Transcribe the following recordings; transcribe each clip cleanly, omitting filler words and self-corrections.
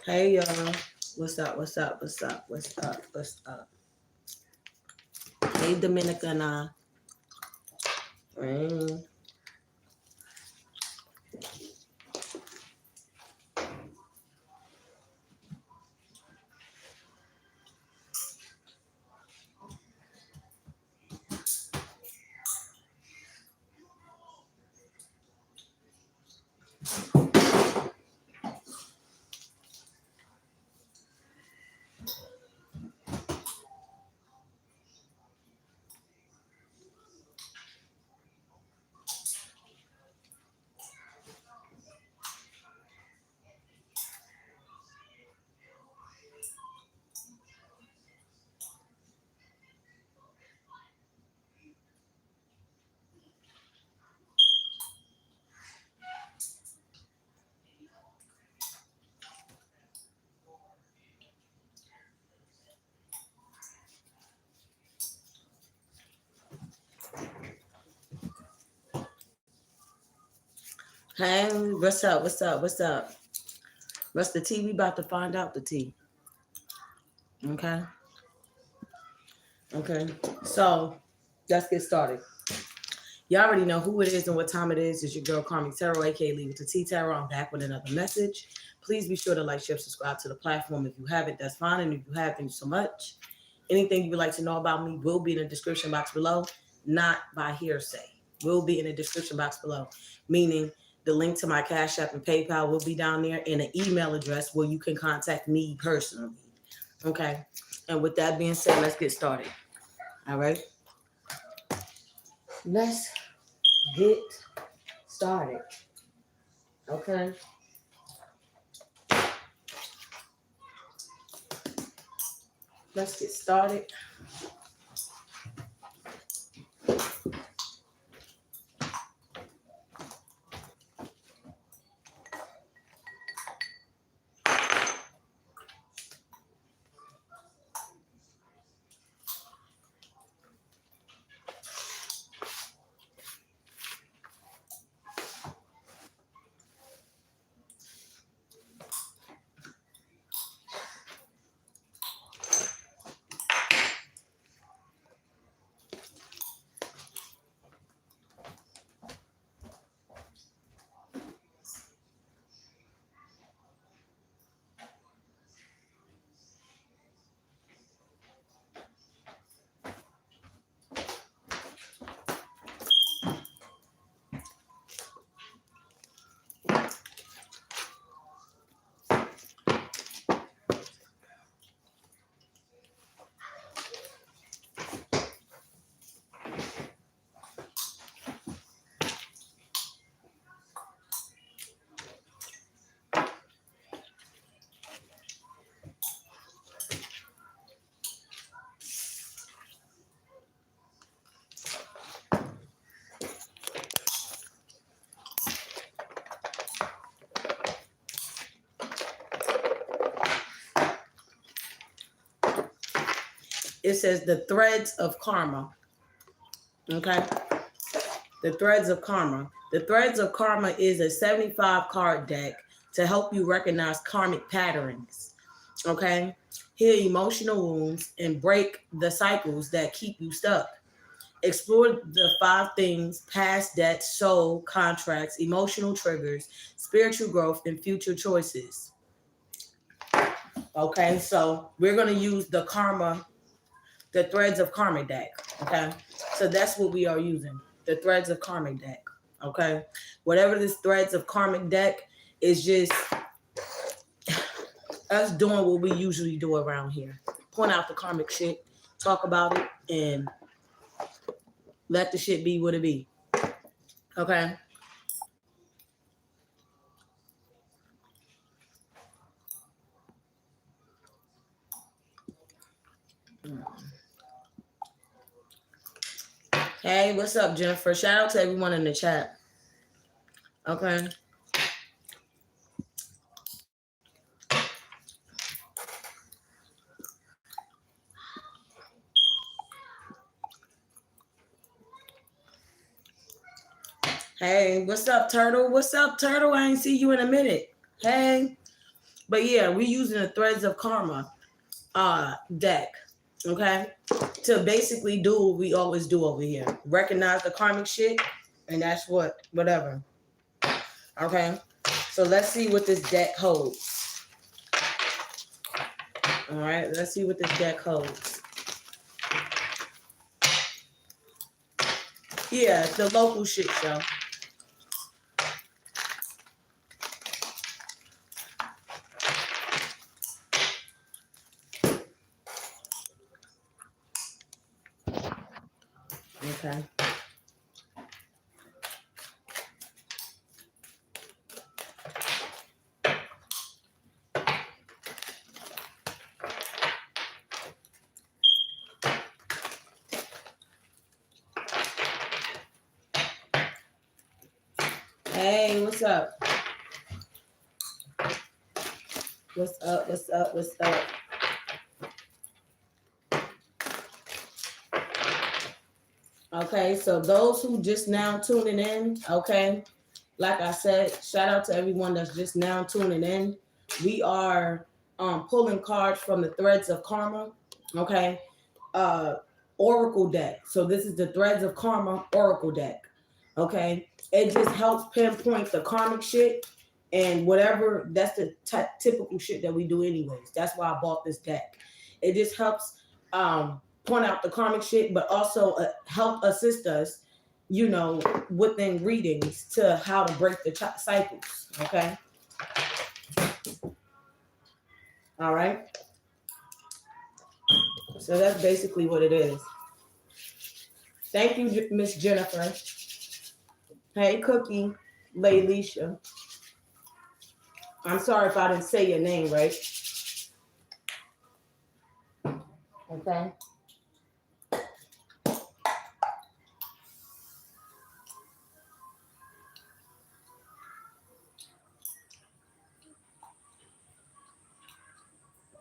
Hey y'all, what's up? What's up? What's up? What's up? What's up? Hey Dominicana. Mm. Hey, what's up? What's up? What's up? What's the tea? We about to find out the tea. Okay. Okay. So let's get started. You already know who it is and what time it is. It's your girl Karmic Tarot, aka Leave It to Tea Tarot. I'm back with another message. Please be sure to like, share, subscribe to the platform. If you haven't, that's fine. And if you have, thank you so much. Anything you would like to know about me will be in the description box below, not by hearsay. Will be in the description box below, meaning the link to my Cash App and PayPal will be down there, and an email address where you can contact me personally. Okay. And with that being said, let's get started. All right. Let's get started. Okay. Let's get started. It says the threads of karma. Okay. The threads of karma. The threads of karma is a 75 card deck to help you recognize karmic patterns. Okay. Heal emotional wounds and break the cycles that keep you stuck. Explore the 5 things: past debts, soul contracts, emotional triggers, spiritual growth, and future choices. Okay, so we're going to use the threads of karma deck. Okay, so that's what we are using, the threads of karmic deck. Okay, whatever this threads of karmic deck is, just us doing what we usually do around here: point out the karmic shit, talk about it, and let the shit be what it be. Okay. Hey, what's up, Jennifer? Shout out to everyone in the chat. Okay. Hey, what's up, Turtle? What's up, Turtle? I ain't see you in a minute. Hey, But yeah, we're using the Threads of Karma deck, okay, to basically do what we always do over here. Recognize the karmic shit, and that's whatever. Okay, so let's see what this deck holds. All right, let's see what this deck holds. Yeah, it's the local shit show. Okay. Hey, what's up? What's up? What's up? What's up? Okay, so those who just now tuning in, okay, like I said, shout out to everyone that's just now tuning in. We are pulling cards from the Threads of Karma, okay, Oracle deck. So this is the Threads of Karma Oracle deck, okay. It just helps pinpoint the karmic shit and whatever. That's the typical shit that we do anyways. That's why I bought this deck. It just helps point out the karmic shit, but also help assist us, you know, within readings to how to break the cycles. Okay. All right. So that's basically what it is. Thank you, Miss Jennifer. Hey, Cookie, Laylisha. I'm sorry if I didn't say your name right. Okay.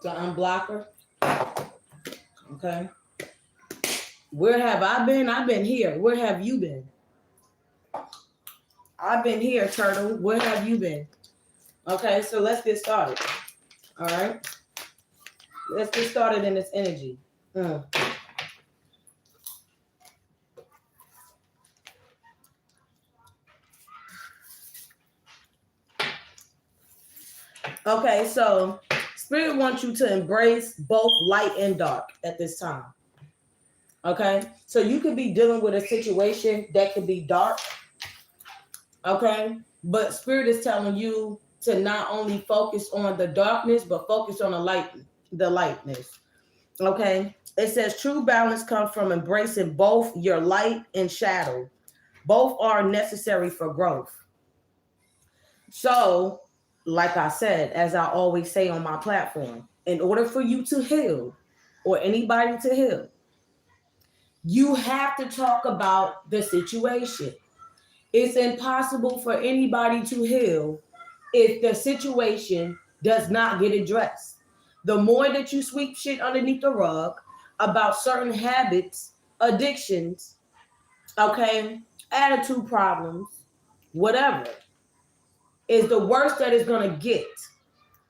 To unblock her. Okay. Where have I been? I've been here. Where have you been? I've been here, Turtle. Where have you been? Okay, so let's get started. All right. Let's get started in this energy. Okay, so Spirit wants you to embrace both light and dark at this time. Okay, so you could be dealing with a situation that could be dark. Okay, but Spirit is telling you to not only focus on the darkness, but focus on the lightness. Okay, it says true balance comes from embracing both your light and shadow. Both are necessary for growth. So, like I said, as I always say on my platform, in order for you to heal or anybody to heal, you have to talk about the situation. It's impossible for anybody to heal if the situation does not get addressed. The more that you sweep shit underneath the rug about certain habits, addictions, okay, attitude problems, whatever, is the worst that it's going to get.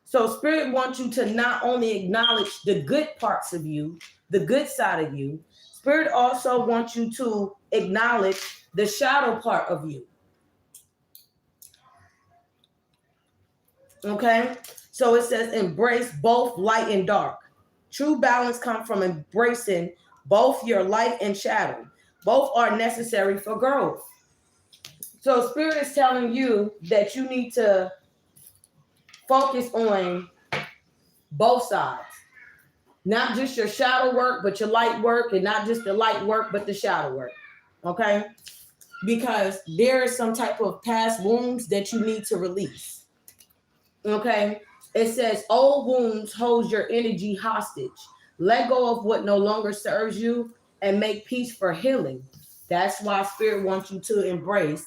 So Spirit wants you to not only acknowledge the good parts of you, the good side of you, Spirit also wants you to acknowledge the shadow part of you. Okay? So it says embrace both light and dark. True balance comes from embracing both your light and shadow. Both are necessary for growth. So Spirit is telling you that you need to focus on both sides. Not just your shadow work, but your light work, and not just the light work, but the shadow work. Okay? Because there is some type of past wounds that you need to release. Okay? It says old wounds hold your energy hostage. Let go of what no longer serves you and make peace for healing. That's why Spirit wants you to embrace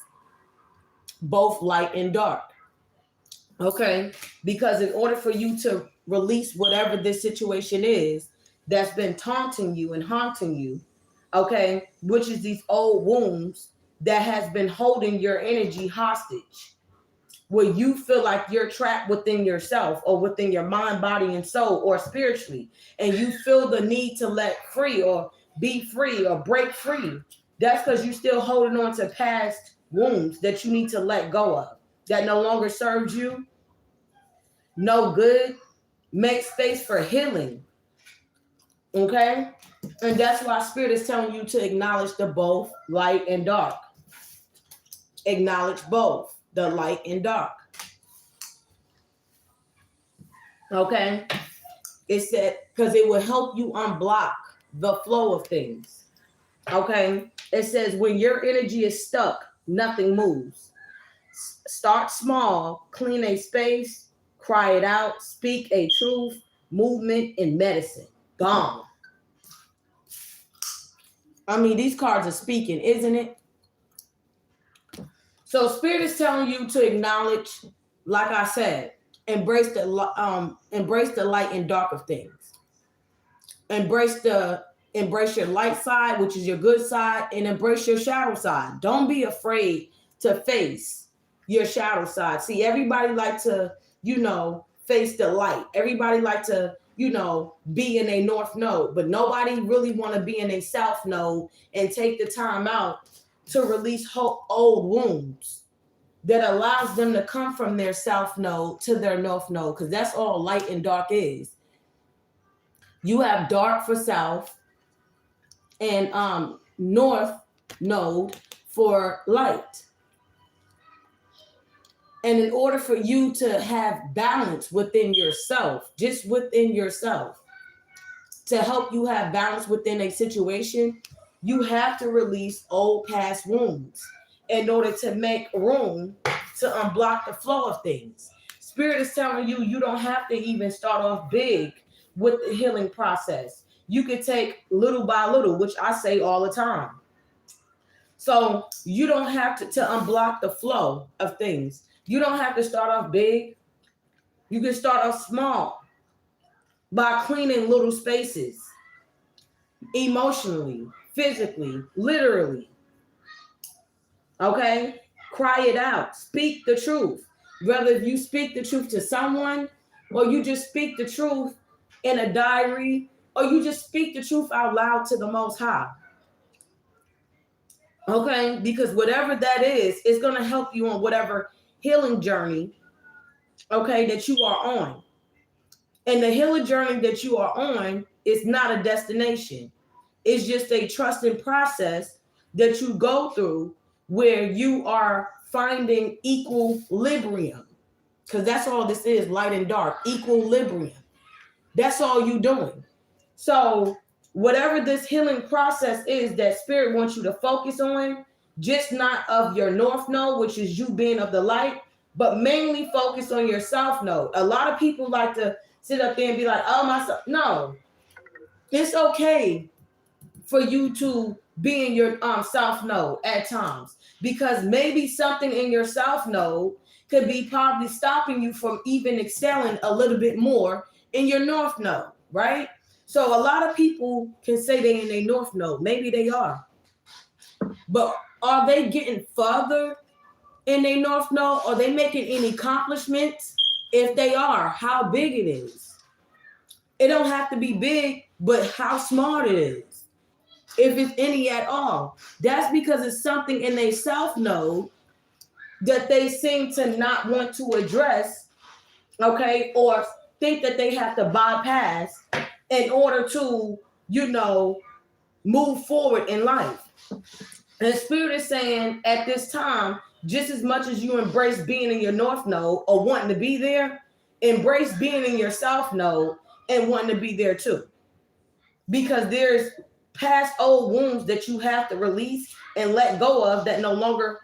both light and dark. Okay? Because in order for you to release whatever this situation is that's been taunting you and haunting you, okay, which is these old wounds that has been holding your energy hostage. where you feel like you're trapped within yourself or within your mind, body, and soul, or spiritually, and you feel the need to let free or be free or break free, that's because you're still holding on to past wounds that you need to let go of, that no longer serves you no good. Make space for healing. Okay? And that's why Spirit is telling you to acknowledge the both light and dark. Acknowledge both the light and dark. Okay? It said, because it will help you unblock the flow of things. Okay? It says, when your energy is stuck, nothing moves. Start small, clean a space, cry it out, speak a truth, movement, and medicine. Gone. I mean, these cards are speaking, isn't it? So Spirit is telling you to acknowledge, like I said, embrace the light and dark of things. Embrace your light side, which is your good side, and embrace your shadow side. Don't be afraid to face your shadow side. See, everybody like to, face the light. Everybody like to, be in a north node, but nobody really want to be in a south node and take the time out to release old wounds that allows them to come from their south node to their north node, because that's all light and dark is. You have dark for south and north node for light. And in order for you to have balance within yourself, just within yourself, to help you have balance within a situation, you have to release old past wounds in order to make room to unblock the flow of things. Spirit is telling you, you don't have to even start off big with the healing process. You could take little by little, which I say all the time. So you don't have to unblock the flow of things. You don't have to start off big. You can start off small by cleaning little spaces, emotionally, physically, literally. Okay? Cry it out. Speak the truth. Whether you speak the truth to someone, or you just speak the truth in a diary, or you just speak the truth out loud to the Most High. Okay? Because whatever that is going to help you on whatever healing journey, okay, that you are on. And the healing journey that you are on is not a destination. It's just a trusting process that you go through where you are finding equilibrium. Because that's all this is, light and dark, equilibrium. That's all you're doing. So whatever this healing process is that Spirit wants you to focus on, just not of your north node, which is you being of the light, but mainly focus on your south node. A lot of people like to sit up there and be like, oh, myself. No, it's okay for you to be in your south node at times, because maybe something in your south node could be probably stopping you from even excelling a little bit more in your north node, right? So a lot of people can say they're in a north node. Maybe they are. But are they getting further in a north node? Are they making any accomplishments? If they are, how big it is. It don't have to be big, but how smart it is. If it's any at all. That's because it's something in a south node that they seem to not want to address, okay, or think that they have to bypass in order to, move forward in life. And Spirit is saying at this time, just as much as you embrace being in your north node or wanting to be there, embrace being in your south node and wanting to be there too. Because there's past old wounds that you have to release and let go of that no longer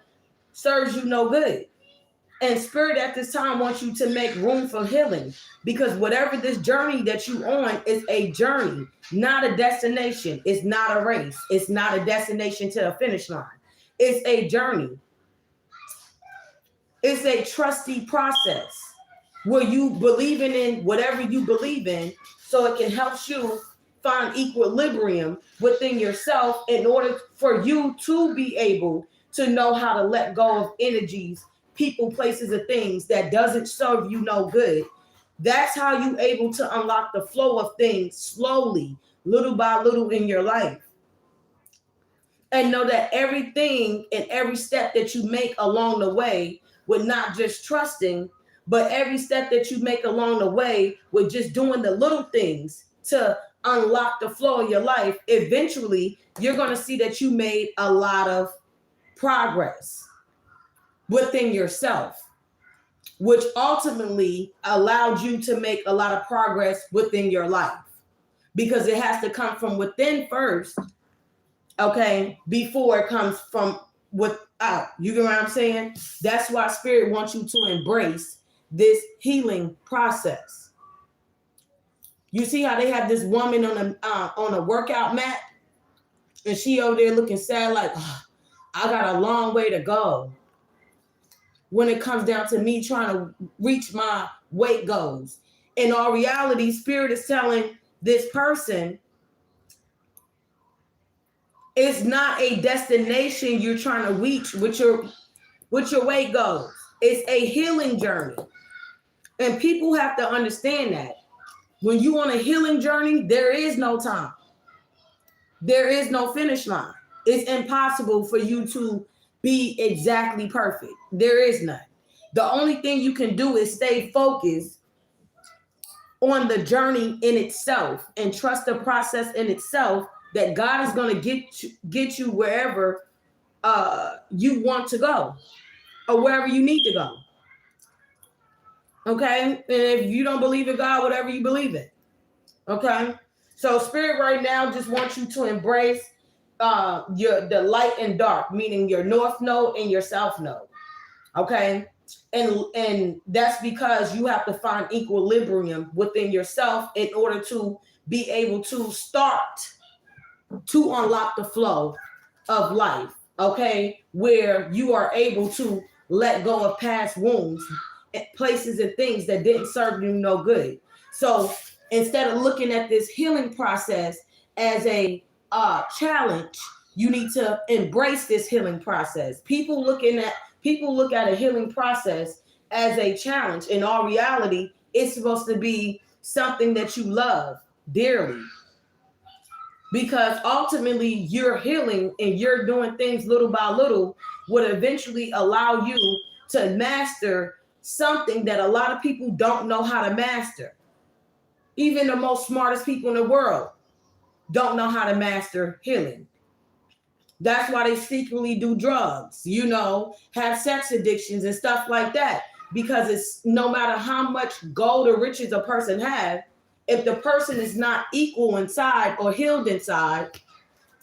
serves you no good. And Spirit at this time wants you to make room for healing, because whatever this journey that you on is a journey, not a destination. It's not a race. It's not a destination to the finish line. It's a journey. It's a trusty process where you believing in whatever you believe in, so it can help you find equilibrium within yourself in order for you to be able to know how to let go of energies people, places, and things that doesn't serve you no good. That's how you able to unlock the flow of things slowly, little by little in your life. And know that everything and every step that you make along the way with not just trusting, but every step that you make along the way with just doing the little things to unlock the flow of your life, eventually you're going to see that you made a lot of progress within yourself, which ultimately allowed you to make a lot of progress within your life, because it has to come from within first, okay, before it comes from without. You get what I'm saying? That's why Spirit wants you to embrace this healing process. You see how they have this woman on a workout mat, and she over there looking sad, like, oh, I got a long way to go when it comes down to me trying to reach my weight goals. In all reality, Spirit is telling this person it's not a destination you're trying to reach with your weight goals. It's a healing journey. And people have to understand that. When you on a healing journey, there is no time. There is no finish line. It's impossible for you to be exactly perfect. There is none. The only thing you can do is stay focused on the journey in itself and trust the process in itself, that God is going to get you wherever you want to go or wherever you need to go. Okay? And if you don't believe in God, whatever you believe in. Okay? So Spirit right now just wants you to embrace the light and dark, meaning your north node and your south node. Okay? And that's because you have to find equilibrium within yourself in order to be able to start to unlock the flow of life, okay, where you are able to let go of past wounds, places and things that didn't serve you no good. So instead of looking at this healing process as a challenge, you need to embrace this healing process. People look at a healing process as a challenge. In all reality, it's supposed to be something that you love dearly. Because ultimately you're healing and you're doing things little by little would eventually allow you to master something that a lot of people don't know how to master. Even the most smartest people in the world don't know how to master healing. That's why they secretly do drugs, have sex addictions and stuff like that. Because it's no matter how much gold or riches a person has, if the person is not equal inside or healed inside,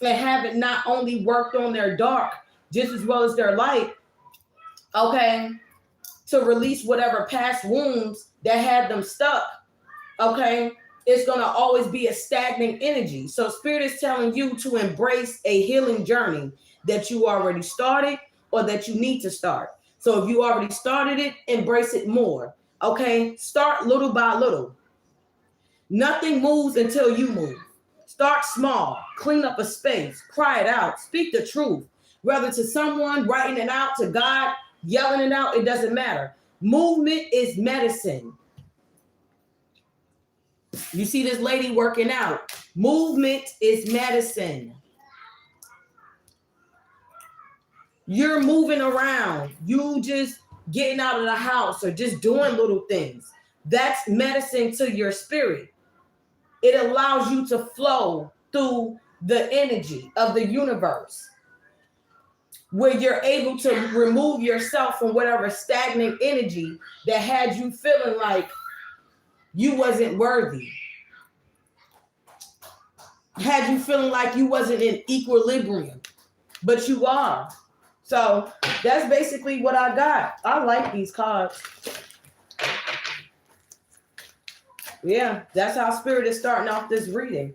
and haven't not only worked on their dark just as well as their light, okay, to release whatever past wounds that had them stuck, okay, it's going to always be a stagnant energy. So Spirit is telling you to embrace a healing journey that you already started or that you need to start. So if you already started it, embrace it more, okay? Start little by little. Nothing moves until you move. Start small, clean up a space, cry it out, speak the truth. Whether to someone, writing it out, to God, yelling it out, it doesn't matter. Movement is medicine. You see this lady working out. Movement is medicine. You're moving around. You just getting out of the house or just doing little things. That's medicine to your spirit. It allows you to flow through the energy of the universe, where you're able to remove yourself from whatever stagnant energy that had you feeling like you wasn't worthy, had you feeling like you wasn't in equilibrium, but you are. So that's basically what I got. I like these cards. Yeah, that's how Spirit is starting off this reading.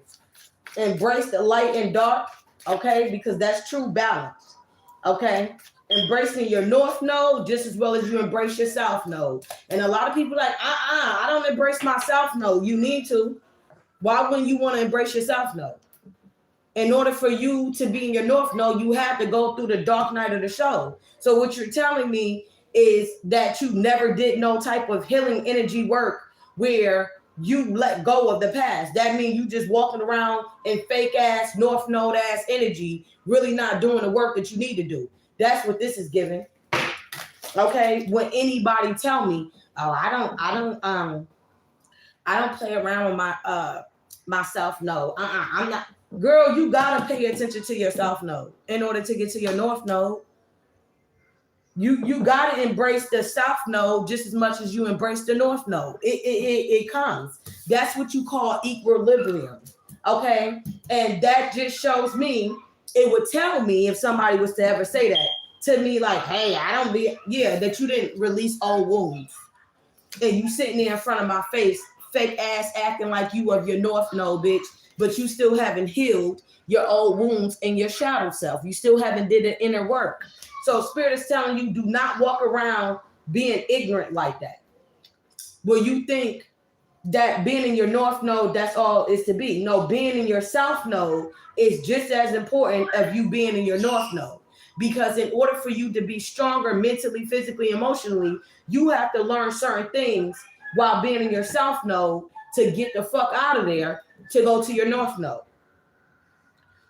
Embrace the light and dark, okay? Because that's true balance, okay? Embracing your north node just as well as you embrace your south node. And a lot of people are like, I don't embrace my south node. You need to. Why wouldn't you want to embrace your south node? In order for you to be in your north node, you have to go through the dark night of the show. So what you're telling me is that you never did no type of healing energy work where you let go of the past. That means you just walking around in fake ass, North Node ass energy, really not doing the work that you need to do. That's what this is giving. Okay, when anybody tell me, oh, I don't play around with my myself. No, I'm not. Girl, you gotta pay attention to your South Node in order to get to your North Node. You gotta embrace the South Node just as much as you embrace the North Node. It comes. That's what you call equilibrium. Okay, and that just shows me. It would tell me if somebody was to ever say that to me, like, hey, that you didn't release old wounds, and you sitting there in front of my face, fake ass acting like you of your North Node, bitch, but you still haven't healed your old wounds and your shadow self. You still haven't did the inner work. So Spirit is telling you, do not walk around being ignorant like that. Well, you think that being in your North Node, that's all is to be. No, being in your South Node is just as important as you being in your North Node. Because in order for you to be stronger mentally, physically, emotionally, you have to learn certain things while being in your South Node to get the fuck out of there to go to your North Node.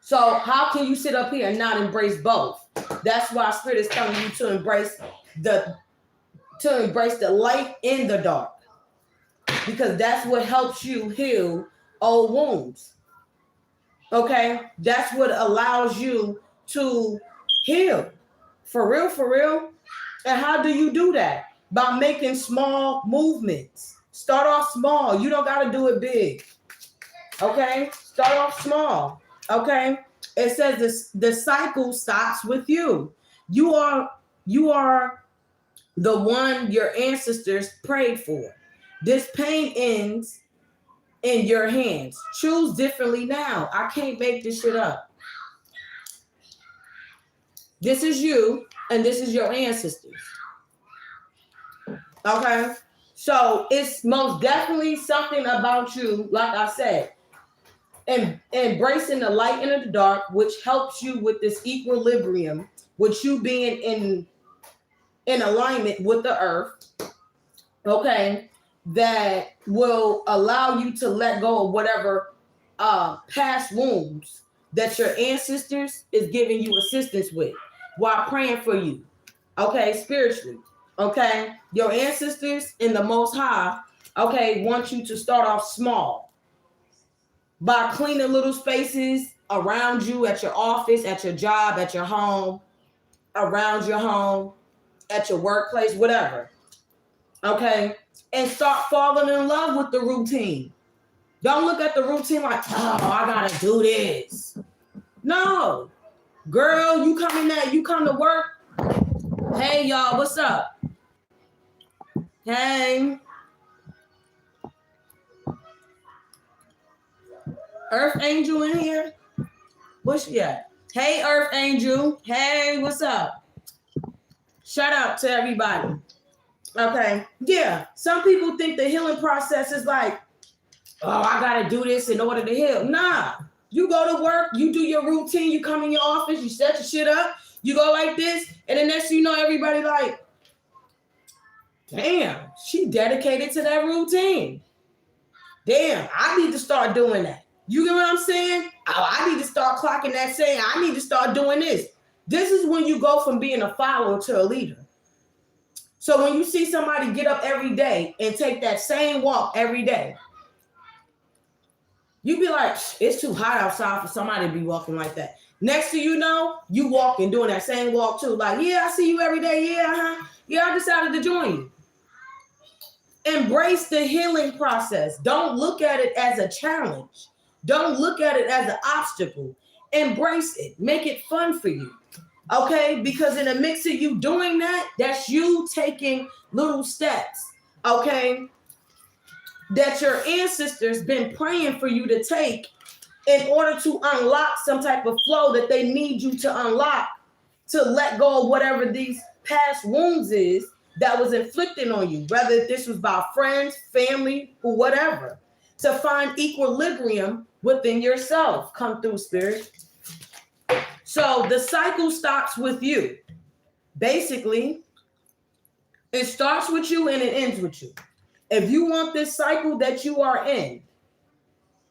So how can you sit up here and not embrace both? That's why Spirit is telling you to embrace the light and the dark, because that's what helps you heal old wounds. Okay, that's what allows you to heal for real, for real. And how do you do that? By making small movements. Start off small. You don't got to do it big. Okay, start off small. Okay, it says the cycle stops with you. You are the one your ancestors prayed for. This pain ends in your hands. Choose differently now. I can't make this shit up. This is you, and this is your ancestors. Okay, so it's most definitely something about you, like I said, and embracing the light and the dark, which helps you with this equilibrium, with you being in alignment with the earth. Okay, that will allow you to let go of whatever past wounds that your ancestors is giving you assistance with while praying for you. Okay, spiritually. Okay, your ancestors in the Most High, okay, want you to start off small by cleaning little spaces around you, at your office, at your job, at your home, around your home, at your workplace, whatever. Okay, and start falling in love with the routine. Don't look at the routine like, oh, I gotta do this. No, girl, you come to work. Hey, y'all, what's up? Hey. Earth Angel in here? What's she at? Hey, Earth Angel. Hey, what's up? Shout out to everybody. Okay. Yeah. Some people think the healing process is like, oh, I got to do this in order to heal. Nah. You go to work, you do your routine, you come in your office, you set your shit up, you go like this, and the next thing you know, everybody like, damn, she dedicated to that routine. Damn, I need to start doing that. You get what I'm saying? Oh, I need to start clocking that saying, I need to start doing this. This is when you go from being a follower to a leader. So when you see somebody get up every day and take that same walk every day, you be like, it's too hot outside for somebody to be walking like that. Next thing you know, you walking, doing that same walk too. Like, yeah, I see you every day. Yeah, yeah, I decided to join you. Embrace the healing process. Don't look at it as a challenge. Don't look at it as an obstacle. Embrace it. Make it fun for you. Okay? Because in the mix of you doing that, that's you taking little steps. Okay? That your ancestors been praying for you to take in order to unlock some type of flow that they need you to unlock to let go of whatever these past wounds is that was inflicted on you, whether this was by friends, family, or whatever, to find equilibrium within yourself. Come through, Spirit. So the cycle stops with you. Basically, It starts with you and it ends with you. If you want this cycle that you are in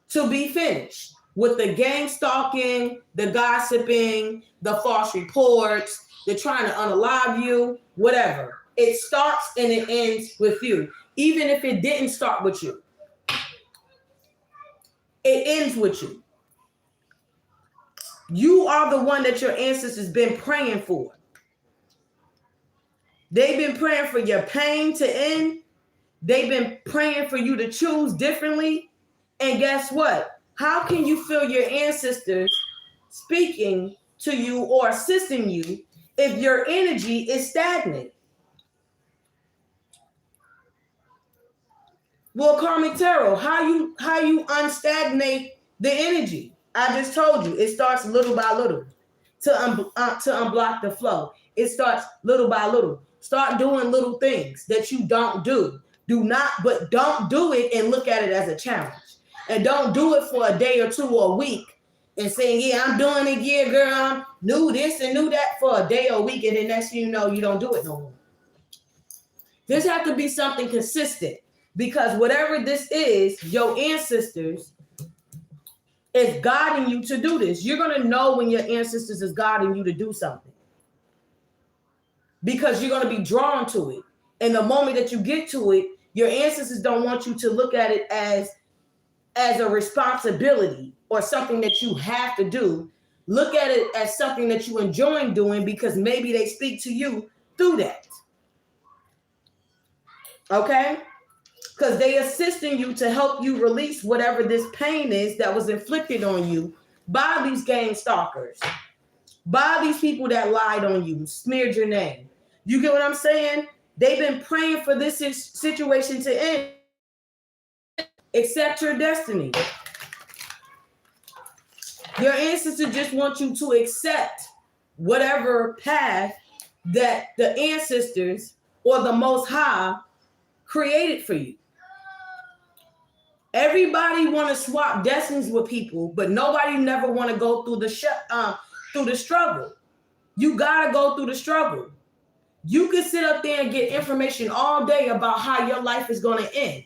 to be finished with the gang stalking, the gossiping, the false reports, the trying to unalive you, whatever, it starts and it ends with you. Even if it didn't start with you, it ends with you. You are the one that your ancestors been praying for. They've been praying for your pain to end. They've been praying for you to choose differently. And guess what? How can you feel your ancestors speaking to you or assisting you if your energy is stagnant? Well, Karmic Tarot, how you unstagnate the energy? I just told you, it starts little by little to unblock the flow. It starts little by little. Start doing little things that you don't do. But don't do it and look at it as a challenge. And don't do it for a day or two or a week and saying, yeah, I'm doing it, yeah, girl, I knew this and knew that for a day or a week, and then next thing you know, you don't do it no more. This has to be something consistent, because whatever this is, your ancestors is guiding you to do this. You're going to know when your ancestors is guiding you to do something, because you're going to be drawn to it. And the moment that you get to it, your ancestors don't want you to look at it as a responsibility or something that you have to do. Look at it as something that you enjoy doing, because maybe they speak to you through that. Okay? Because they assisting you to help you release whatever this pain is that was inflicted on you by these gang stalkers, by these people that lied on you, smeared your name. You get what I'm saying? They've been praying for this situation to end. Accept your destiny. Your ancestors just want you to accept whatever path that the ancestors or the Most High created for you. Everybody want to swap destinies with people, but nobody never want to go through the struggle. You gotta go through the struggle. You can sit up there and get information all day about how your life is going to end,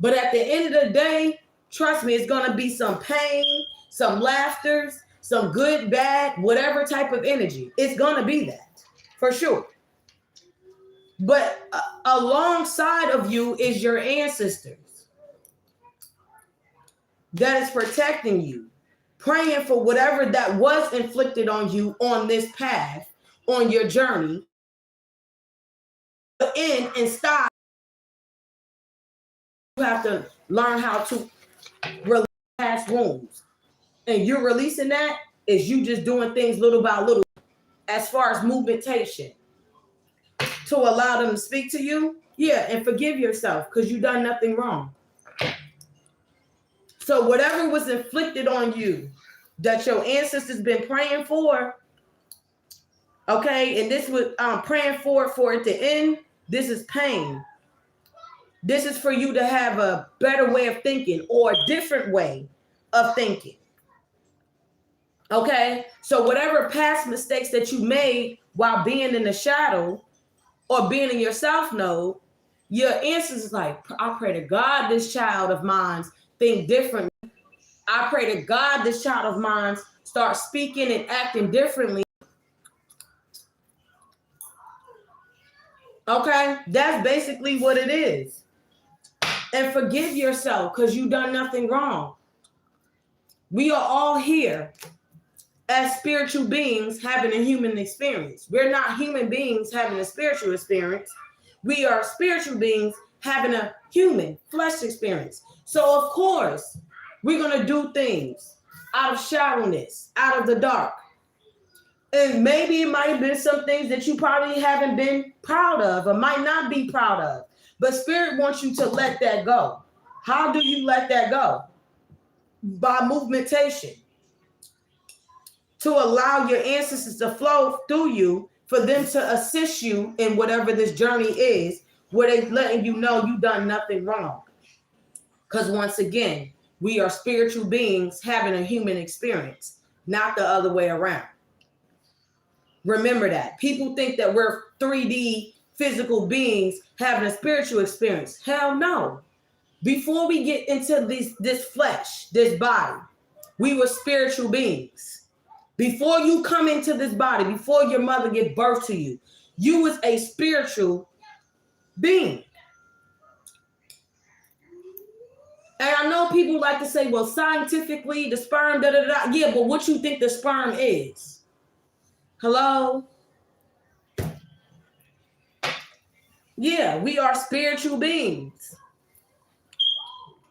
but at the end of the day, trust me, it's going to be some pain, some laughter, some good, bad, whatever type of energy. It's going to be that for sure. But alongside of you is your ancestors that is protecting you, praying for whatever that was inflicted on you on this path, on your journey, end and stop. You have to learn how to release past wounds. And you're releasing that is you just doing things little by little as far as movementation to allow them to speak to you. Yeah, and forgive yourself because you done nothing wrong. So whatever was inflicted on you that your ancestors been praying for, okay, and this was praying for it to end, this is pain. This is for you to have a better way of thinking or a different way of thinking. Okay, so whatever past mistakes that you made while being in the shadow or being in your self node, your ancestors like, I pray to God this child of mine think differently. I pray to God this child of mine start speaking and acting differently. Okay, that's basically what it is. And forgive yourself because you done nothing wrong. We are all here as spiritual beings having a human experience. We're not human beings having a spiritual experience. We are spiritual beings having a human flesh experience. So of course, we're going to do things out of shallowness, out of the dark. And maybe it might have been some things that you probably haven't been proud of or might not be proud of. But Spirit wants you to let that go. How do you let that go? By movementation. To allow your ancestors to flow through you, for them to assist you in whatever this journey is, where they're letting you know you've done nothing wrong. Because once again, we are spiritual beings having a human experience, not the other way around. Remember that. People think that we're 3D physical beings having a spiritual experience. Hell no. Before we get into this flesh, this body, we were spiritual beings. Before you come into this body, before your mother gave birth to you, you was a spiritual being. And I know people like to say, well, scientifically, the sperm, da-da-da. Yeah, but what you think the sperm is? Hello? Yeah, we are spiritual beings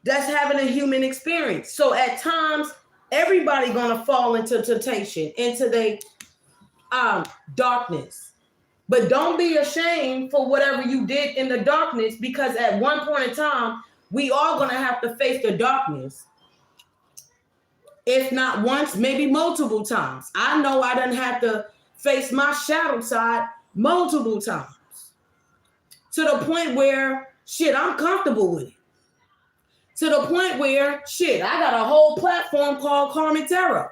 that's having a human experience. So at times, everybody gonna fall into temptation, into the darkness. But don't be ashamed for whatever you did in the darkness, because at one point in time, we are gonna have to face the darkness. If not once, maybe multiple times. I know I done had to face my shadow side multiple times. To the point where, shit, I'm comfortable with it. To the point where, shit, I got a whole platform called Karmic Tarot.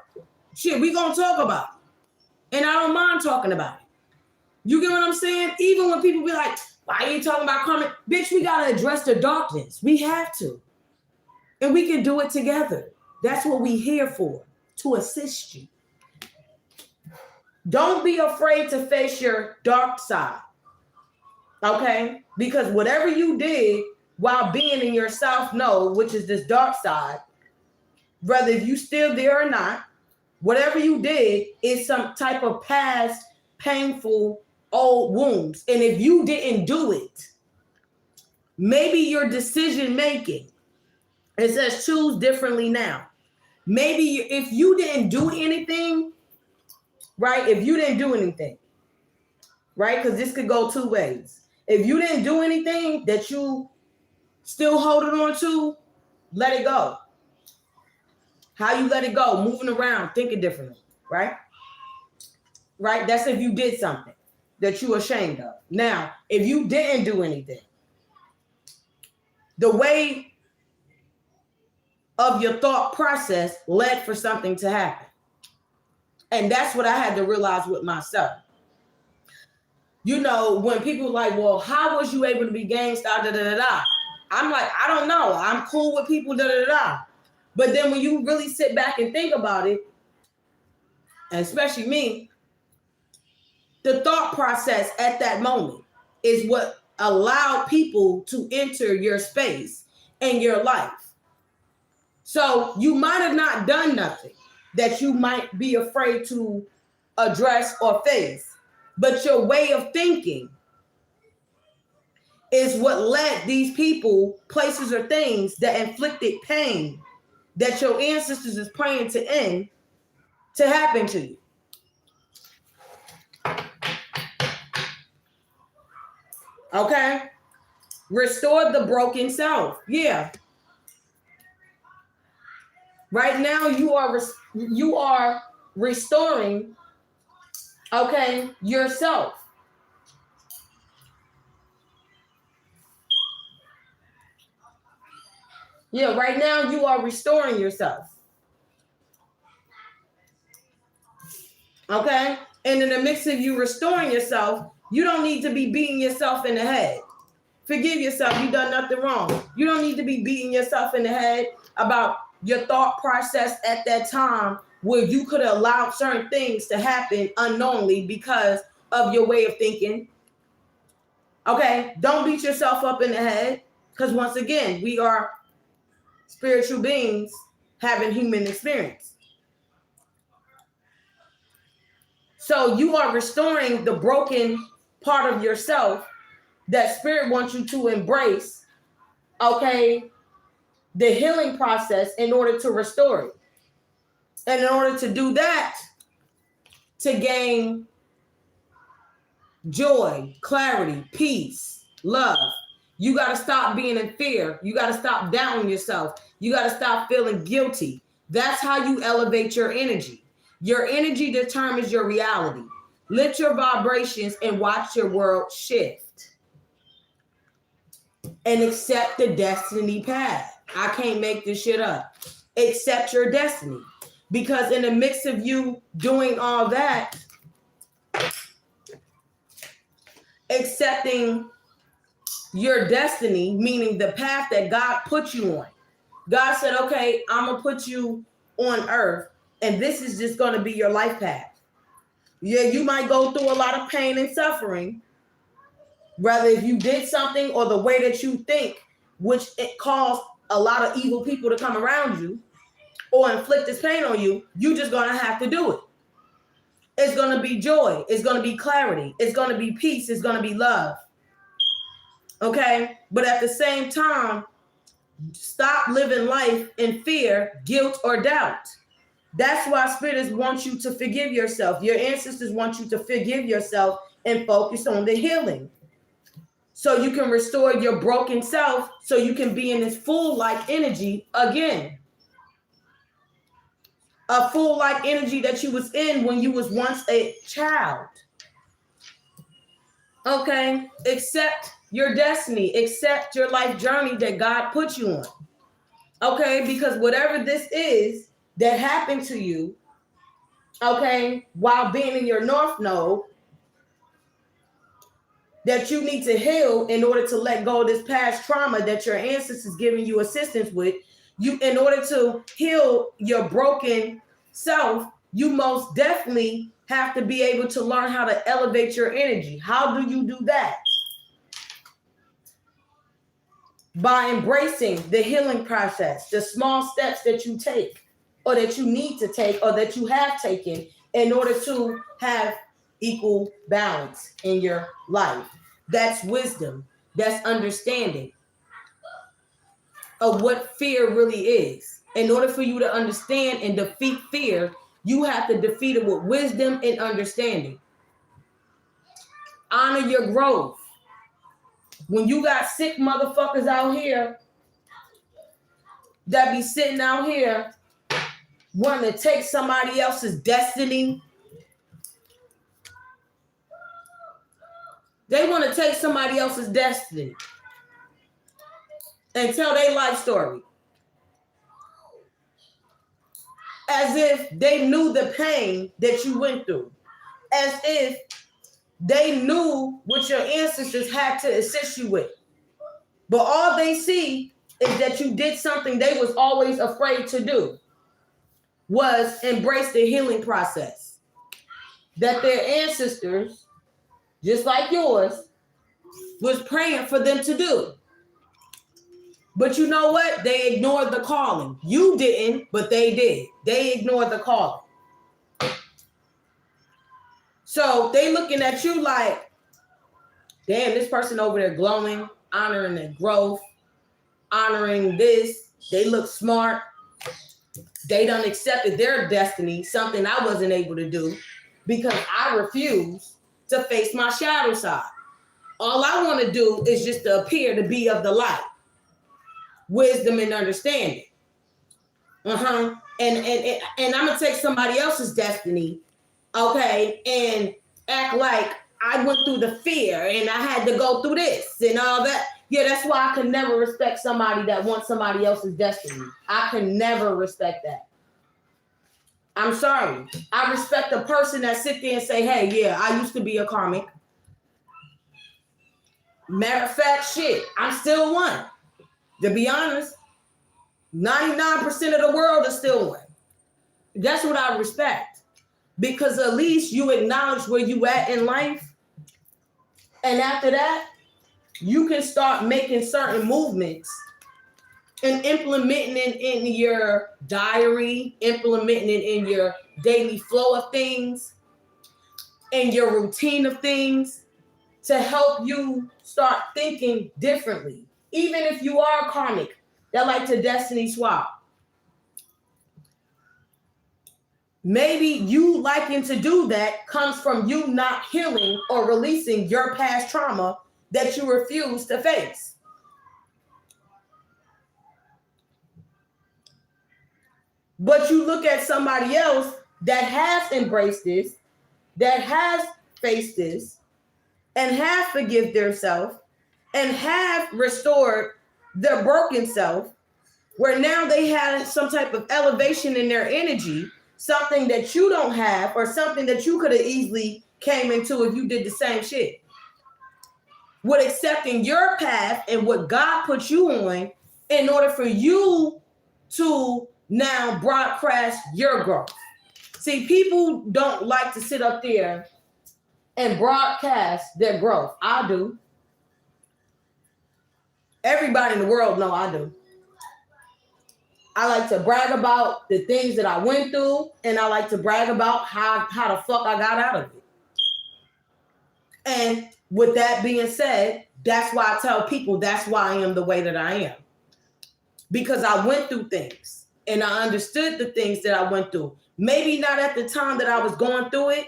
Shit, we gonna talk about it. And I don't mind talking about it. You get what I'm saying? Even when people be like, why are you talking about karmic? Bitch, we gotta address the darkness. We have to. And we can do it together. That's what we here for, to assist you. Don't be afraid to face your dark side. Okay? Because whatever you did while being in your South Node, which is this dark side, whether you still there or not, whatever you did is some type of past painful old wounds. And if you didn't do it, maybe your decision making, it says choose differently now. Maybe if you didn't do anything, right? If you didn't do anything, right? Because this could go two ways. If you didn't do anything that you still holding on to, let it go. How you let it go? Moving around, thinking differently, right? Right? That's if you did something that you're ashamed of. Now, if you didn't do anything, the way of your thought process led for something to happen. And that's what I had to realize with myself. You know, when people are like, well, how was you able to be gangsta, da-da-da-da? I'm like, I don't know. I'm cool with people, da-da-da-da. But then when you really sit back and think about it, and especially me, the thought process at that moment is what allowed people to enter your space and your life. So you might have not done nothing that you might be afraid to address or face, but your way of thinking is what led these people, places, or things that inflicted pain that your ancestors is praying to end to happen to you. Okay? Restore the broken self. Yeah. Right now, you are restoring, okay, yourself. Yeah, right now you are restoring yourself. Okay? And in the mix of you restoring yourself, you don't need to be beating yourself in the head. Forgive yourself. You done nothing wrong. You don't need to be beating yourself in the head about your thought process at that time where you could have allowed certain things to happen unknowingly because of your way of thinking. Okay? Don't beat yourself up in the head, because once again, we are spiritual beings having human experience. So you are restoring the broken part of yourself that spirit wants you to embrace, okay, the healing process in order to restore it. And in order to do that, to gain joy, clarity, peace, love, you got to stop being in fear. You got to stop doubting yourself. You got to stop feeling guilty. That's how you elevate your energy. Your energy determines your reality. Lift your vibrations and watch your world shift. And accept the destiny path. I can't make this shit up. Accept your destiny. Because in the mix of you doing all that, accepting your destiny, meaning the path that God put you on. God said, okay, I'm going to put you on earth, and this is just going to be your life path. Yeah, you might go through a lot of pain and suffering, whether if you did something or the way that you think, which it caused a lot of evil people to come around you or inflict this pain on you, you just going to have to do it. It's going to be joy. It's going to be clarity. It's going to be peace. It's going to be love. Okay? But at the same time, stop living life in fear, guilt, or doubt. That's why spirits want you to forgive yourself. Your ancestors want you to forgive yourself and focus on the healing. So you can restore your broken self, so you can be in this full like energy again. A full like energy that you was in when you was once a child. Okay? Accept your destiny. Accept your life journey that God put you on. Okay? Because whatever this is that happened to you, okay, while being in your North Node, that you need to heal in order to let go of this past trauma that your ancestors giving you assistance with. You, in order to heal your broken self, you most definitely have to be able to learn how to elevate your energy. How do you do that? By embracing the healing process, the small steps that you take or that you need to take or that you have taken in order to have equal balance in your life. That's wisdom. That's understanding of what fear really is. In order for you to understand and defeat fear, you have to defeat it with wisdom and understanding. Honor your growth. When you got sick motherfuckers out here that be sitting out here wanting to take somebody else's destiny, they want to take somebody else's destiny and tell their life story as if they knew the pain that you went through, as if they knew what your ancestors had to assist you with. But all they see is that you did something they was always afraid to do, was embrace the healing process that their ancestors, just like yours, was praying for them to do. But you know what? They ignored the calling. You didn't, but they did. They ignored the calling. So they looking at you like, damn, this person over there glowing, honoring their growth, honoring this. They look smart. They done accepted their destiny, something I wasn't able to do because I refuse to face my shadow side. All I want to do is just to appear to be of the light. Wisdom and understanding. And I'm gonna take somebody else's destiny, okay, and act like I went through the fear and I had to go through this and all that. Yeah, that's why I can never respect somebody that wants somebody else's destiny. I can never respect that. I'm sorry. I respect the person that sit there and say, hey, yeah, I used to be a karmic. Matter of fact, shit, I'm still one. To be honest, 99% of the world is still one. That's what I respect. Because at least you acknowledge where you at in life. And after that, you can start making certain movements and implementing it in your diary, implementing it in your daily flow of things, and your routine of things to help you start thinking differently. Even if you are karmic, that like to destiny swap. Maybe you liking to do that comes from you not healing or releasing your past trauma that you refuse to face. But you look at somebody else that has embraced this, that has faced this, and have forgiven themselves, and have restored their broken self, where now they have some type of elevation in their energy, something that you don't have, or something that you could have easily came into if you did the same shit. with accepting your path and what God put you on in order for you to now broadcast your growth. See, people don't like to sit up there and broadcast their growth. I do. Everybody in the world know I do. I like to brag about the things that I went through, and I like to brag about how the fuck I got out of it. And with that being said, that's why I tell people that's why I am the way that I am. Because I went through things and I understood the things that I went through. Maybe not at the time that I was going through it,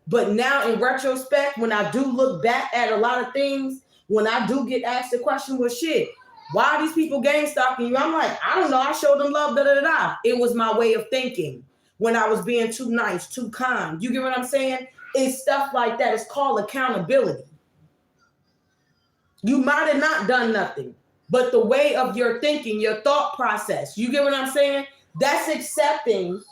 but now in retrospect, when I do look back at a lot of things, when I do get asked the question, well, shit, why are these people gang stalking you? I'm like, I don't know. I showed them love, da-da-da-da. It was my way of thinking when I was being too nice, too kind. You get what I'm saying? It's stuff like that. It's called accountability. You might have not done nothing, but the way of your thinking, your thought process, you get what I'm saying? That's accepting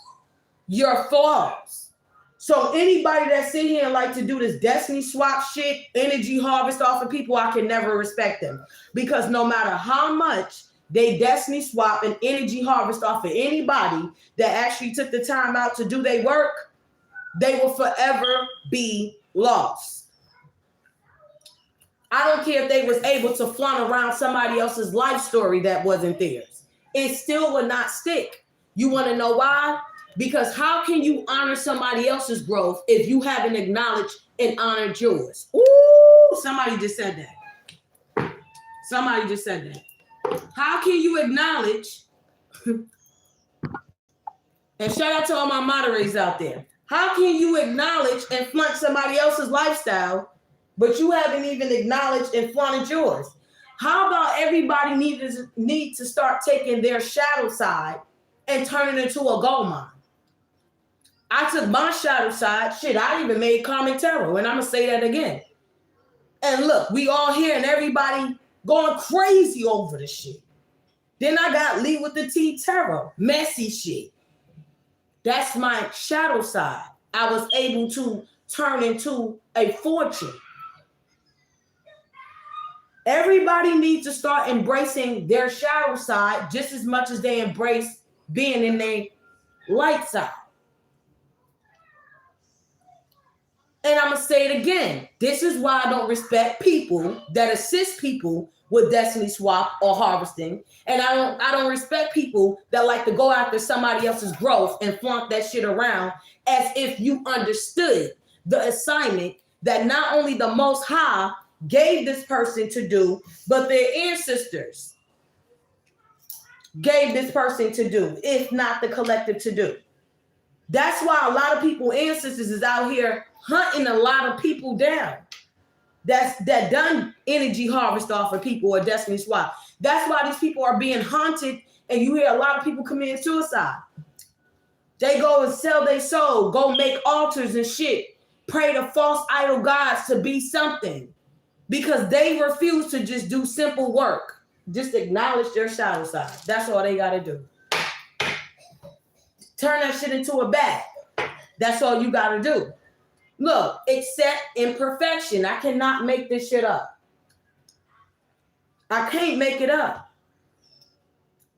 your flaws. So anybody that sit here and like to do this destiny swap shit, energy harvest off of people, I can never respect them. Because no matter how much they destiny swap and energy harvest off of anybody that actually took the time out to do their work, they will forever be lost. I don't care if they was able to flaunt around somebody else's life story that wasn't theirs. It still would not stick. You want to know why? Because how can you honor somebody else's growth if you haven't acknowledged and honored yours? Ooh, somebody just said that. Somebody just said that. How can you acknowledge, and shout out to all my moderators out there, how can you acknowledge and flaunt somebody else's lifestyle, but you haven't even acknowledged and flaunted yours? How about everybody need to start taking their shadow side and turn it into a gold mine? I took my shadow side. Shit, I even made Karmic Tarot, and I'm going to say that again. And look, we all here and everybody going crazy over the shit. Then I got Lee with the T Tarot. Messy shit. That's my shadow side. I was able to turn into a fortune. Everybody needs to start embracing their shadow side just as much as they embrace being in their light side. And I'm going to say it again. This is why I don't respect people that assist people with destiny swap or harvesting. And I don't respect people that like to go after somebody else's growth and flaunt that shit around as if you understood the assignment that not only the Most High gave this person to do, but their ancestors gave this person to do, if not the collective to do. That's why a lot of people, ancestors, is out here hunting a lot of people down that done energy harvest off of people or destiny swap. That's why these people are being haunted, and you hear a lot of people commit suicide. They go and sell their soul, go make altars and shit, pray to false idol gods to be something, because they refuse to just do simple work. Just acknowledge their shadow side. That's all they got to do. Turn that shit into a bag. That's all you got to do. Look, accept imperfection. I cannot make this shit up. I can't make it up.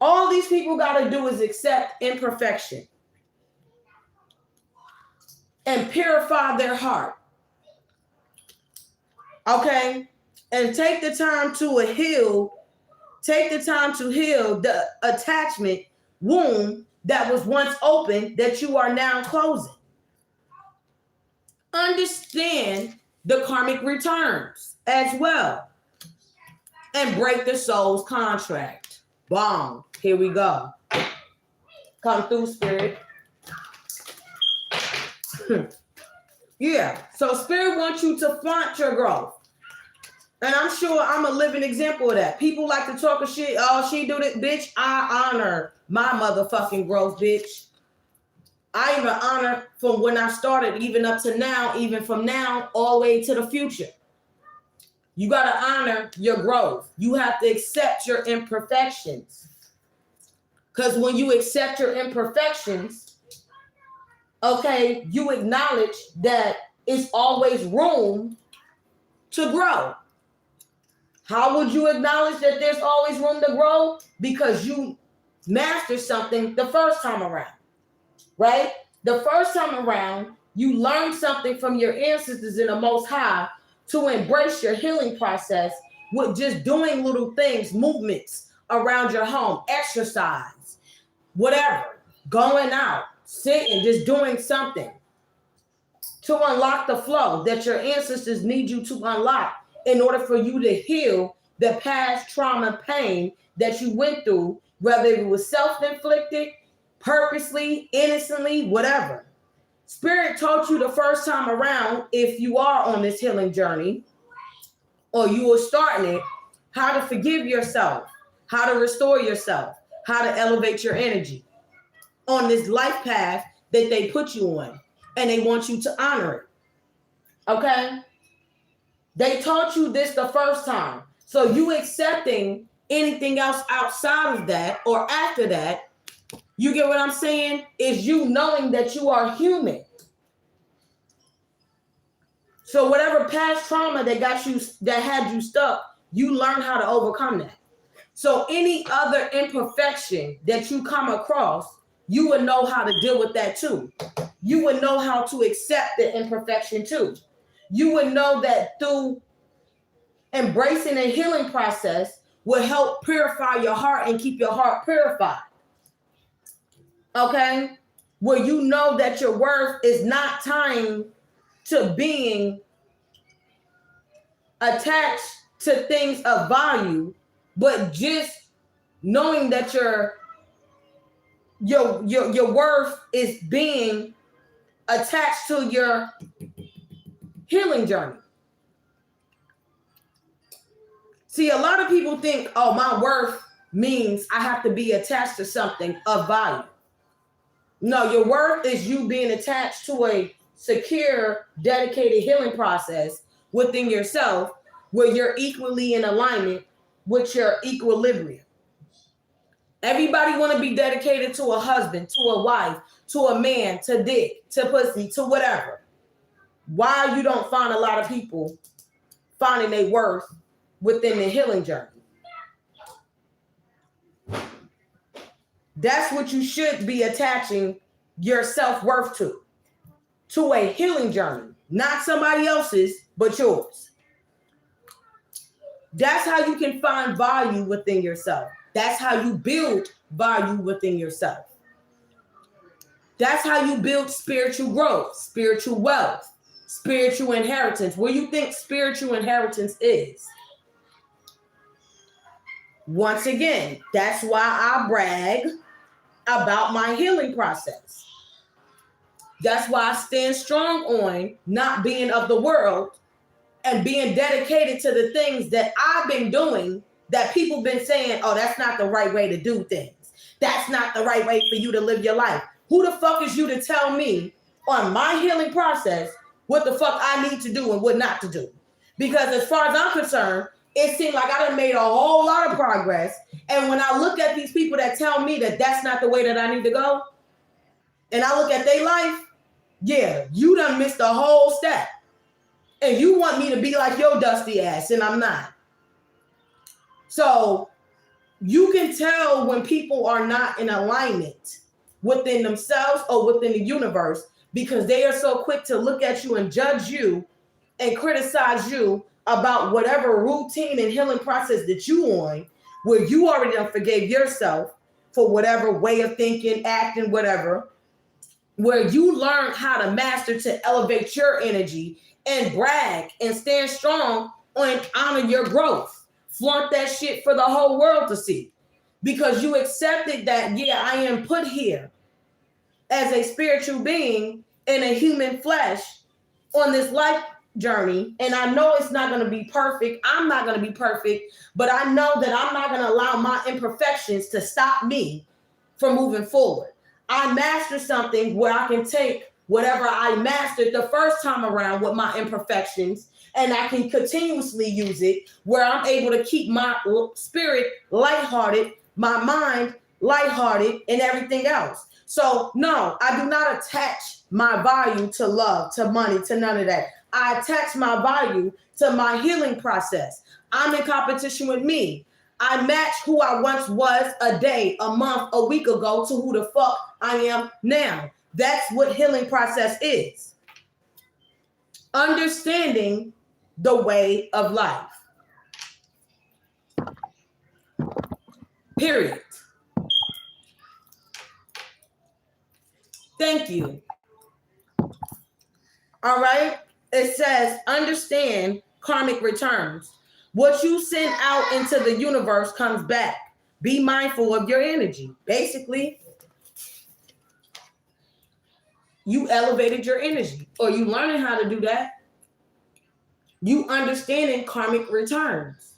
All these people got to do is accept imperfection and purify their heart. Okay? And take the time to heal. Take the time to heal the attachment wound that was once open that you are now closing. Understand the karmic returns as well. And break the soul's contract. Boom. Here we go. Come through, spirit. Yeah. So spirit wants you to flaunt your growth. And I'm sure I'm a living example of that. People like to talk a shit. Oh, she do this, bitch. I honor my motherfucking growth, bitch. I even honor from when I started, even up to now, even from now, all the way to the future. You got to honor your growth. You have to accept your imperfections. Because when you accept your imperfections, okay, you acknowledge that it's always room to grow. How would you acknowledge that there's always room to grow? Because you mastered something the first time around, right? The first time around, you learned something from your ancestors in the Most High to embrace your healing process with just doing little things, movements around your home, exercise, whatever, going out, sitting, just doing something to unlock the flow that your ancestors need you to unlock in order for you to heal the past trauma pain that you went through, whether it was self-inflicted, purposely, innocently, whatever. Spirit taught you the first time around, if you are on this healing journey, or you are starting it, how to forgive yourself, how to restore yourself, how to elevate your energy on this life path that they put you on, and they want you to honor it. Okay? They taught you this the first time. So you accepting anything else outside of that or after that, you get what I'm saying? Is you knowing that you are human. So whatever past trauma that had you stuck, you learn how to overcome that. So any other imperfection that you come across, you would know how to deal with that too. You would know how to accept the imperfection too. You would know that through embracing a healing process will help purify your heart and keep your heart purified. Okay? Where you know that your worth is not tying to being attached to things of value, but just knowing that your worth is being attached to your healing journey. See, a lot of people think, oh, my worth means I have to be attached to something of value. No, your worth is you being attached to a secure, dedicated healing process within yourself where you're equally in alignment with your equilibrium. Everybody want to be dedicated to a husband, to a wife, to a man, to dick, to pussy, to whatever. Why you don't find a lot of people finding their worth within the healing journey? That's what you should be attaching your self-worth to a healing journey, not somebody else's, but yours. That's how you can find value within yourself. That's how you build value within yourself. That's how you build spiritual growth, spiritual wealth, spiritual inheritance. What do you think spiritual inheritance is? Once again, that's why I brag about my healing process. That's why I stand strong on not being of the world and being dedicated to the things that I've been doing that people been saying, oh, that's not the right way to do things. That's not the right way for you to live your life. Who the fuck is you to tell me on my healing process what the fuck I need to do and what not to do? Because as far as I'm concerned, it seemed like I done made a whole lot of progress. And when I look at these people that tell me that that's not the way that I need to go, and I look at their life, yeah, you done missed a whole step. And you want me to be like your dusty ass, and I'm not. So you can tell when people are not in alignment within themselves or within the universe because they are so quick to look at you and judge you and criticize you about whatever routine and healing process that you on, where you already done forgave yourself for whatever way of thinking, acting, whatever, where you learned how to master to elevate your energy and brag and stand strong and honor your growth. Flaunt that shit for the whole world to see. Because you accepted that, yeah, I am put here as a spiritual being in a human flesh on this life journey. And I know it's not going to be perfect. I'm not going to be perfect. But I know that I'm not going to allow my imperfections to stop me from moving forward. I mastered something where I can take whatever I mastered the first time around with my imperfections, and I can continuously use it where I'm able to keep my spirit lighthearted, my mind lighthearted, and everything else. So no, I do not attach my value to love, to money, to none of that. I attach my value to my healing process. I'm in competition with me. I match who I once was a day, a month, a week ago to who the fuck I am now. That's what healing process is. Understanding the way of life. Period. Thank you. All right. It says, understand karmic returns. What you send out into the universe comes back. Be mindful of your energy. Basically, you elevated your energy, or you learning how to do that. You understanding karmic returns.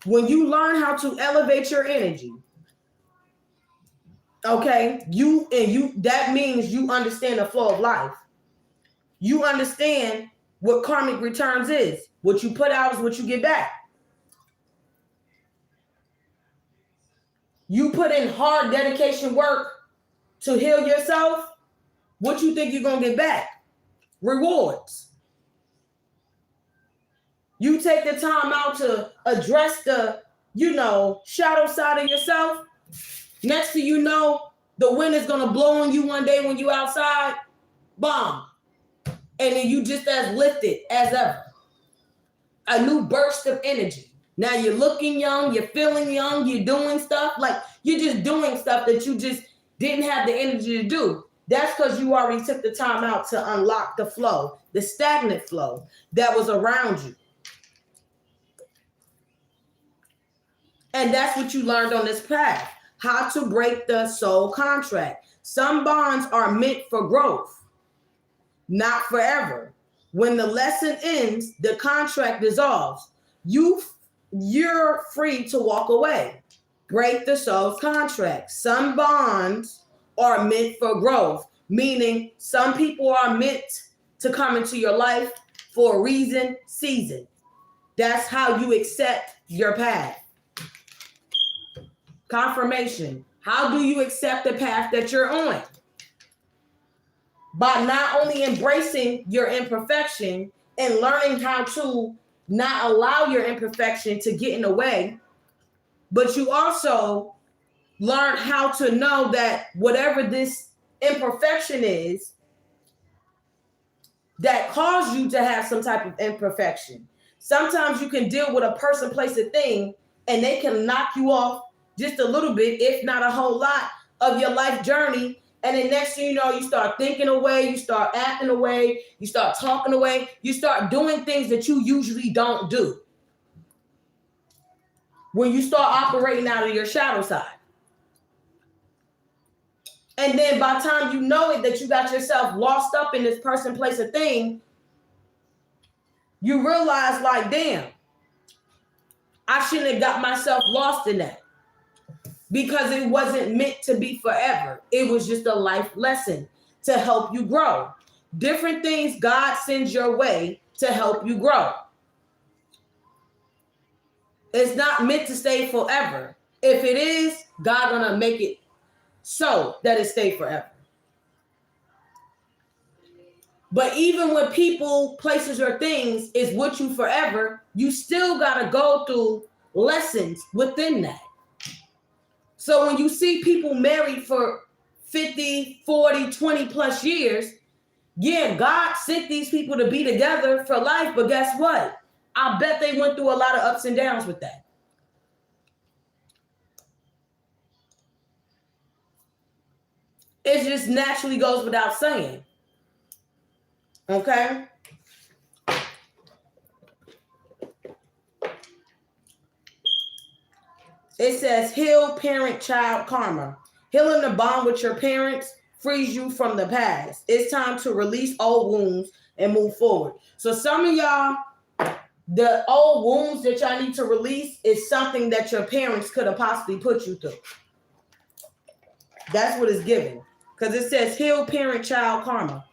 When you learn how to elevate your energy, okay, that means you understand the flow of life. You understand what karmic returns is. What you put out is what you get back. You put in hard dedication work to heal yourself. What you think you're going to get back? Rewards. You take the time out to address the, shadow side of yourself. Next thing you know, the wind is going to blow on you one day when you outside. Bomb. And then you just as lifted as ever. A new burst of energy. Now you're looking young, you're feeling young, you're doing stuff. Like you're just doing stuff that you just didn't have the energy to do. That's because you already took the time out to unlock the flow, the stagnant flow that was around you. And that's what you learned on this path. How to break the soul contract. Some bonds are meant for growth, not forever. When the lesson ends, the contract dissolves. You're free to walk away. Break the soul's contract. Some bonds are meant for growth, meaning some people are meant to come into your life for a reason, season. That's how you accept your path. Confirmation. How do you accept the path that you're on? By not only embracing your imperfection and learning how to not allow your imperfection to get in the way, but you also learn how to know that whatever this imperfection is that caused you to have some type of imperfection. Sometimes you can deal with a person, place, a thing, and they can knock you off just a little bit, if not a whole lot, of your life journey. And then next thing you know, you start thinking away, you start acting away, you start talking away, you start doing things that you usually don't do. When you start operating out of your shadow side. And then by the time you know it, that you got yourself lost up in this person, place, a thing, you realize like, damn, I shouldn't have got myself lost in that. Because it wasn't meant to be forever. It was just a life lesson to help you grow. Different things God sends your way to help you grow. It's not meant to stay forever. If it is, God gonna make it so that it stay forever. But even when people, places, or things is with you forever, you still gotta go through lessons within that. So when you see people married for 50, 40, 20 plus years, yeah, God sent these people to be together for life. But guess what? I bet they went through a lot of ups and downs with that. It just naturally goes without saying. Okay? It says heal parent-child karma. Healing the bond with your parents frees you from the past. It's time to release old wounds and move forward. So some of y'all, the old wounds that y'all need to release is something that your parents could have possibly put you through. That's what it's given. Because it says heal parent-child karma.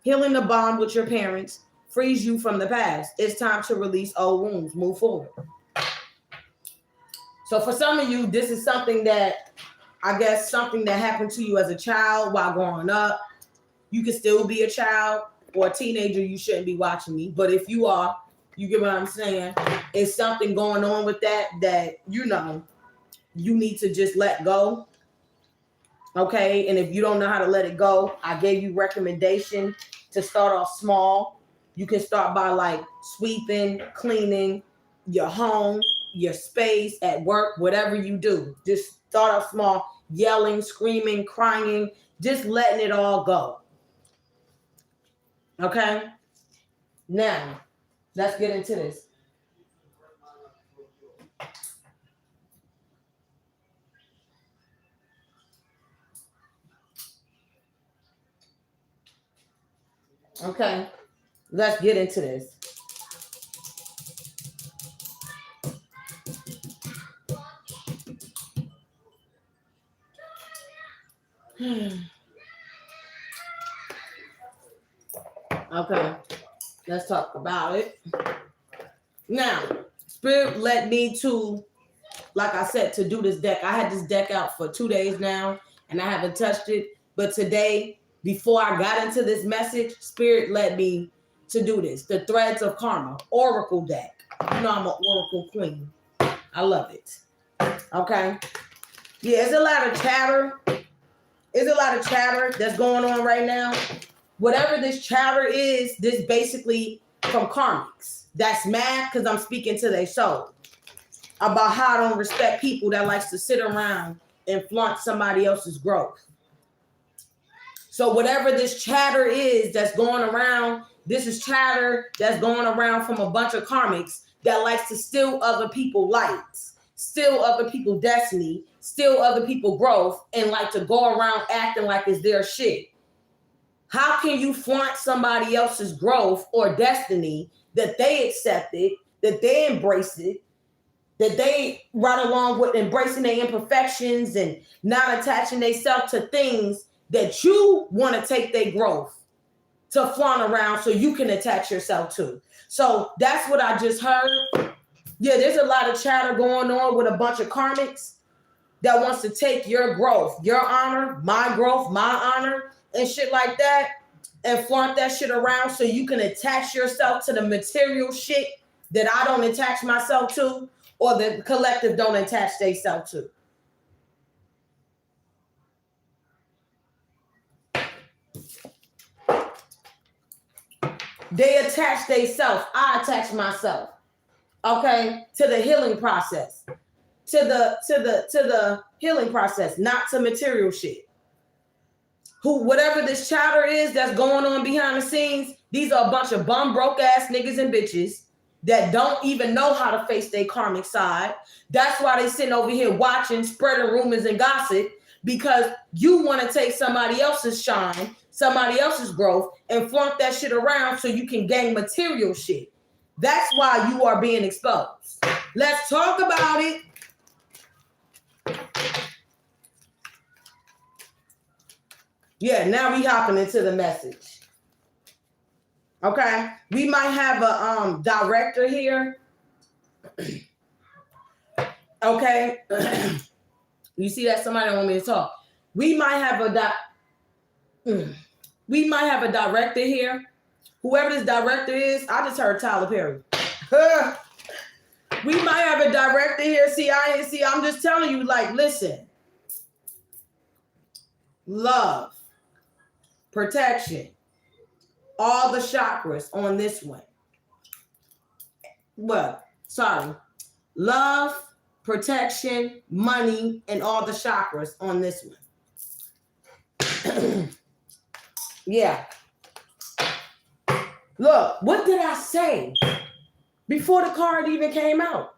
Healing the bond with your parents frees you from the past. It's time to release old wounds. Move forward. So for some of you, this is something that, I guess, something that happened to you as a child while growing up. You can still be a child. or a teenager, you shouldn't be watching me. But if you are, you get what I'm saying? It's something going on with that, you know, you need to just let go. Okay. And if you don't know how to let it go, I gave you recommendation to start off small. You can start by like sweeping, cleaning your home, your space at work, whatever you do. Just start off small, yelling, screaming, crying, just letting it all go. Okay? Now, let's get into this. Okay, let's get into this. Okay, let's talk about it. Now, Spirit led me to, like I said, to do this deck. I had this deck out for 2 days now, and I haven't touched it. But today, before I got into this message, Spirit led me to do this. The Threads of Karma, Oracle deck. You know I'm an Oracle queen. I love it. Okay? Yeah, it's a lot of chatter. There's a lot of chatter that's going on right now. Whatever this chatter is, this basically from karmics. That's mad because I'm speaking to their soul about how I don't respect people that likes to sit around and flaunt somebody else's growth. So whatever this chatter is that's going around, this is chatter that's going around from a bunch of karmics that likes to steal other people's lights, steal other people's destiny, steal other people's growth, and like to go around acting like it's their shit. How can you flaunt somebody else's growth or destiny that they accepted, that they embraced it, that they run along with embracing their imperfections and not attaching themselves to things that you want to take their growth to flaunt around so you can attach yourself to? So that's what I just heard. Yeah, there's a lot of chatter going on with a bunch of karmics that wants to take your growth, your honor, my growth, my honor, and shit like that, and flaunt that shit around so you can attach yourself to the material shit that I don't attach myself to, or the collective don't attach themselves to. They attach themselves. I attach myself. Okay, to the healing process. To the healing process, not to material shit. Whatever this chatter is that's going on behind the scenes, these are a bunch of bum broke ass niggas and bitches that don't even know how to face their karmic side. That's why they sitting over here watching, spreading rumors and gossip, because you want to take somebody else's shine, somebody else's growth, and flaunt that shit around so you can gain material shit. That's why you are being exposed. Let's talk about it. Yeah, now we hopping into the message. Okay, we might have a director here. Okay, you see that somebody want me to talk. We might have a director here. Whoever this director is, I just heard Tyler Perry. We might have a director here. I'm just telling you, like, listen. Love, protection, all the chakras on this one. Love, protection, money, and all the chakras on this one. Yeah. Look, what did I say before the card even came out?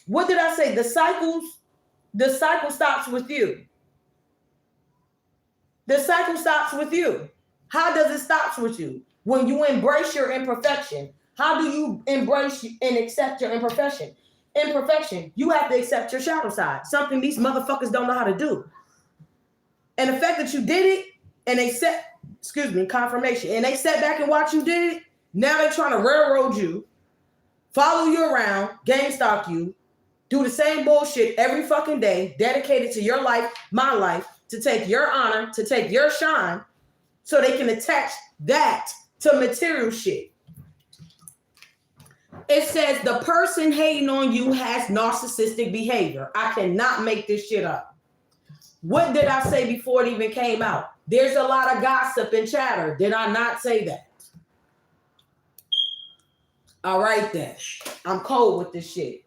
What did I say? The cycle stops with you. The cycle stops with you. How does it stop with you? When you embrace your imperfection. How do you embrace and accept your imperfection? You have to accept your shadow side. Something these motherfuckers don't know how to do. And the fact that you did it, and they set, confirmation, and they sat back and watched you did it, now they're trying to railroad you, follow you around, gang stalk you, do the same bullshit every fucking day, dedicated to your life, my life, to take your honor, to take your shine, so they can attach that to material shit. It says the person hating on you has narcissistic behavior. I cannot make this shit up. What did I say before it even came out? There's a lot of gossip and chatter. Did I not say that? All right then. I'm cold with this shit.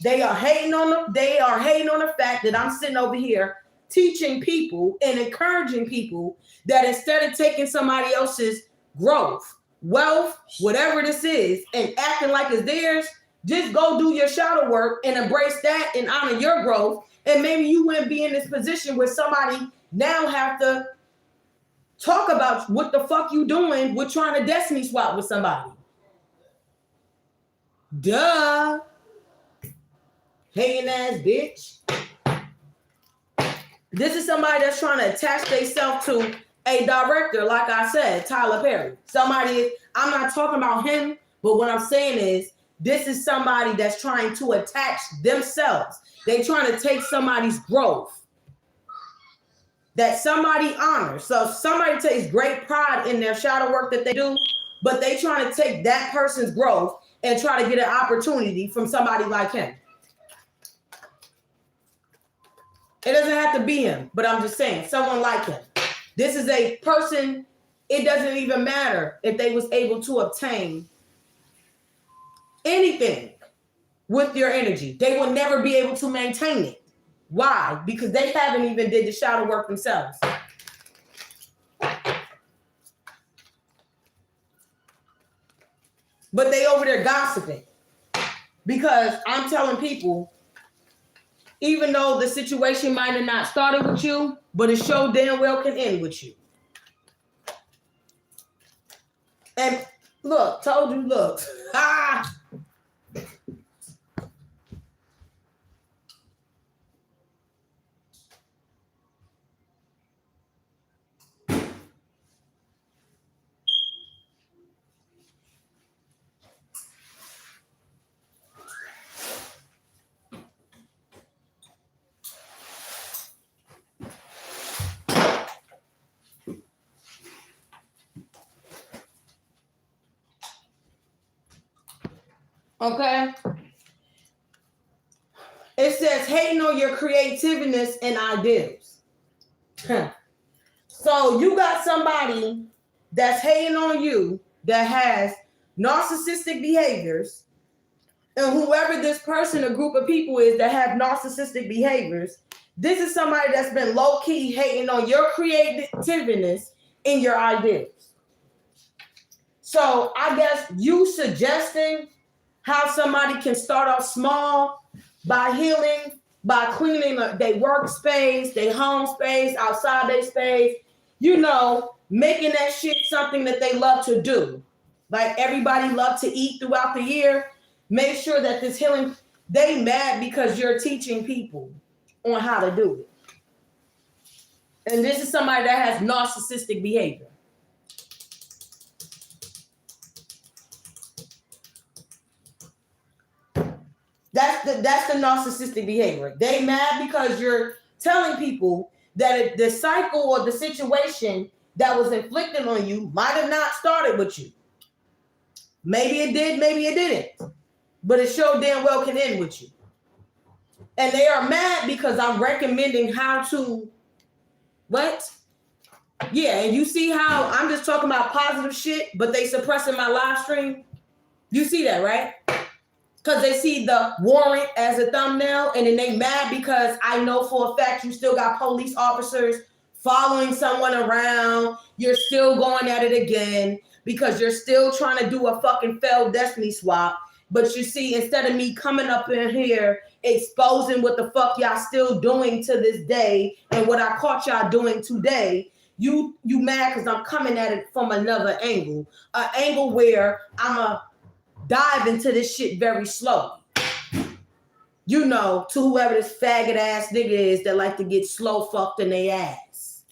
They are hating on the fact that I'm sitting over here teaching people and encouraging people that instead of taking somebody else's growth, wealth, whatever this is, and acting like it's theirs, just go do your shadow work and embrace that and honor your growth. And maybe you wouldn't be in this position where somebody now have to talk about what the fuck you doing with trying to destiny swap with somebody. Duh. Hating ass bitch. This is somebody that's trying to attach themselves to a director, like I said, Tyler Perry. Somebody, I'm not talking about him, but what I'm saying is this is somebody that's trying to attach themselves. They trying to take somebody's growth that somebody honors. So somebody takes great pride in their shadow work that they do, but they trying to take that person's growth and try to get an opportunity from somebody like him. It doesn't have to be him, but I'm just saying, someone like him. This is a person, it doesn't even matter if they was able to obtain anything with your energy. They will never be able to maintain it. Why? Because they haven't even did the shadow work themselves. But they over there gossiping. Because I'm telling people, even though the situation might have not started with you, but it sure damn well can end with you. And look, told you, look. Ah! Okay. It says hating on your creativeness and ideals. So you got somebody that's hating on you that has narcissistic behaviors, and whoever this person or group of people is that have narcissistic behaviors, this is somebody that's been low-key hating on your creativeness and your ideals. So I guess you suggesting how somebody can start off small by healing, by cleaning their workspace, their home space, outside their space, you know, making that shit something that they love to do. Like everybody loves to eat throughout the year. Make sure that this healing, they mad because you're teaching people on how to do it. And this is somebody that has narcissistic behavior. That's the narcissistic behavior. They mad because you're telling people that the cycle or the situation that was inflicted on you might have not started with you. Maybe it did, maybe it didn't. But it sure damn well can end with you. And they are mad because I'm recommending how to, what? Yeah, and you see how I'm just talking about positive shit, but they suppressing my live stream? You see that, right? Because they see the warrant as a thumbnail, and then they mad because I know for a fact you still got police officers following someone around. You're still going at it again because you're still trying to do a fucking failed destiny swap. But you see, instead of me coming up in here exposing what the fuck y'all still doing to this day and what I caught y'all doing today, you mad because I'm coming at it from another angle. An angle where I'm a dive into this shit very slowly. You know, to whoever this faggot ass nigga is that like to get slow fucked in their ass.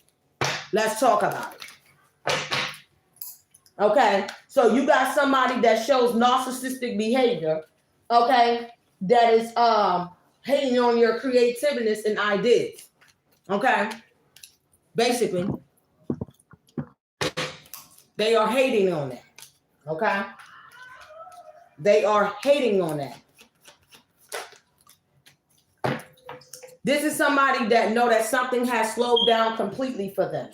Let's talk about it. Okay, so you got somebody that shows narcissistic behavior, okay, that is hating on your creativeness and ideas. Okay, basically. They are hating on that. Okay? They are hating on that. This is somebody that know that something has slowed down completely for them.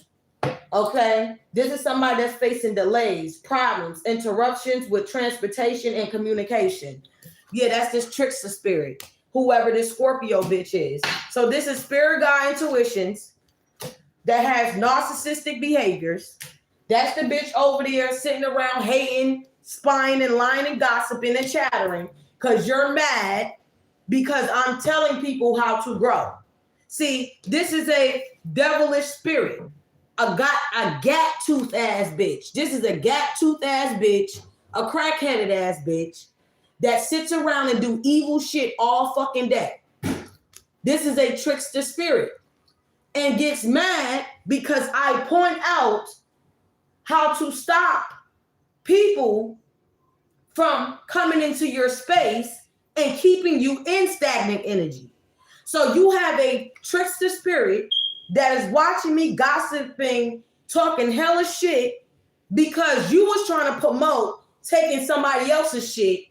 Okay? This is somebody that's facing delays, problems, interruptions with transportation and communication. Yeah, that's this trickster spirit, whoever this Scorpio bitch is. So this is spirit guide intuitions that has narcissistic behaviors. That's the bitch over there sitting around hating, spying, and lying and gossiping and chattering because you're mad because I'm telling people how to grow. See, this is a devilish spirit. A gap tooth ass bitch. This is a gap tooth ass bitch, a crackheaded ass bitch that sits around and do evil shit all fucking day. This is a trickster spirit and gets mad because I point out how to stop people from coming into your space and keeping you in stagnant energy. So you have a trickster spirit that is watching me gossiping, talking hella shit because you was trying to promote taking somebody else's shit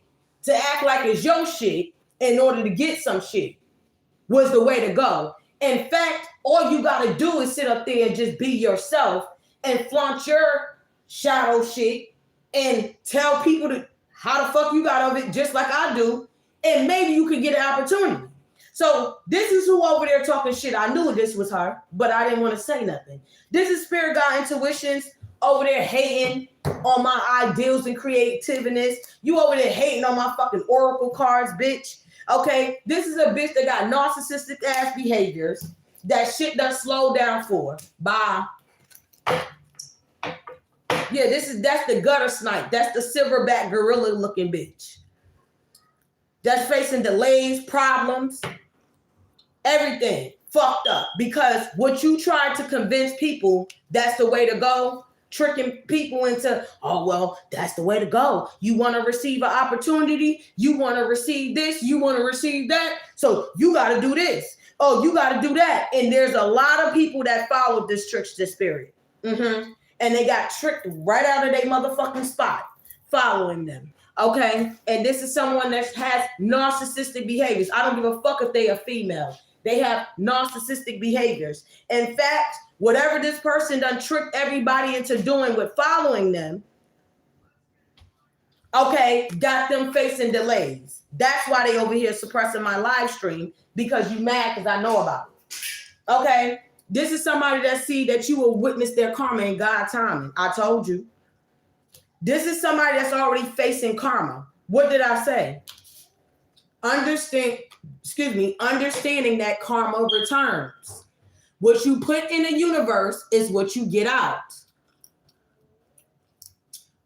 to act like it's your shit in order to get some shit was the way to go. In fact, all you got to do is sit up there and just be yourself and flaunt your shadow shit and tell people how the fuck you got of it just like I do, and maybe you could get an opportunity. So this is who over there talking shit. I knew this was her, but I didn't want to say nothing. This is spirit guide intuitions over there hating on my ideals and creativeness. You over there hating on my fucking oracle cards, bitch. Okay, this is a bitch that got narcissistic ass behaviors that shit done slowed down for. Bye. Yeah, that's the gutter snipe. That's the silverback gorilla looking bitch. That's facing delays, problems, everything fucked up because what you tried to convince people that's the way to go, tricking people into, oh, well, that's the way to go. You want to receive an opportunity. You want to receive this. You want to receive that. So you got to do this. Oh, you got to do that. And there's a lot of people that followed this trickster spirit. And they got tricked right out of their motherfucking spot following them. Okay. And this is someone that has narcissistic behaviors. I don't give a fuck if they are female. They have narcissistic behaviors. In fact, whatever this person done tricked everybody into doing with following them, okay, got them facing delays. That's why they over here suppressing my live stream, because you mad because I know about it. Okay, this is somebody that see that you will witness their karma in God's timing. I told you. This is somebody that's already facing karma. What did I say? Understanding that karma returns. What you put in the universe is what you get out.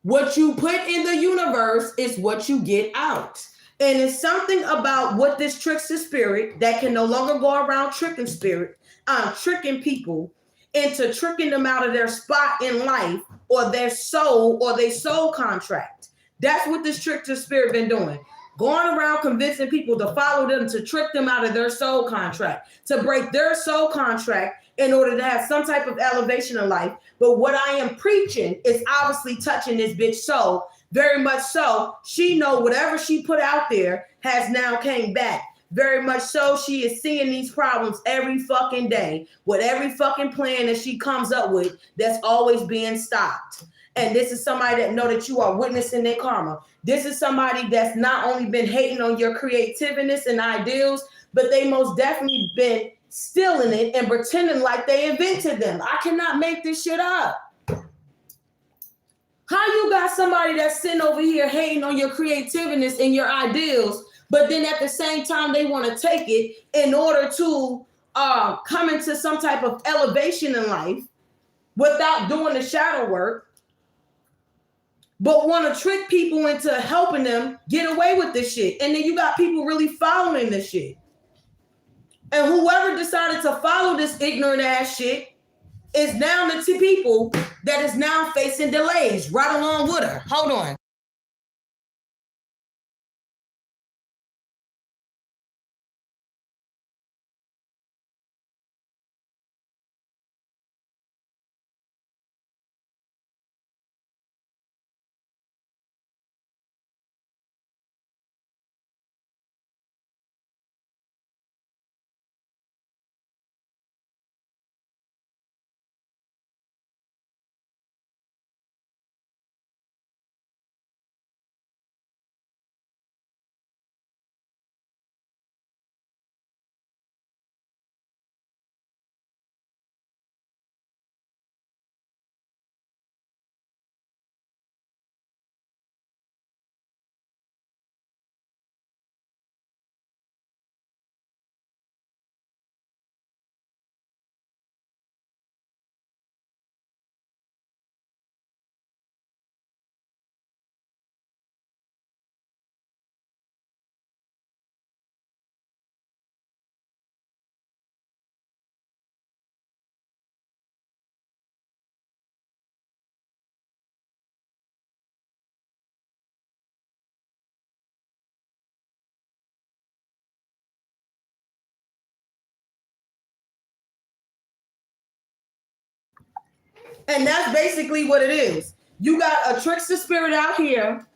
What you put in the universe is what you get out. And it's something about what this trickster spirit that can no longer go around tricking people into tricking them out of their spot in life or their soul contract. That's what this trickster spirit been doing. Going around convincing people to follow them to trick them out of their soul contract, to break their soul contract in order to have some type of elevation in life. But what I am preaching is obviously touching this bitch soul, very much so. She know whatever she put out there has now came back. Very much so. She is seeing these problems every fucking day with every fucking plan that she comes up with that's always being stopped. And this is somebody that know that you are witnessing their karma. This is somebody that's not only been hating on your creativeness and ideals, but they most definitely been stealing it and pretending like they invented them. I cannot make this shit up. How you got somebody that's sitting over here hating on your creativeness and your ideals, but then at the same time they want to take it in order to come into some type of elevation in life without doing the shadow work, but want to trick people into helping them get away with this shit. And then you got people really following this shit. And whoever decided to follow this ignorant ass shit is now the two people that is now facing delays right along with her. Hold on. And that's basically what it is. You got a trickster spirit out here.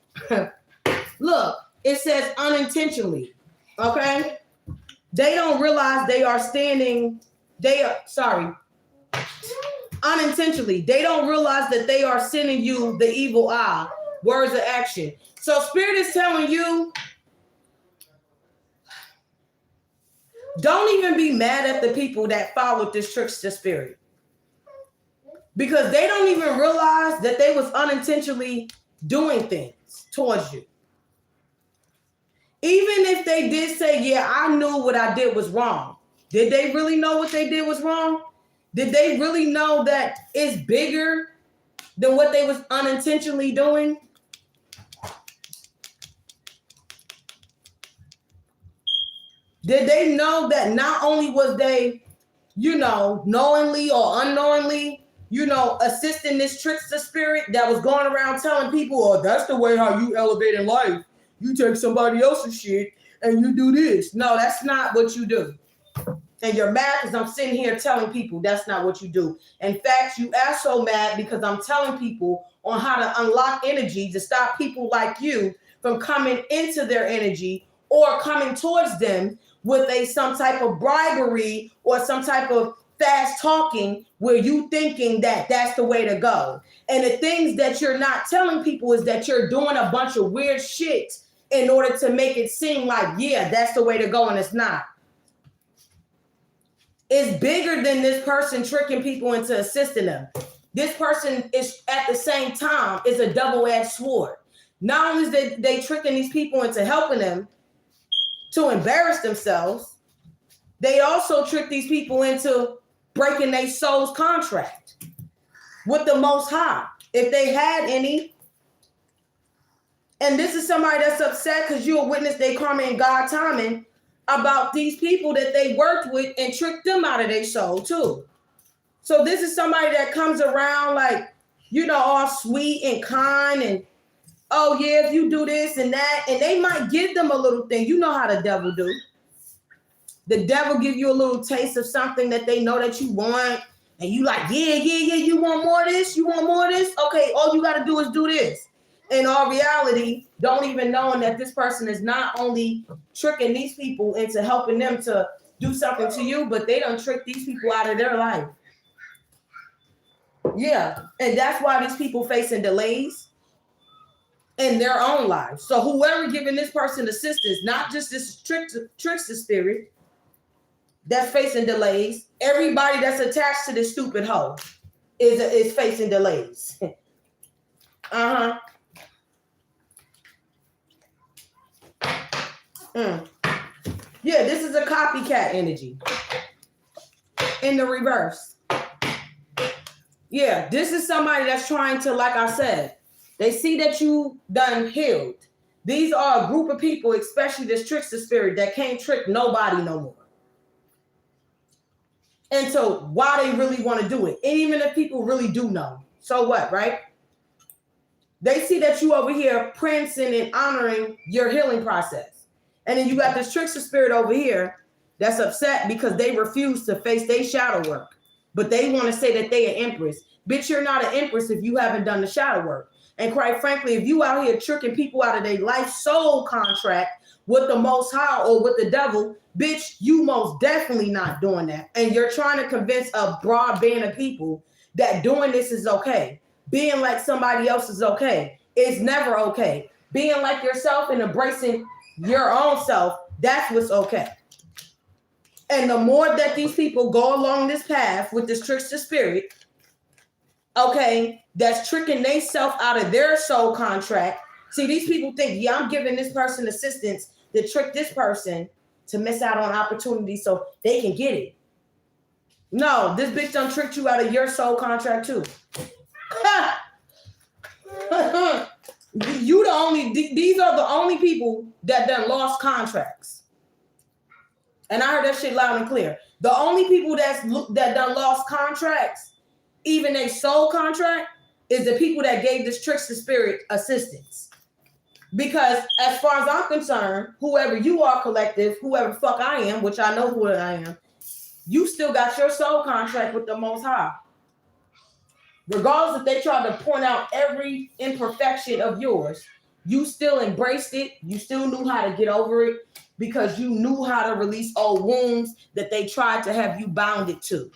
Look, it says unintentionally. Okay? They don't realize they are unintentionally. They don't realize that they are sending you the evil eye. Words of action. So Spirit is telling you, don't even be mad at the people that followed this trickster spirit. Because they don't even realize that they was unintentionally doing things towards you. Even if they did say, yeah, I knew what I did was wrong. Did they really know what they did was wrong? Did they really know that it's bigger than what they was unintentionally doing? Did they know that not only was they, knowingly or unknowingly, assisting this trickster spirit that was going around telling people, oh, that's the way how you elevate in life. You take somebody else's shit and you do this. No, that's not what you do. And you're mad because I'm sitting here telling people that's not what you do. In fact, you are so mad because I'm telling people on how to unlock energy to stop people like you from coming into their energy or coming towards them with some type of bribery or some type of fast talking where you thinking that that's the way to go. And the things that you're not telling people is that you're doing a bunch of weird shit in order to make it seem like, yeah, that's the way to go, and it's not. It's bigger than this person tricking people into assisting them. This person is at the same time is a double-edged sword. Not only is they tricking these people into helping them to embarrass themselves, they also trick these people into breaking their soul's contract with the Most High, if they had any. And this is somebody that's upset because you'll witness their karma and God timing about these people that they worked with and tricked them out of their soul too. So this is somebody that comes around like, all sweet and kind and, oh yeah, if you do this and that, and they might give them a little thing. You know how the devil do. The devil give you a little taste of something that they know that you want. And you like, yeah, you want more of this? You want more of this? Okay, all you got to do is do this. In all reality, don't even knowing that this person is not only tricking these people into helping them to do something to you, but they done trick these people out of their life. Yeah, and that's why these people facing delays in their own lives. So whoever giving this person assistance, not just this trickster spirit that's facing delays, everybody that's attached to this stupid hoe is facing delays. Yeah, this is a copycat energy in the reverse. Yeah, this is somebody that's trying to, like I said, they see that you done healed. These are a group of people, especially this trickster spirit, that can't trick nobody no more. And so why they really want to do it, and even if people really do know, so what, right? They see that you over here prancing and honoring your healing process. And then you got this trickster spirit over here that's upset because they refuse to face their shadow work. But they want to say that they an empress. Bitch, you're not an empress if you haven't done the shadow work. And quite frankly, if you out here tricking people out of their life soul contract with the Most High or with the devil, bitch, you most definitely not doing that. And you're trying to convince a broad band of people that doing this is okay. Being like somebody else is okay. It's never okay. Being like yourself and embracing your own self, that's what's okay. And the more that these people go along this path with this trickster spirit, okay, that's tricking themselves out of their soul contract. See, these people think, yeah, I'm giving this person assistance to trick this person to miss out on opportunities so they can get it. No, this bitch done tricked you out of your soul contract too. These are the only people that done lost contracts. And I heard that shit loud and clear. The only people that done lost contracts, even a soul contract, is the people that gave this trickster spirit assistance. Because as far as I'm concerned, whoever you are, collective, whoever fuck I am, which I know who I am, you still got your soul contract with the Most High. Regardless if they tried to point out every imperfection of yours, you still embraced it. You still knew how to get over it because you knew how to release old wounds that they tried to have you bounded to.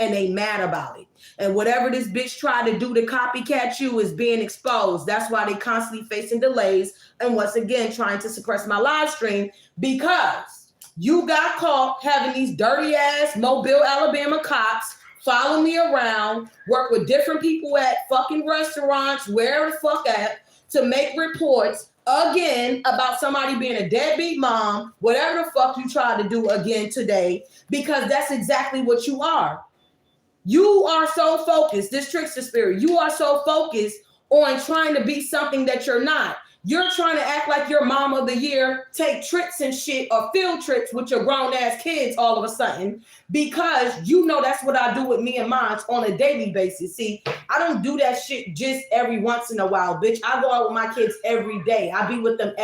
And they mad about it. And whatever this bitch tried to do to copycat you is being exposed. That's why they constantly facing delays and once again trying to suppress my live stream because you got caught having these dirty ass Mobile, Alabama cops follow me around, work with different people at fucking restaurants, where the fuck at, to make reports again about somebody being a deadbeat mom, whatever the fuck you tried to do again today, because that's exactly what you are. You are so focused, this trickster spirit, you are so focused on trying to be something that you're not. You're trying to act like your mom of the year, take trips and shit or field trips with your grown ass kids all of a sudden, because you know that's what I do with me and mine on a daily basis. See, I don't do that shit just every once in a while, bitch. I go out with my kids every day. I be with them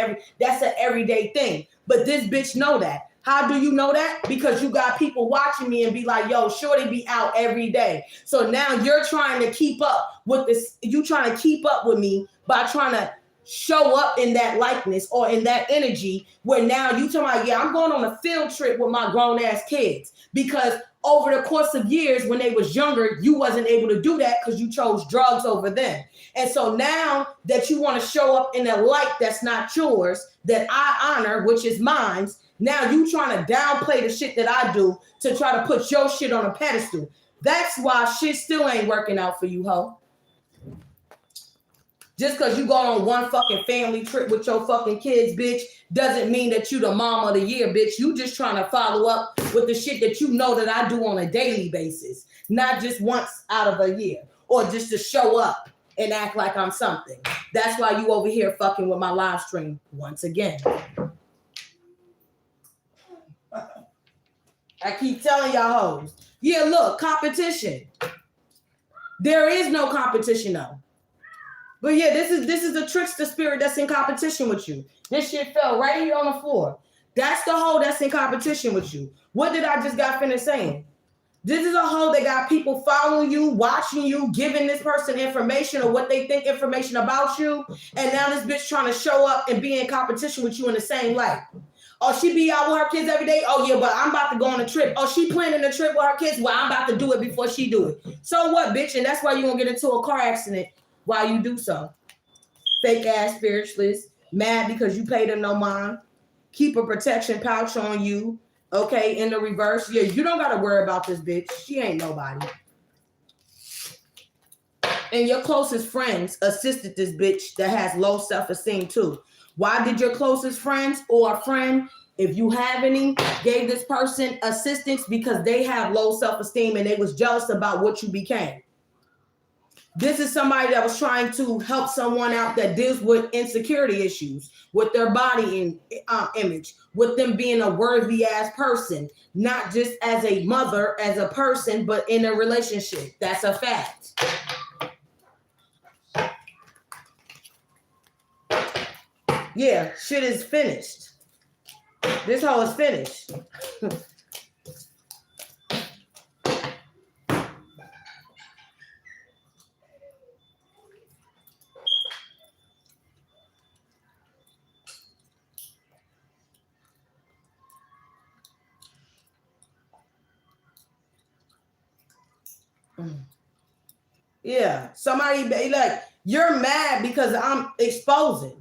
that's an everyday thing. But this bitch know that. How do you know that? Because you got people watching me and be like, yo, shorty be out every day. So now you're trying to keep up with this. You trying to keep up with me by trying to show up in that likeness or in that energy where now you talking about, yeah, I'm going on a field trip with my grown ass kids. Because over the course of years when they was younger, you wasn't able to do that because you chose drugs over them. And so now that you want to show up in a light that's not yours, that I honor, which is mine, now you trying to downplay the shit that I do to try to put your shit on a pedestal. That's why shit still ain't working out for you, ho. Just because you go on one fucking family trip with your fucking kids, bitch, doesn't mean that you the mom of the year, bitch. You just trying to follow up with the shit that you know that I do on a daily basis, not just once out of a year or just to show up and act like I'm something. That's why you over here fucking with my live stream once again. I keep telling y'all hoes, yeah, look, competition. There is no competition though. But yeah, this is a trickster spirit that's in competition with you. This shit fell right here on the floor. That's the hoe that's in competition with you. What did I just got finished saying? This is a hoe that got people following you, watching you, giving this person information or what they think information about you. And now this bitch trying to show up and be in competition with you in the same light. Oh, she be out with her kids every day? Oh, yeah, but I'm about to go on a trip. Oh, she planning a trip with her kids? Well, I'm about to do it before she do it. So what, bitch? And that's why you're going to get into a car accident while you do so. Fake ass spiritualist, mad because you paid her no mind. Keep a protection pouch on you. Okay, in the reverse. Yeah, you don't got to worry about this bitch. She ain't nobody. And your closest friends assisted this bitch that has low self-esteem too. Why did your closest friends or a friend, if you have any, gave this person assistance? Because they have low self-esteem and they was jealous about what you became. This is somebody that was trying to help someone out that deals with insecurity issues, with their body image, with them being a worthy ass person, not just as a mother, as a person, but in a relationship. That's a fact. Yeah, shit is finished. This hoe is finished. Yeah, somebody be like, you're mad because I'm exposing.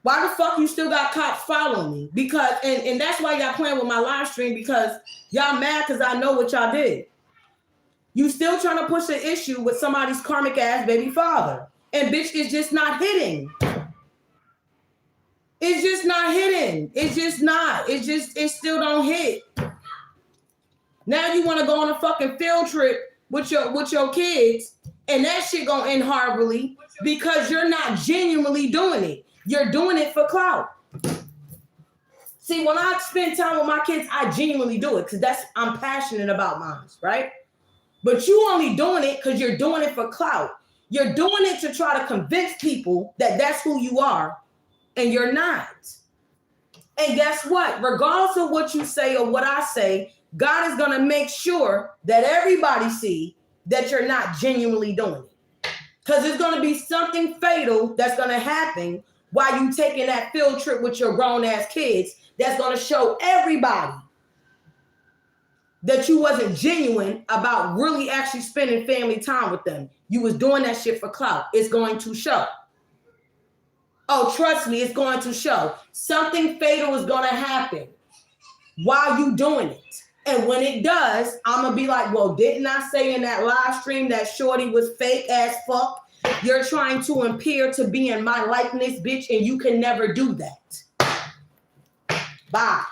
Why the fuck you still got cops following me? Because, and that's why y'all playing with my live stream, because y'all mad because I know what y'all did. You still trying to push an issue with somebody's karmic ass baby father. And bitch, it's just not hitting. It's just not hitting. It's just not. It still don't hit. Now you want to go on a fucking field trip with your kids, and that shit gonna end horribly because you're not genuinely doing it. You're doing it for clout. See, when I spend time with my kids, I genuinely do it because I'm passionate about mine, right? But you only doing it because you're doing it for clout. You're doing it to try to convince people that that's who you are, and you're not. And guess what? Regardless of what you say or what I say, God is going to make sure that everybody see that you're not genuinely doing it. Because there's going to be something fatal that's going to happen while you taking that field trip with your grown-ass kids that's going to show everybody that you wasn't genuine about really actually spending family time with them. You was doing that shit for clout. It's going to show. Oh, trust me, it's going to show. Something fatal is going to happen while you doing it. And when it does, I'm going to be like, well, didn't I say in that live stream that shorty was fake as fuck? You're trying to appear to be in my likeness, bitch, and you can never do that. Bye.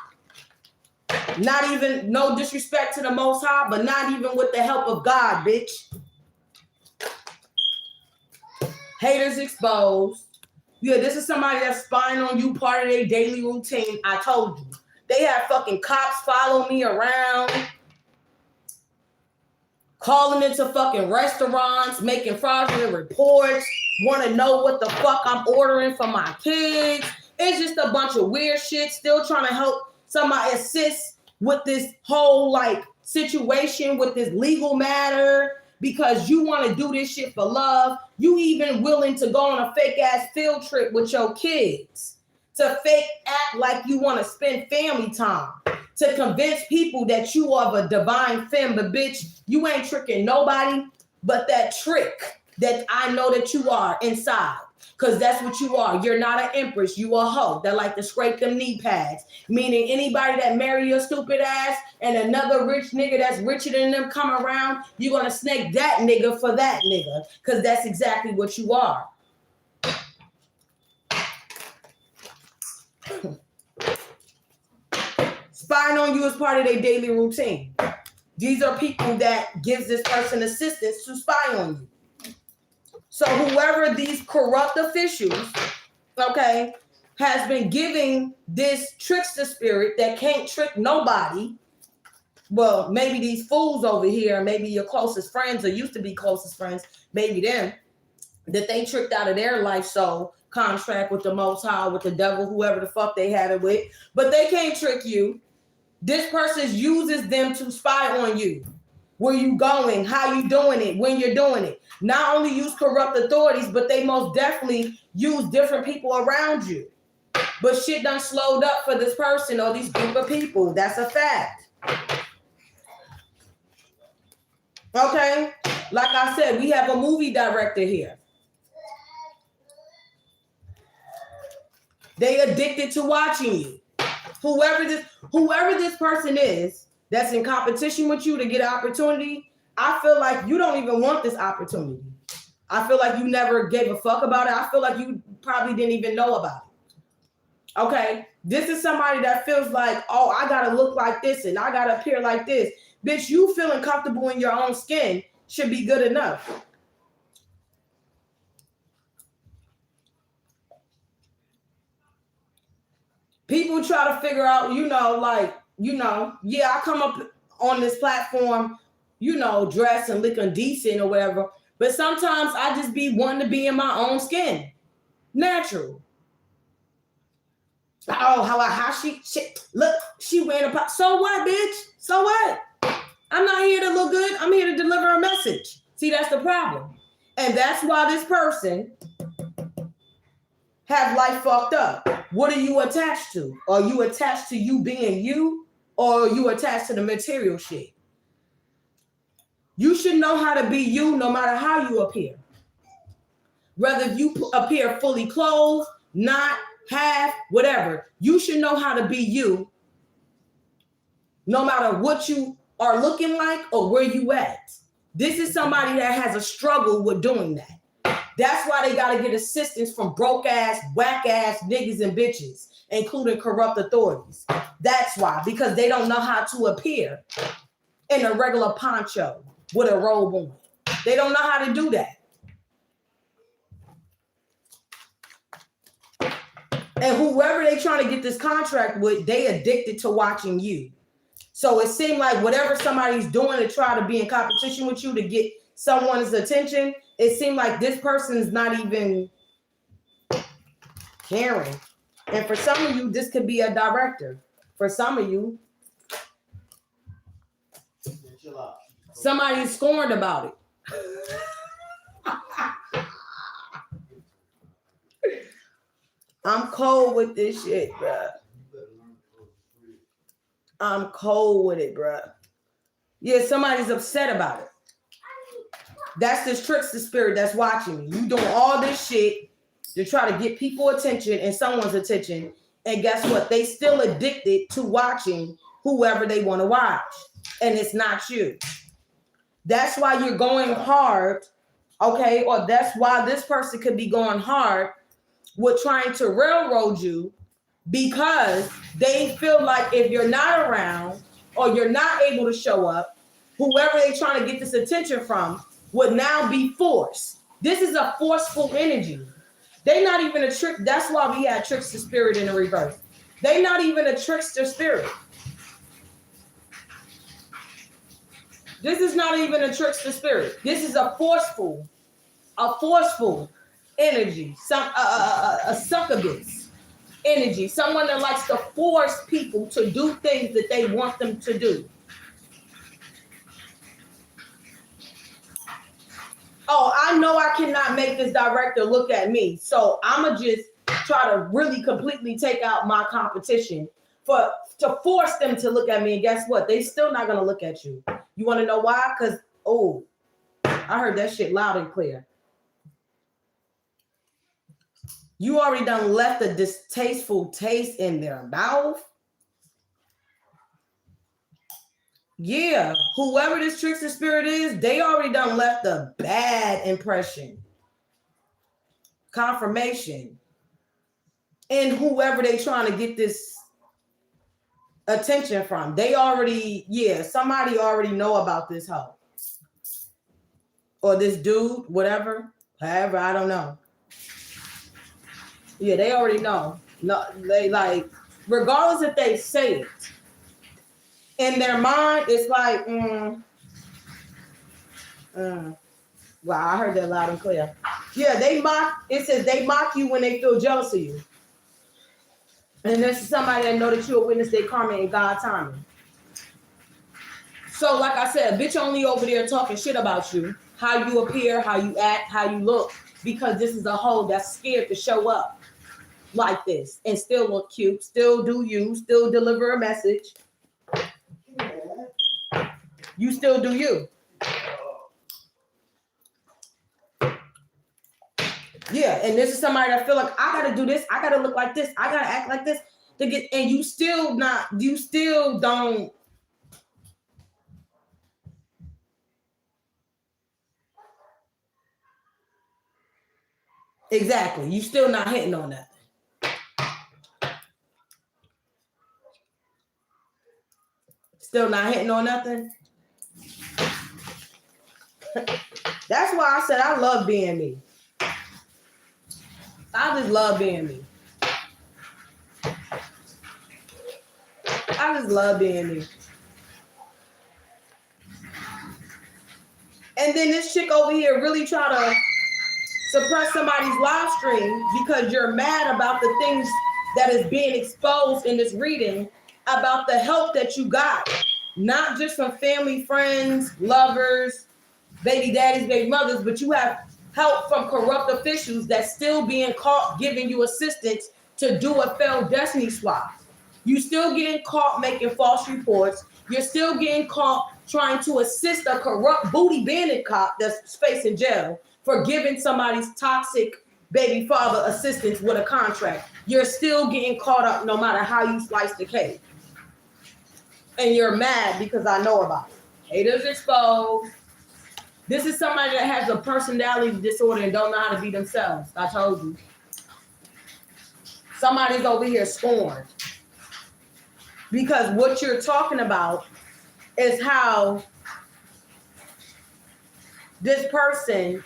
Not even, no disrespect to the Most High, but not even with the help of God, bitch. Haters exposed. Yeah, this is somebody that's spying on you, part of their daily routine. I told you. They have fucking cops follow me around, calling into fucking restaurants, making fraudulent reports, want to know what the fuck I'm ordering for my kids. It's just a bunch of weird shit, still trying to help somebody assist with this whole like situation with this legal matter because you want to do this shit for love. You even willing to go on a fake ass field trip with your kids to fake act like you want to spend family time, to convince people that you are a divine femme, but bitch, you ain't tricking nobody but that trick that I know that you are inside. Because that's what you are. You're not an empress. You a hoe that like to scrape them knee pads. Meaning anybody that marry your stupid ass and another rich nigga that's richer than them come around, you're going to snake that nigga for that nigga. Because that's exactly what you are. Spying on you is part of their daily routine. These are people that gives this person assistance to spy on you. So whoever these corrupt officials, okay, has been giving this trickster spirit that can't trick nobody. Well, maybe these fools over here, maybe your closest friends or used to be closest friends, maybe them, that they tricked out of their life soul contract with the Most High, with the devil, whoever the fuck they had it with. But they can't trick you. This person uses them to spy on you. Where you going, how you doing it, when you're doing it. Not only use corrupt authorities, but they most definitely use different people around you. But shit done slowed up for this person or these group of people. That's a fact. Okay? Like I said, we have a movie director here. They addicted to watching you. Whoever this person is that's in competition with you to get an opportunity, I feel like you don't even want this opportunity. I feel like you never gave a fuck about it. I feel like you probably didn't even know about it. Okay? This is somebody that feels like, oh, I gotta look like this and I gotta appear like this. Bitch, you feeling comfortable in your own skin should be good enough. People try to figure out, yeah, I come up on this platform, dressed and looking decent or whatever. But sometimes I just be wanting to be in my own skin. Natural. Oh, how she look, she wearing a pop. So what, bitch? So what? I'm not here to look good. I'm here to deliver a message. See, that's the problem. And that's why this person have life fucked up. What are you attached to? Are you attached to you being you, or are you attached to the material shit? You should know how to be you no matter how you appear. Whether you appear fully clothed, not, half, whatever. You should know how to be you no matter what you are looking like or where you at. This is somebody that has a struggle with doing that. That's why they got to get assistance from broke ass, whack ass niggas and bitches, including corrupt authorities. That's why, because they don't know how to appear in a regular poncho with a robe on. They don't know how to do that. And whoever they trying to get this contract with, they addicted to watching you. So it seemed like whatever somebody's doing to try to be in competition with you to get someone's attention, it seemed like this person's not even caring. And for some of you, this could be a director. For some of you, somebody's scorned about it. I'm cold with this shit, bruh. I'm cold with it, bruh. Yeah, somebody's upset about it. That's this trickster spirit that's watching me. You doing all this shit to try to get people attention and someone's attention. And guess what? They still addicted to watching whoever they want to watch. And it's not you. That's why you're going hard, okay? Or that's why this person could be going hard with trying to railroad you, because they feel like if you're not around or you're not able to show up, whoever they're trying to get this attention from would now be forced. This is a forceful energy. They're not even a trick. That's why we had trickster spirit in the reverse. They're not even a trickster spirit. This is not even a trickster spirit. This is a forceful energy. A succubus energy. Someone that likes to force people to do things that they want them to do. Oh, I know I cannot make this director look at me, so I'ma just try to really completely take out my competition to force them to look at me. And guess what? They still not gonna look at you. You want to know why? Because I heard that shit loud and clear. You already done left a distasteful taste in their mouth. Yeah, whoever this trickster spirit is, they already done left a bad impression, confirmation, in whoever they trying to get this attention from. They already, somebody already know about this hoe. Or this dude, whatever, however, I don't know. Yeah, they already know. No, they like, regardless if they say it, in their mind, it's like, wow, I heard that loud and clear. Yeah, it says they mock you when they feel jealous of you. And this is somebody that know that you'll witness their karma in God's timing. So, like I said, bitch only over there talking shit about you, how you appear, how you act, how you look, because this is a hoe that's scared to show up like this and still look cute, still do you, still deliver a message. You still do you. Yeah, and this is somebody that feel like, I gotta do this, I gotta look like this, I gotta act like this to get, and you still don't. Exactly, you still not hitting on that. Still not hitting on nothing. That's why I said I love being me. I just love being me. I just love being me. And then this chick over here really try to suppress somebody's live stream because you're mad about the things that is being exposed in this reading about the help that you got. Not just from family, friends, lovers, baby daddies, baby mothers, but you have help from corrupt officials that's still being caught giving you assistance to do a failed destiny swap. You still getting caught making false reports. You're still getting caught trying to assist a corrupt booty bandit cop that's facing jail for giving somebody's toxic baby father assistance with a contract. You're still getting caught up no matter how you slice the cake. And you're mad because I know about it. Haters exposed. This is somebody that has a personality disorder and don't know how to be themselves. I told you. Somebody's over here scorned. Because what you're talking about is how this person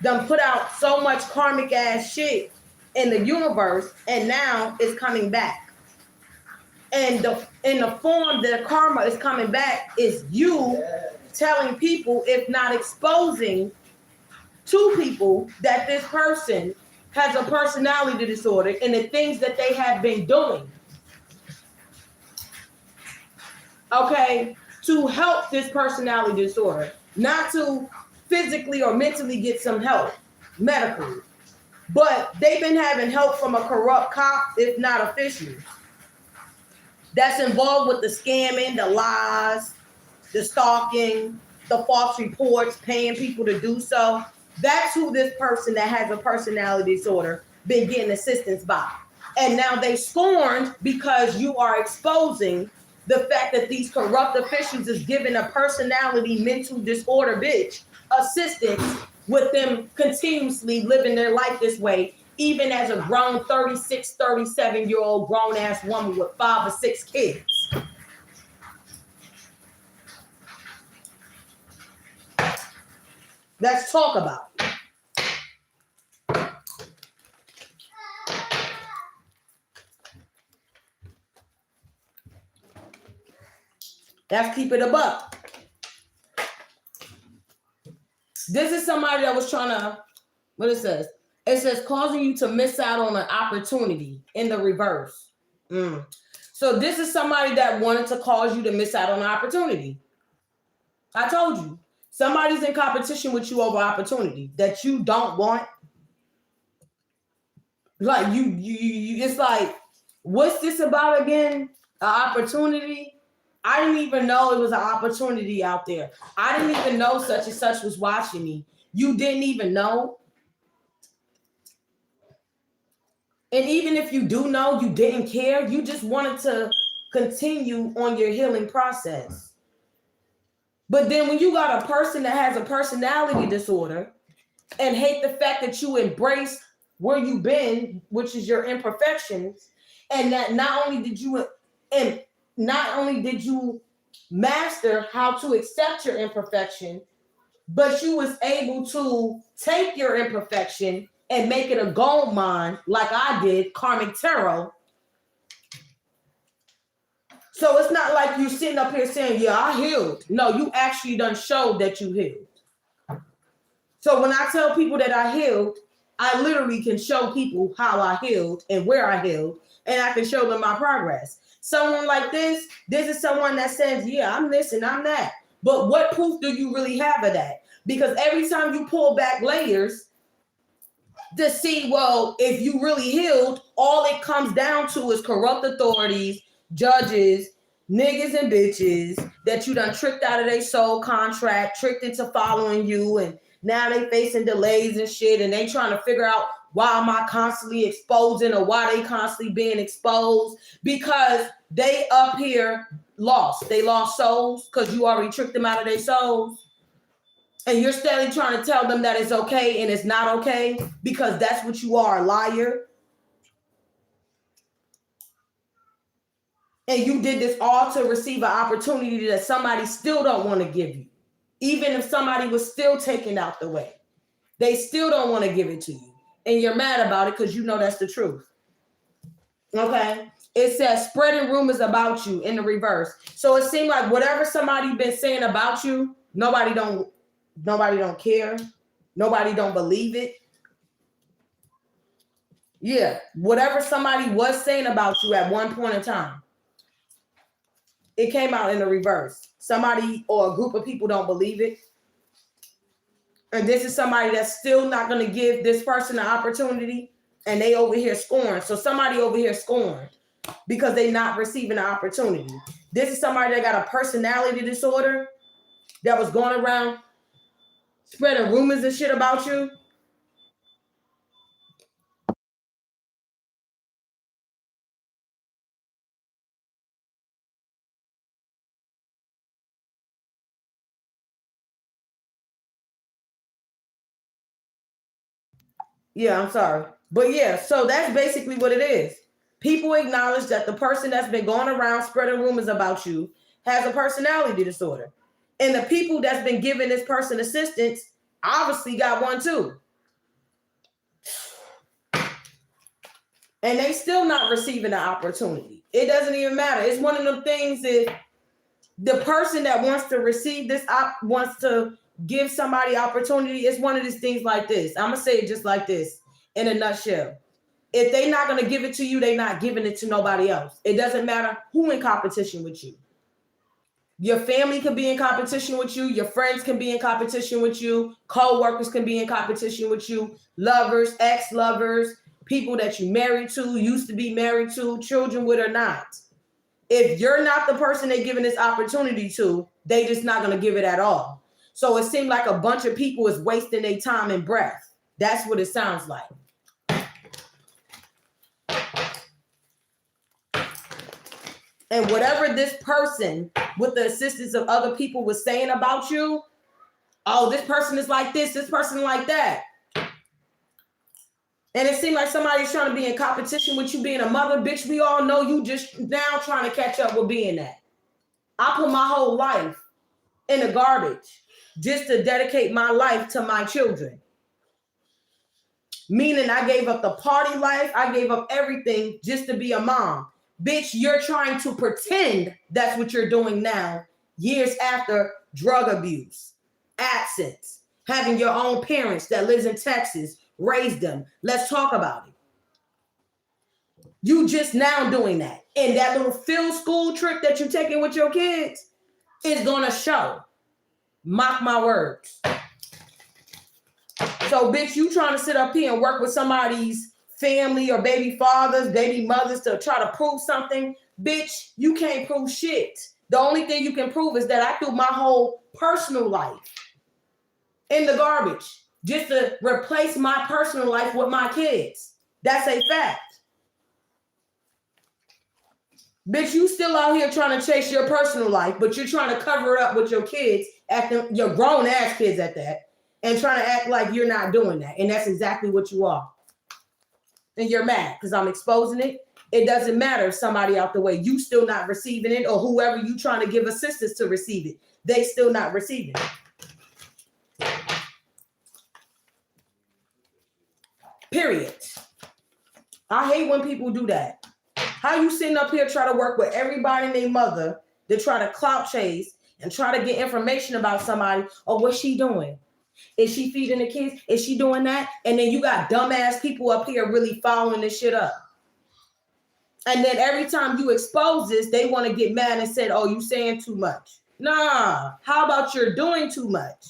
done put out so much karmic ass shit in the universe and now it's coming back. And in the form that karma is coming back is you telling people, if not exposing to people, that this person has a personality disorder and the things that they have been doing. Okay, to help this personality disorder, not to physically or mentally get some help medically. But they've been having help from a corrupt cop, if not official, that's involved with the scamming, the lies, the stalking, the false reports, paying people to do so. That's who this person that has a personality disorder been getting assistance by. And now they scorned because you are exposing the fact that these corrupt officials is giving a personality mental disorder bitch assistance with them continuously living their life this way, even as a grown 36, 37-year-old grown-ass woman with 5 or 6 kids. Let's talk about it. Let's keep it a buck. This is somebody that was trying to, what it says? It says causing you to miss out on an opportunity in the reverse. So this is somebody that wanted to cause you to miss out on an opportunity. I told you. Somebody's in competition with you over opportunity that you don't want. Like you it's like, what's this about again? An opportunity? I didn't even know it was an opportunity out there. I didn't even know such and such was watching me. You didn't even know. And even if you do know, you didn't care. You just wanted to continue on your healing process. But then when you got a person that has a personality disorder and hate the fact that you embrace where you've been, which is your imperfections, and that not only did you master how to accept your imperfection, but you was able to take your imperfection and make it a gold mine like I did, Karmic Tarot. So it's not like you sitting up here saying, yeah, I healed. No, you actually done showed that you healed. So when I tell people that I healed, I literally can show people how I healed and where I healed, and I can show them my progress. Someone like this is someone that says, yeah, I'm this and I'm that. But what proof do you really have of that? Because every time you pull back layers to see, well, if you really healed, all it comes down to is corrupt authorities, judges, niggas and bitches that you done tricked out of their soul contract, tricked into following you, and now they facing delays and shit, and they trying to figure out why am I constantly exposing or why they constantly being exposed, because they up here lost. They lost souls because you already tricked them out of their souls. And you're steadily trying to tell them that it's okay and it's not okay because that's what you are, a liar. And you did this all to receive an opportunity that somebody still don't want to give you. Even if somebody was still taken out the way, they still don't want to give it to you. And you're mad about it because you know that's the truth. Okay? It says spreading rumors about you in the reverse. So it seemed like whatever somebody been saying about you, nobody don't care. Nobody don't believe it. Yeah, whatever somebody was saying about you at one point in time, it came out in the reverse. Somebody or a group of people don't believe it. And this is somebody that's still not going to give this person an opportunity, and they over here scorned. So somebody over here scorned because they're not receiving an opportunity. This is somebody that got a personality disorder that was going around spreading rumors and shit about you. Yeah, I'm sorry. But yeah, so that's basically what it is. People acknowledge that the person that's been going around spreading rumors about you has a personality disorder. And the people that's been giving this person assistance obviously got one too. And they still not receiving the opportunity. It doesn't even matter. It's one of them things that the person that wants to receive this wants to give somebody opportunity. It's one of these things like this. I'm going to say it just like this in a nutshell. If they're not going to give it to you, they're not giving it to nobody else. It doesn't matter who in competition with you. Your family can be in competition with you. Your friends can be in competition with you. Co-workers can be in competition with you. Lovers, ex-lovers, people that you married to, used to be married to, children with or not. If you're not the person they're giving this opportunity to, they just not going to give it at all. So it seemed like a bunch of people is wasting their time and breath. That's what it sounds like. And whatever this person, with the assistance of other people, was saying about you, oh, this person is like this person like that. And it seemed like somebody's trying to be in competition with you being a mother. Bitch, we all know you just now trying to catch up with being that. I put my whole life in the garbage just to dedicate my life to my children. Meaning I gave up the party life. I gave up everything just to be a mom. Bitch, you're trying to pretend that's what you're doing now, years after drug abuse, absence, having your own parents that lives in Texas, raised them. Let's talk about it. You just now doing that. And that little field school trip that you're taking with your kids is going to show. Mock my words. So, bitch, you trying to sit up here and work with somebody's family or baby fathers, baby mothers to try to prove something. Bitch, you can't prove shit. The only thing you can prove is that I threw my whole personal life in the garbage just to replace my personal life with my kids. That's a fact. Bitch, you still out here trying to chase your personal life, but you're trying to cover it up with your kids, acting, your grown ass kids at that, and trying to act like you're not doing that. And that's exactly what you are. And you're mad because I'm exposing it. It doesn't matter if somebody out the way, you still not receiving it, or whoever you trying to give assistance to receive it, they still not receiving it. Period. I hate when people do that. How you sitting up here try to work with everybody and their mother to try to clout chase and try to get information about somebody, or what's she doing? Is she feeding the kids? Is she doing that? And then you got dumbass people up here really following this shit up. And then every time you expose this, they want to get mad and said, oh, you saying too much. Nah, how about you're doing too much?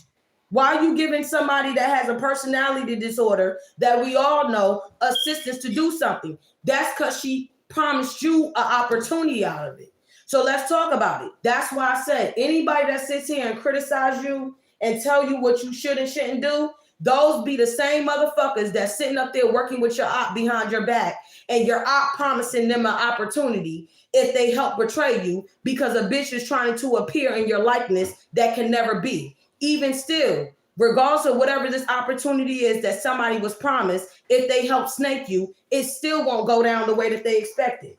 Why are you giving somebody that has a personality disorder that we all know assistance to do something? That's because she promised you an opportunity out of it. So let's talk about it. That's why I said anybody that sits here and criticize you and tell you what you should and shouldn't do, those be the same motherfuckers that's sitting up there working with your op behind your back, and your op promising them an opportunity if they help betray you because a bitch is trying to appear in your likeness that can never be. Even still, regardless of whatever this opportunity is that somebody was promised, if they help snake you, it still won't go down the way that they expected.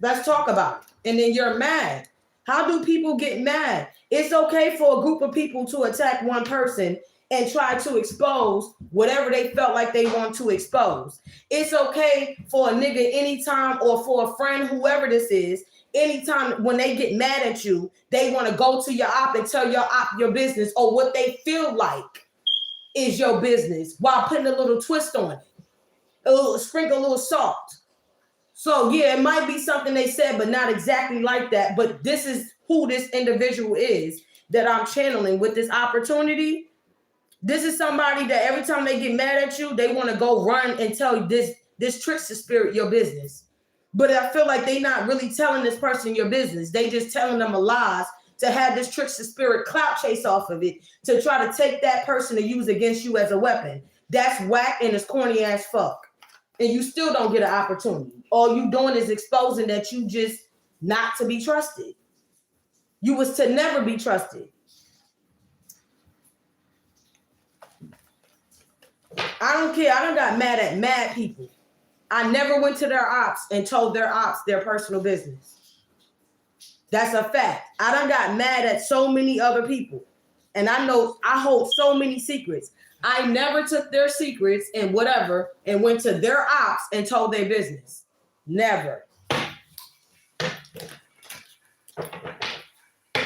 Let's talk about it. And then you're mad. How do people get mad? It's okay for a group of people to attack one person and try to expose whatever they felt like they want to expose. It's okay for a nigga anytime, or for a friend, whoever this is, anytime when they get mad at you, they want to go to your op and tell your op your business, or what they feel like is your business, while putting a little twist on it. Sprinkle a little salt. So yeah, it might be something they said, but not exactly like that. But this is who this individual is that I'm channeling with this opportunity. This is somebody that every time they get mad at you, they want to go run and tell this trickster spirit your business. But I feel like they're not really telling this person your business. They just telling them a lies to have this trickster spirit clout chase off of it, to try to take that person to use against you as a weapon. That's whack and it's corny as fuck. And you still don't get an opportunity. All you doing is exposing that you just not to be trusted. You was to never be trusted. I don't care. I done got mad at mad people. I never went to their ops and told their ops their personal business. That's a fact. I done got mad at so many other people. And I know I hold so many secrets. I never took their secrets and whatever and went to their ops and told their business. Never.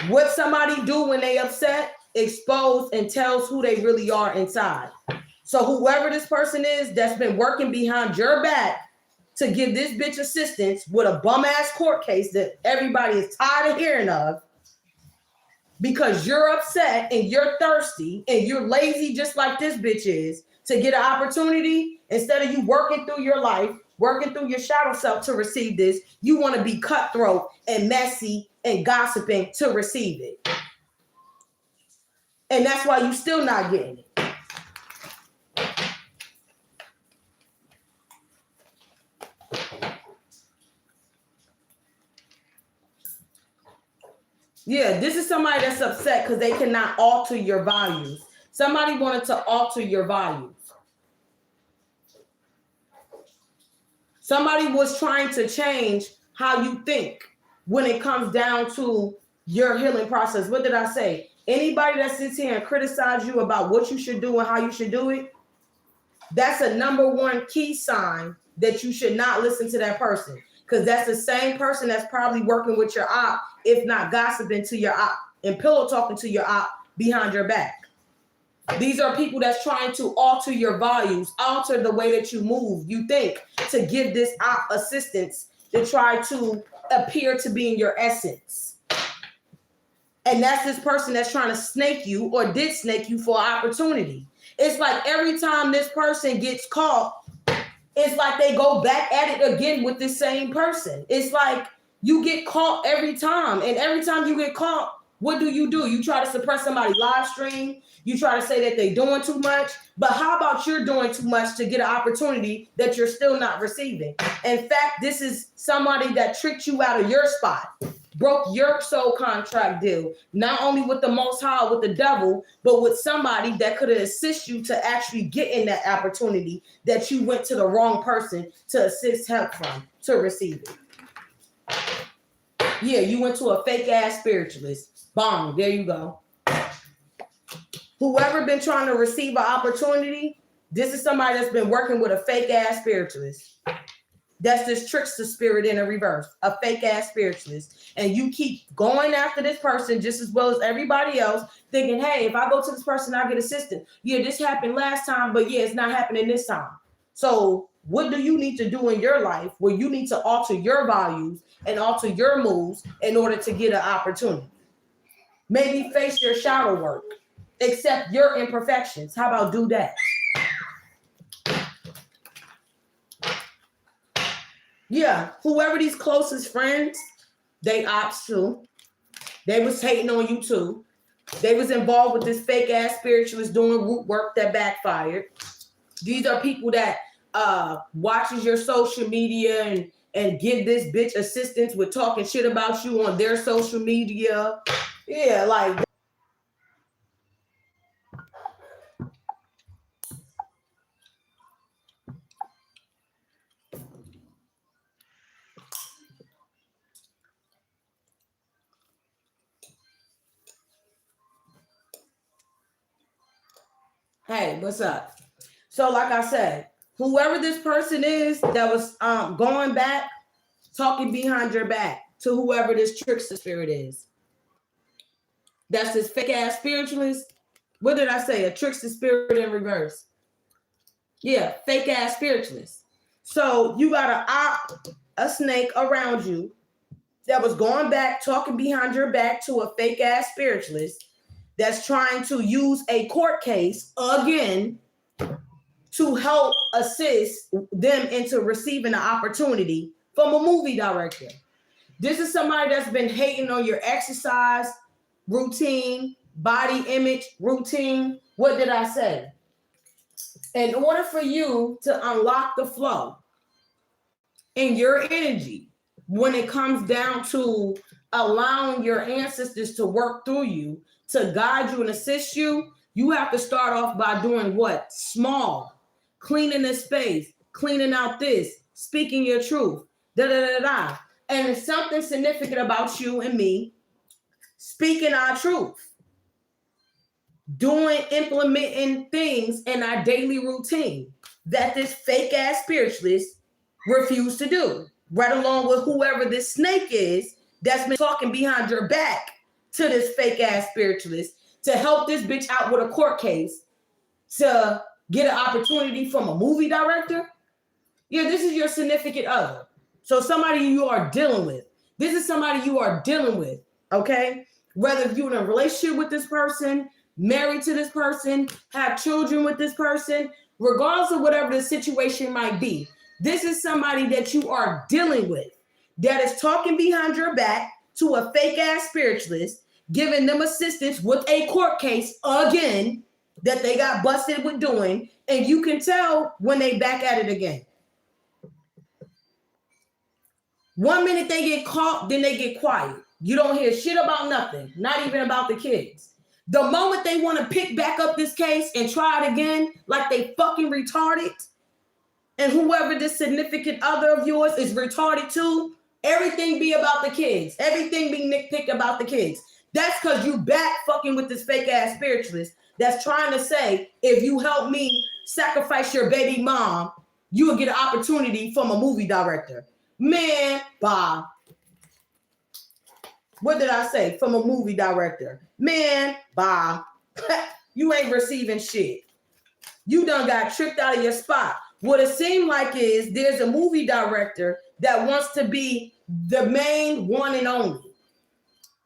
What somebody do when they upset, expose and tells who they really are inside. So whoever this person is that's been working behind your back to give this bitch assistance with a bum-ass court case that everybody is tired of hearing of because you're upset and you're thirsty and you're lazy just like this bitch is to get an opportunity instead of you working through your life, working through your shadow self to receive this, you want to be cutthroat and messy and gossiping to receive it. And that's why you still not getting it. Yeah, this is somebody that's upset because they cannot alter your values. Somebody wanted to alter your values. Somebody was trying to change how you think when it comes down to your healing process. What did I say? Anybody that sits here and criticizes you about what you should do and how you should do it, that's a number one key sign that you should not listen to that person. Because that's the same person that's probably working with your op, if not gossiping to your op and pillow talking to your op behind your back. These are people that's trying to alter your values, alter the way that you move, you think, to give this op assistance to try to appear to be in your essence. And that's this person that's trying to snake you or did snake you for opportunity. It's like every time this person gets caught, it's like they go back at it again with the same person. It's like you get caught every time. And every time you get caught, what do? You try to suppress somebody's live stream. You try to say that they're doing too much. But how about you're doing too much to get an opportunity that you're still not receiving? In fact, this is somebody that tricked you out of your spot, broke your soul contract deal, not only with the Most High, with the devil, but with somebody that could assist you to actually get in that opportunity that you went to the wrong person to assist help from, to receive it. Yeah, you went to a fake ass spiritualist. Boom, there you go. Whoever been trying to receive an opportunity, this is somebody that's been working with a fake ass spiritualist. That's this trickster spirit in a reverse, a fake ass spiritualist. And you keep going after this person just as well as everybody else, thinking, hey, if I go to this person, I'll get assistance. Yeah, this happened last time, but yeah, it's not happening this time. So what do you need to do in your life where you need to alter your values and alter your moves in order to get an opportunity? Maybe face your shadow work, accept your imperfections. How about do that? Yeah, whoever these closest friends, they ops too. They was hating on you too. They was involved with this fake ass spiritualist doing root work that backfired. These are people that watches your social media and give this bitch assistance with talking shit about you on their social media. Yeah, like hey, what's up? So like I said, whoever this person is that was going back, talking behind your back to whoever this trickster spirit is. That's this fake ass spiritualist. What did I say? A trickster spirit in reverse. Yeah, fake ass spiritualist. So you got a snake around you that was going back, talking behind your back to a fake ass spiritualist that's trying to use a court case again to help assist them into receiving an opportunity from a movie director. This is somebody that's been hating on your exercise routine, body image routine. What did I say? In order for you to unlock the flow in your energy, when it comes down to allowing your ancestors to work through you, to guide you and assist you, you have to start off by doing what? Small. Cleaning the space, cleaning out this, speaking your truth, da-da-da-da. And it's something significant about you and me speaking our truth, implementing things in our daily routine that this fake ass spiritualist refused to do, right along with whoever this snake is that's been talking behind your back to this fake ass spiritualist to help this bitch out with a court case to get an opportunity from a movie director. Yeah, this is your significant other. So somebody you are dealing with. This is somebody you are dealing with, okay? Whether you're in a relationship with this person, married to this person, have children with this person, regardless of whatever the situation might be, this is somebody that you are dealing with that is talking behind your back to a fake ass spiritualist, giving them assistance with a court case again that they got busted with doing, and you can tell when they back at it again. 1 minute they get caught, then they get quiet. You don't hear shit about nothing, not even about the kids. The moment they want to pick back up this case and try it again, like they fucking retarded, and whoever this significant other of yours is retarded too, everything be about the kids. Everything be nitpicked about the kids. That's because you back fucking with this fake ass spiritualist that's trying to say, if you help me sacrifice your baby mom, you will get an opportunity from a movie director. Man, bye. What did I say? From a movie director. Man, bye. You ain't receiving shit. You done got tricked out of your spot. What it seemed like is there's a movie director that wants to be the main one and only.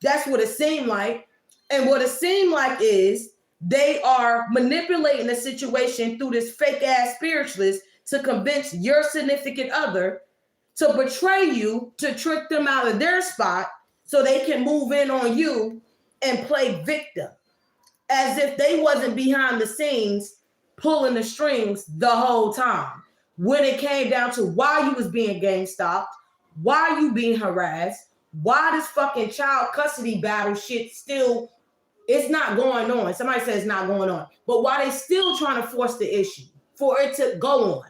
That's what it seemed like. And what it seemed like is they are manipulating the situation through this fake ass spiritualist to convince your significant other to betray you, to trick them out of their spot so they can move in on you and play victim. As if they wasn't behind the scenes pulling the strings the whole time. When it came down to why you was being gang stalked, why you being harassed, why this fucking child custody battle shit still, it's not going on. Somebody says it's not going on. But why they still trying to force the issue for it to go on?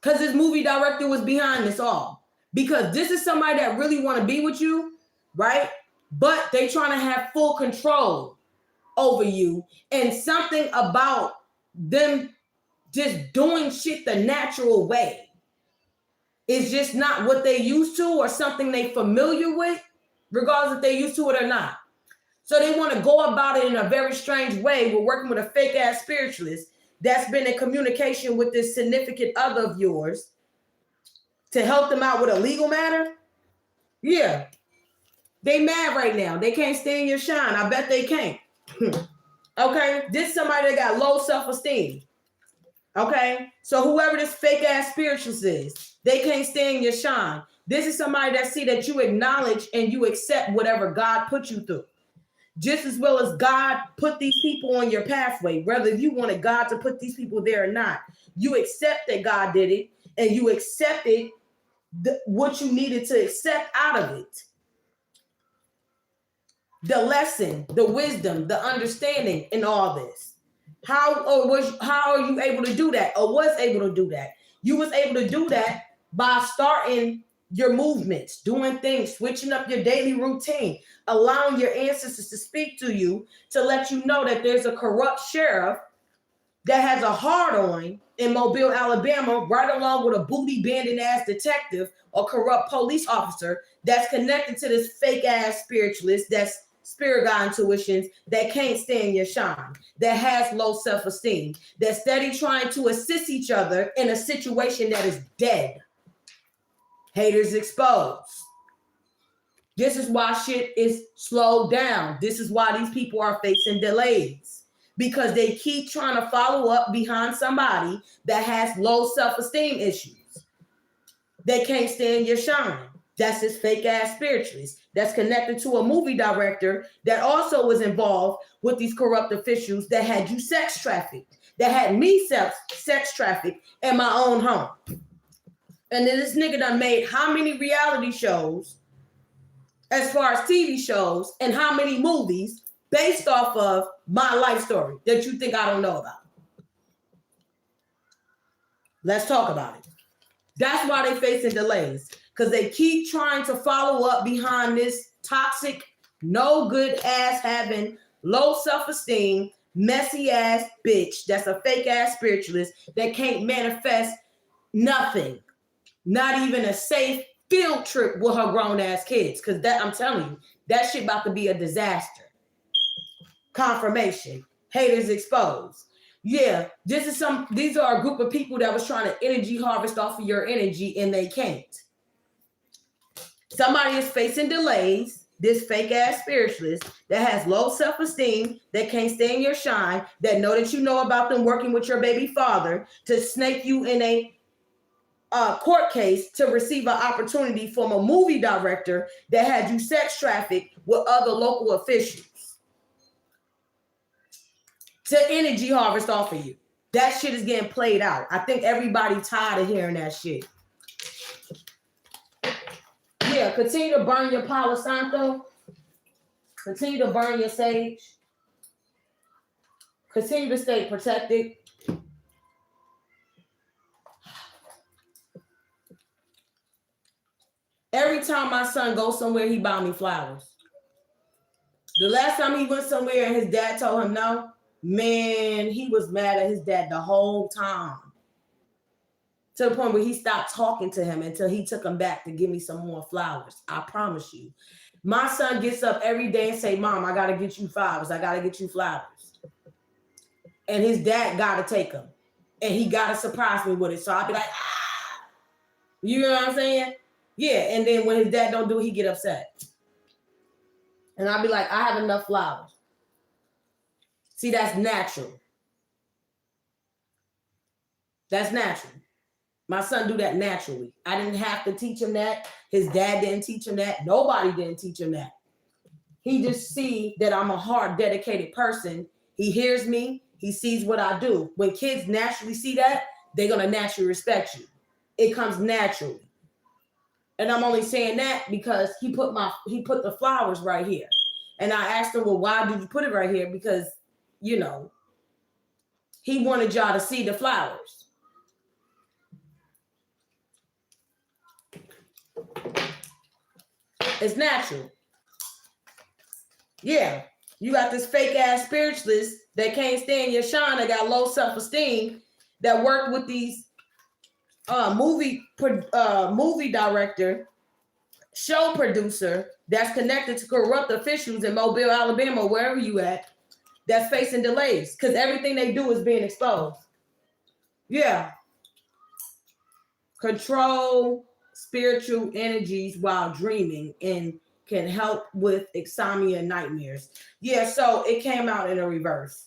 Because this movie director was behind this all. Because this is somebody that really want to be with you, right? But they trying to have full control over you. And something about them just doing shit the natural way is just not what they used to or something they familiar with, regardless if they used to it or not. So they want to go about it in a very strange way. We're working with a fake ass spiritualist that's been in communication with this significant other of yours to help them out with a legal matter. Yeah. They mad right now. They can't stand your shine. I bet they can't. Okay. This is somebody that got low self-esteem. Okay. So whoever this fake ass spiritualist is, they can't stand your shine. This is somebody that see that you acknowledge and you accept whatever God put you through. Just as well as God put these people on your pathway, whether you wanted God to put these people there or not, you accept that God did it and you accepted what you needed to accept out of it. The lesson, the wisdom, the understanding in all this. How are you able to do that or was able to do that? You was able to do that by starting your movements, doing things, switching up your daily routine, allowing your ancestors to speak to you to let you know that there's a corrupt sheriff that has a hard-on in Mobile, Alabama, right along with a booty-banding ass detective or corrupt police officer that's connected to this fake-ass spiritualist that's spirit guide intuitions that can't stand your shine, that has low self-esteem, that's steady trying to assist each other in a situation that is dead. Haters exposed. This is why shit is slowed down. This is why these people are facing delays. Because they keep trying to follow up behind somebody that has low self-esteem issues. They can't stand your shine. That's this fake ass spiritualist that's connected to a movie director that also was involved with these corrupt officials that had you sex trafficked, that had me sex trafficked in my own home. And then this nigga done made how many reality shows as far as TV shows and how many movies based off of my life story that you think I don't know about? Let's talk about it. That's why they facing delays, because they keep trying to follow up behind this toxic, no good ass having, low self-esteem, messy ass bitch that's a fake ass spiritualist that can't manifest nothing. Not even a safe field trip with her grown ass kids. Because that, I'm telling you, that shit about to be a disaster. Confirmation. Haters exposed. Yeah, these are a group of people that was trying to energy harvest off of your energy and they can't. Somebody is facing delays, this fake ass spiritualist that has low self-esteem, that can't stay in your shine, that know that you know about them working with your baby father to snake you in a court case to receive an opportunity from a movie director that had you sex trafficked with other local officials to energy harvest off of you. That shit is getting played out. I think everybody tired of hearing that shit. Yeah, continue to burn your Palo Santo. Continue to burn your sage. Continue to stay protected. Every time my son goes somewhere, he buy me flowers. The last time he went somewhere and his dad told him no, man, he was mad at his dad the whole time. To the point where he stopped talking to him until he took him back to give me some more flowers. I promise you. My son gets up every day and say, Mom, I got to get you flowers. I got to get you flowers. And his dad got to take them. And he got to surprise me with it. So I'll be like, ah. You know what I'm saying? Yeah. And then when his dad don't do it, he get upset. And I'll be like, I have enough flowers. See, that's natural. That's natural. My son do that naturally. I didn't have to teach him that. His dad didn't teach him that. Nobody didn't teach him that. He just see that I'm a hard, dedicated person. He hears me. He sees what I do. When kids naturally see that, they're going to naturally respect you. It comes naturally. And I'm only saying that because he put the flowers right here. And I asked him, well, why did you put it right here? Because, you know, he wanted y'all to see the flowers. It's natural. Yeah. You got this fake ass spiritualist that can't stand your shine, that got low self-esteem, that worked with these movie director, show producer that's connected to corrupt officials in Mobile, Alabama, wherever you at, that's facing delays because everything they do is being exposed. Yeah. Control spiritual energies while dreaming and can help with insomnia and nightmares. Yeah, so it came out in a reverse.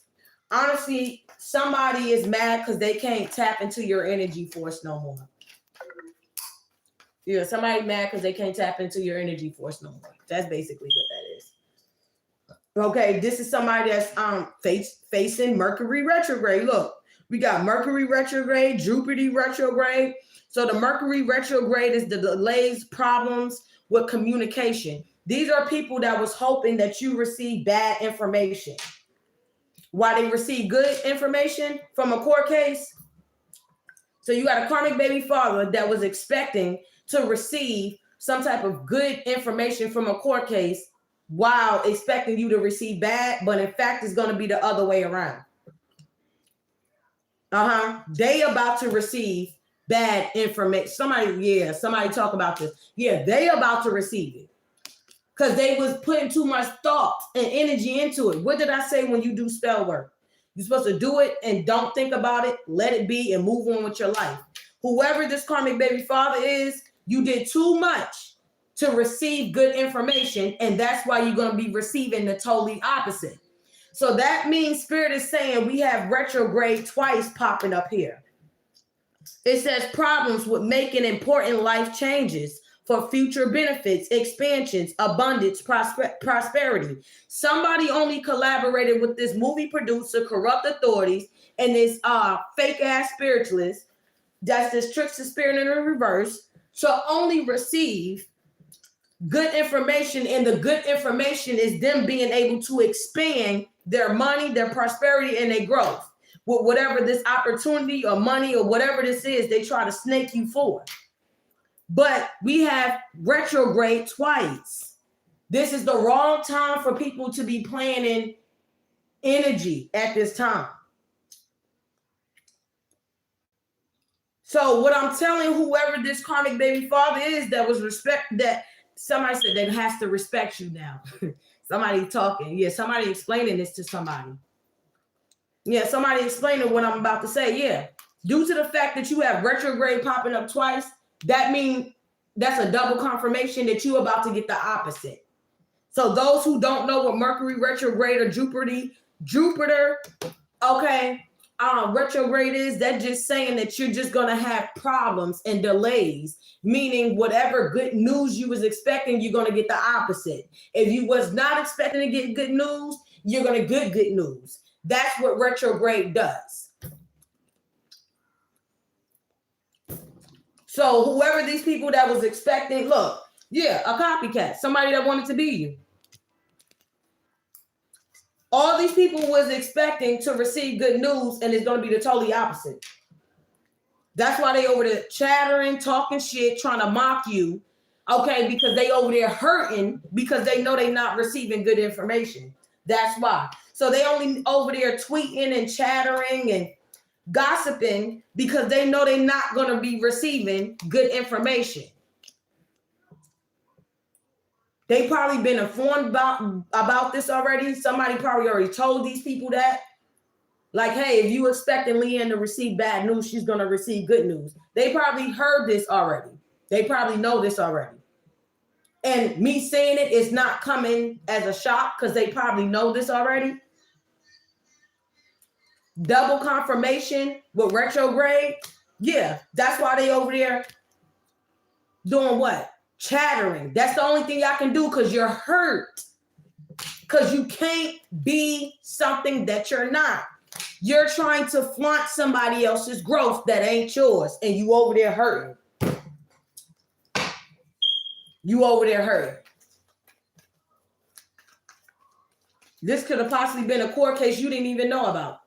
Honestly, somebody is mad because they can't tap into your energy force no more. Yeah, somebody mad because they can't tap into your energy force no more. That's basically what that is. Okay, this is somebody that's facing Mercury retrograde. Look, we got Mercury retrograde, Jupiter retrograde. So the Mercury retrograde is the delays, problems with communication. These are people that was hoping that you receive bad information. While they receive good information from a court case. So you got a karmic baby father that was expecting to receive some type of good information from a court case while expecting you to receive bad, but in fact, it's going to be the other way around. They about to receive bad information. Somebody talk about this. Yeah, they about to receive it. Because they was putting too much thought and energy into it. What did I say when you do spell work? You're supposed to do it and don't think about it. Let it be and move on with your life. Whoever this karmic baby father is, you did too much to receive good information. And that's why you're going to be receiving the totally opposite. So that means Spirit is saying we have retrograde twice popping up here. It says problems with making important life changes for future benefits, expansions, abundance, prosperity. Somebody only collaborated with this movie producer, corrupt authorities, and this fake ass spiritualist that's this trickster spirit in the reverse to only receive good information, and the good information is them being able to expand their money, their prosperity, and their growth with whatever this opportunity or money or whatever this is they try to snake you for. But we have retrograde twice. This is the wrong time for people to be planning energy at this time. So what I'm telling whoever this karmic baby father is that was that somebody said that has to respect you now. Somebody talking. Yeah, somebody explaining this to somebody. Yeah, somebody explaining what I'm about to say. Yeah. Due to the fact that you have retrograde popping up twice, that means that's a double confirmation that you're about to get the opposite. So those who don't know what Mercury retrograde or Jupiter, okay, retrograde is, that's just saying that you're just going to have problems and delays, meaning whatever good news you was expecting, you're going to get the opposite. If you was not expecting to get good news, you're going to get good news. That's what retrograde does. So whoever these people that was expecting, look, yeah, a copycat, somebody that wanted to be you. All these people was expecting to receive good news, and it's going to be the totally opposite. That's why they over there chattering, talking shit, trying to mock you, okay, because they over there hurting because they know they're not receiving good information. That's why. So they only over there tweeting and chattering and gossiping because they know they're not going to be receiving good information. They probably been informed about this already. Somebody probably already told these people that. Like, hey, if you expecting Leanne to receive bad news, she's going to receive good news. They probably heard this already. They probably know this already. And me saying it is not coming as a shock because they probably know this already. Double confirmation with retrograde. Yeah, that's why they over there doing what? Chattering. That's the only thing y'all can do because you're hurt. Because you can't be something that you're not. You're trying to flaunt somebody else's growth that ain't yours, and you over there hurting. You over there hurting. This could have possibly been a court case you didn't even know about.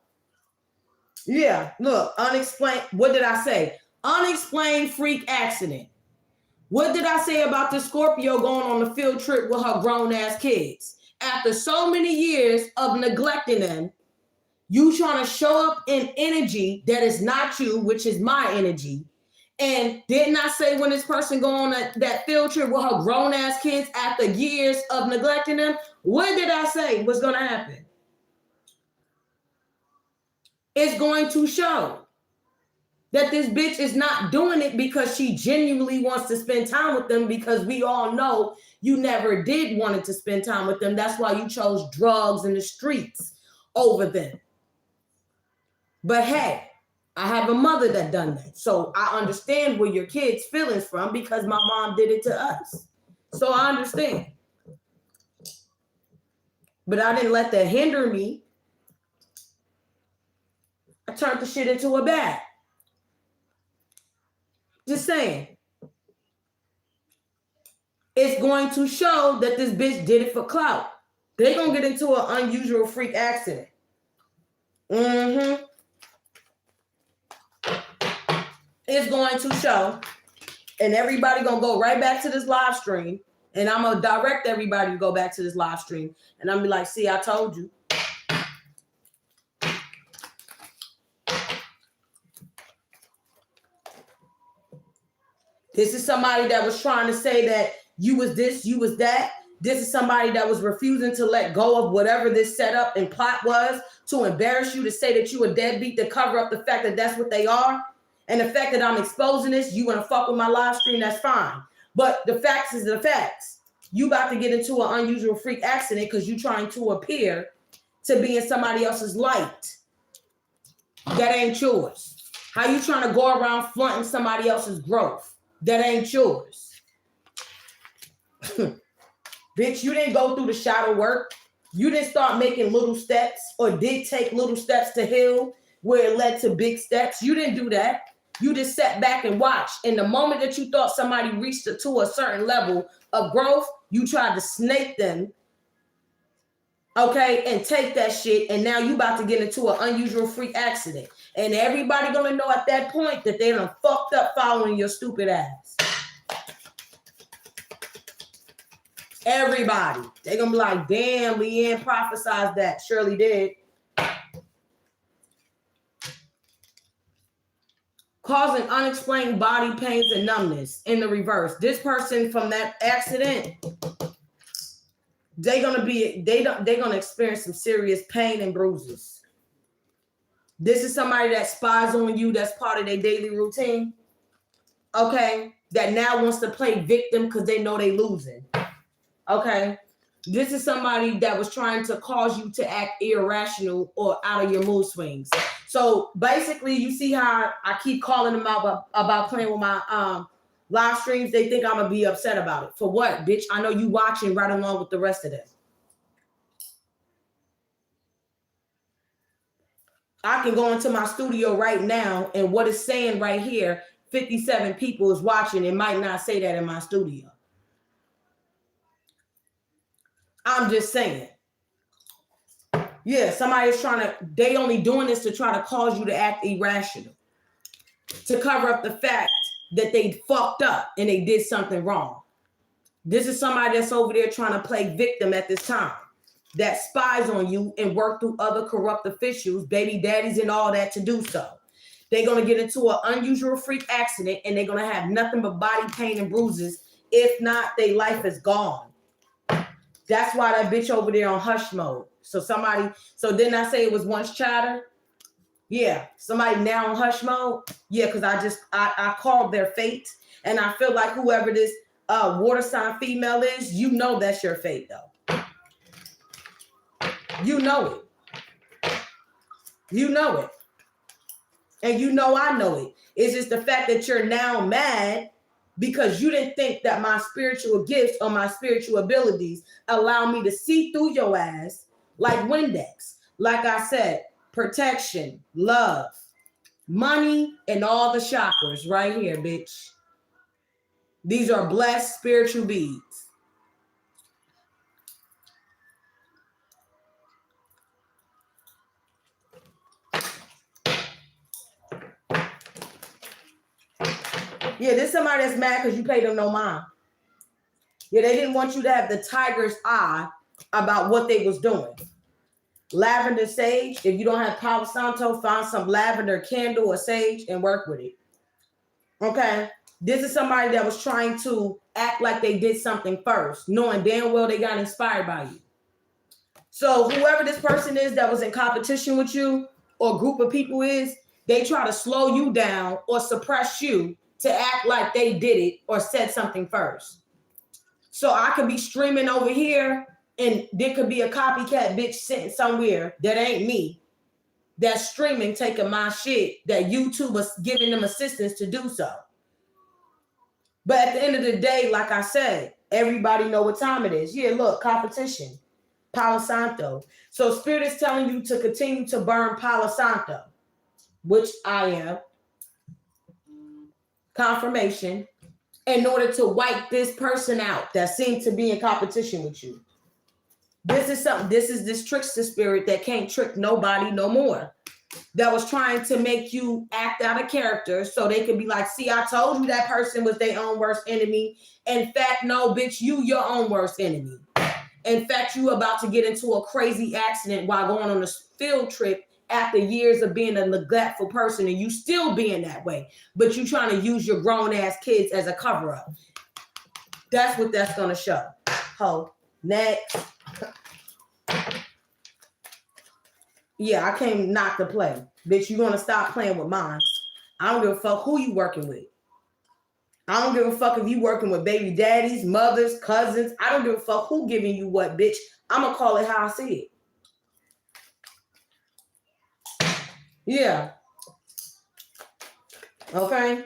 Yeah, look, unexplained. What did I say? Unexplained freak accident. What did I say about the Scorpio going on the field trip with her grown-ass kids? After so many years of neglecting them, you trying to show up in energy that is not you, which is my energy. And didn't I say when this person go on that field trip with her grown-ass kids after years of neglecting them? What did I say was going to happen? It's going to show that this bitch is not doing it because she genuinely wants to spend time with them, because we all know you never did want to spend time with them. That's why you chose drugs in the streets over them. But hey, I have a mother that done that. So I understand where your kids' feelings from because my mom did it to us. So I understand. But I didn't let that hinder me. I turned the shit into a bag. Just saying. It's going to show that this bitch did it for clout. They're going to get into an unusual freak accident. It's going to show. And everybody going to go right back to this live stream. And I'm going to direct everybody to go back to this live stream. And I'm going to be like, see, I told you. This is somebody that was trying to say that you was this, you was that. This is somebody that was refusing to let go of whatever this setup and plot was to embarrass you, to say that you a deadbeat, to cover up the fact that that's what they are. And the fact that I'm exposing this, you want to fuck with my live stream, that's fine. But the facts is the facts. You about to get into an unusual freak accident because you trying to appear to be in somebody else's light. That ain't yours. How you trying to go around flaunting somebody else's growth? That ain't yours. Bitch, you didn't go through the shadow work. You didn't start making little steps or did take little steps to heal where it led to big steps. You didn't do that. You just sat back and watched. And the moment that you thought somebody reached to a certain level of growth, you tried to snake them, okay, and take that shit. And now you about to get into an unusual freak accident. And everybody gonna know at that point that they done fucked up following your stupid ass. Everybody. They gonna be like, damn, Leanne prophesied that. Shirley did. Causing unexplained body pains and numbness in the reverse. This person from that accident, they're gonna experience some serious pain and bruises. This is somebody that spies on you, that's part of their daily routine. Okay, that now wants to play victim because they know they losing. Okay, this is somebody that was trying to cause you to act irrational or out of your mood swings. So basically, you see how I keep calling them out about playing with my live streams. They think I'm gonna be upset about it. For what, bitch? I know you watching right along with the rest of them. I can go into my studio right now, and what it's saying right here, 57 people is watching. It might not say that in my studio. I'm just saying. Yeah, somebody's they only doing this to try to cause you to act irrational, to cover up the fact that they fucked up and they did something wrong. This is somebody that's over there trying to play victim at this time, that spies on you and work through other corrupt officials, baby daddies and all that to do so. They're going to get into an unusual freak accident and they're going to have nothing but body pain and bruises. If not, their life is gone. That's why that bitch over there on hush mode. So didn't I say it was once chatter? Yeah, somebody now on hush mode. Yeah, because I called their fate. And I feel like whoever this water sign female is, you know that's your fate though. You know it. You know it. And you know I know it. It's just the fact that you're now mad because you didn't think that my spiritual gifts or my spiritual abilities allow me to see through your ass like Windex. Like I said, protection, love, money, and all the chakras right here, bitch. These are blessed spiritual beings. Yeah, this is somebody that's mad because you paid them no mind. Yeah, they didn't want you to have the tiger's eye about what they was doing. Lavender sage. If you don't have Palo Santo, find some lavender candle or sage and work with it. Okay. This is somebody that was trying to act like they did something first, knowing damn well they got inspired by you. So whoever this person is that was in competition with you or group of people is, they try to slow you down or suppress you to act like they did it or said something first. So I could be streaming over here and there could be a copycat bitch sitting somewhere that ain't me that's streaming, taking my shit that YouTube is giving them assistance to do so. But at the end of the day, like I said, everybody know what time it is. Yeah, look, competition, Palo Santo. So Spirit is telling you to continue to burn Palo Santo, which I am. Confirmation. In order to wipe this person out that seems to be in competition with you. This is this trickster spirit that can't trick nobody no more. That was trying to make you act out of character so they could be like, see, I told you that person was their own worst enemy. In fact, no, bitch, you your own worst enemy. In fact, you about to get into a crazy accident while going on a field trip after years of being a neglectful person and you still being that way. But you trying to use your grown-ass kids as a cover-up. That's what that's going to show. Ho, next. Yeah, I came not to play. Bitch, you gonna stop playing with mine. I don't give a fuck who you working with. I don't give a fuck if you working with baby daddies, mothers, cousins. I don't give a fuck who giving you what, bitch. I'm gonna call it how I see it. Yeah. Okay.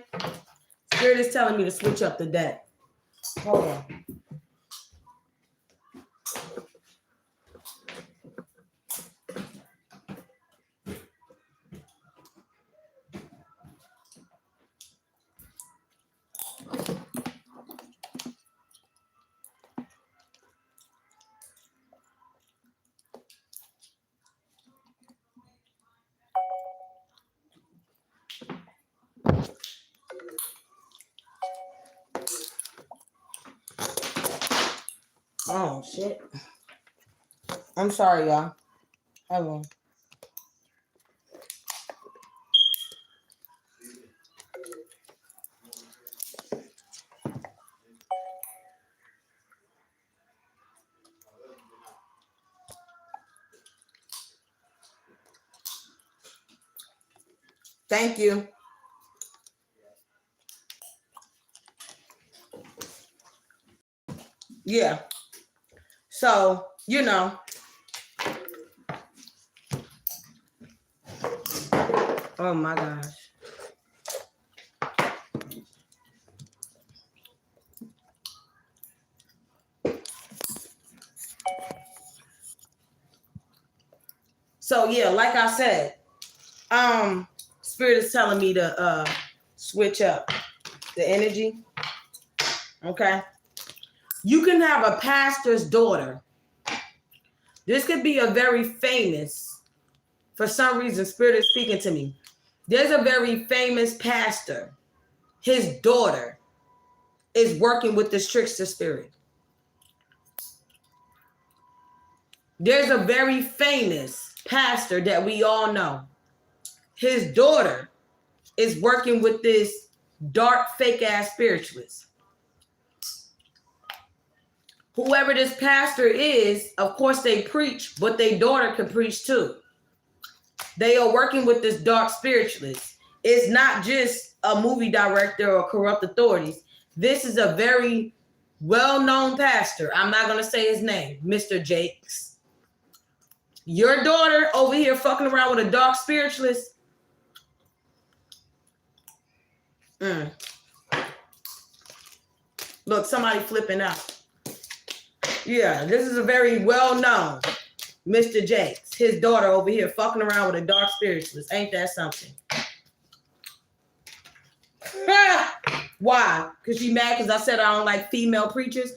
Spirit is telling me to switch up the deck. Hold on. Oh, shit. I'm sorry, y'all. Hold on. Thank you. Yeah. So, you know. Oh my gosh. So yeah, like I said, Spirit is telling me to switch up the energy. Okay. You can have a pastor's daughter. This could be a very famous, for some reason, Spirit is speaking to me. There's a very famous pastor. His daughter is working with this trickster spirit. There's a very famous pastor that we all know. His daughter is working with this dark, fake ass spiritualist. Whoever this pastor is, of course they preach, but their daughter can preach too. They are working with this dark spiritualist. It's not just a movie director or corrupt authorities. This is a very well-known pastor. I'm not going to say his name, Mr. Jakes. Your daughter over here fucking around with a dark spiritualist. Look, somebody flipping out. Yeah, this is a very well-known Mr. Jakes. His daughter over here fucking around with a dark spiritualist. Ain't that something? Why? Because she mad because I said I don't like female preachers.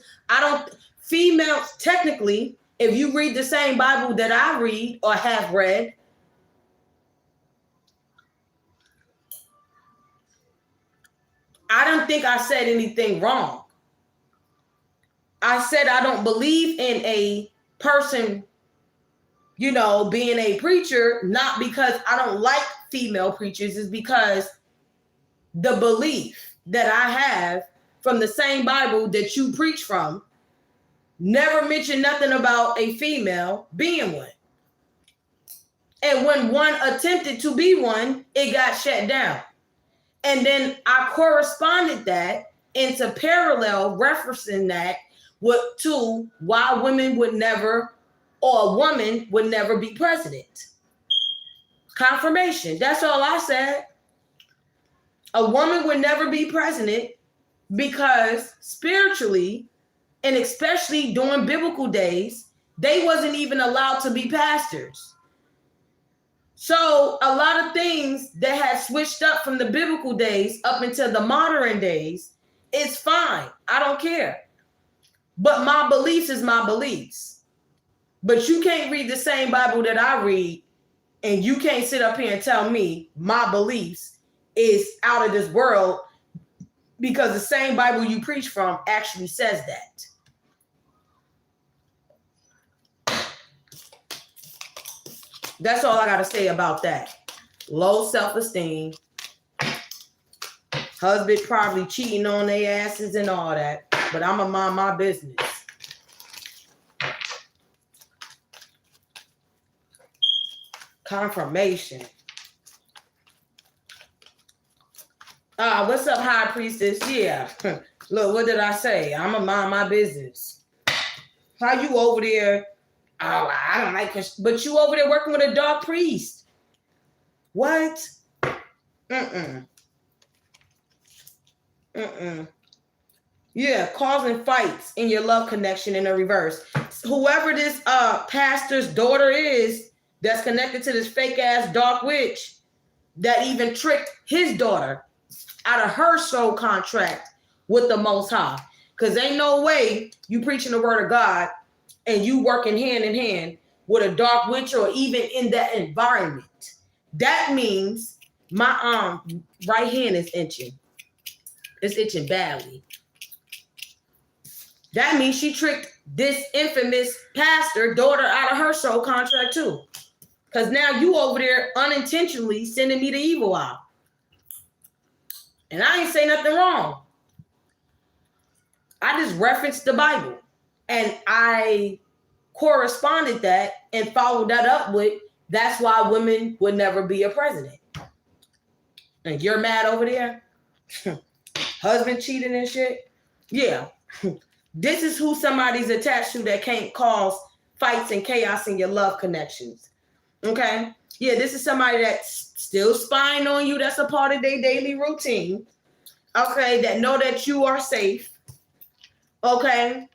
Females, technically, if you read the same Bible that I read or have read, I don't think I said anything wrong. I said I don't believe in a person, being a preacher, not because I don't like female preachers, is because the belief that I have from the same Bible that you preach from never mentioned nothing about a female being one. And when one attempted to be one, it got shut down. And then I corresponded that into parallel referencing that to why women would never, or a woman would never be president. Confirmation. That's all I said. A woman would never be president because spiritually, and especially during biblical days, they wasn't even allowed to be pastors. So a lot of things that had switched up from the biblical days up into the modern days, it's fine. I don't care. But my beliefs is my beliefs. But you can't read the same Bible that I read, and you can't sit up here and tell me my beliefs is out of this world, because the same Bible you preach from actually says that. That's all I got to say about that. Low self-esteem. Husband probably cheating on their asses and all that. But I'm going to mind my business. Confirmation. What's up, High Priestess? Yeah. Look, what did I say? I'm going to mind my business. How you over there? Oh, I don't like it. But you over there working with a dark priest. What? Yeah, causing fights in your love connection in the reverse. Whoever this pastor's daughter is that's connected to this fake ass dark witch that even tricked his daughter out of her soul contract with the Most High. Because ain't no way you preaching the word of God and you working hand in hand with a dark witch or even in that environment. That means my right hand is itching. It's itching badly. That means she tricked this infamous pastor daughter out of her soul contract too. Because now you over there unintentionally sending me the evil eye. And I ain't say nothing wrong. I just referenced the Bible. And I corresponded that and followed that up with, that's why women would never be a president. And you're mad over there? Husband cheating and shit? Yeah. This is who somebody's attached to that can't cause fights and chaos in your love connections. Okay? Yeah, this is somebody that's still spying on you. That's a part of their daily routine. Okay? That know that you are safe. Okay?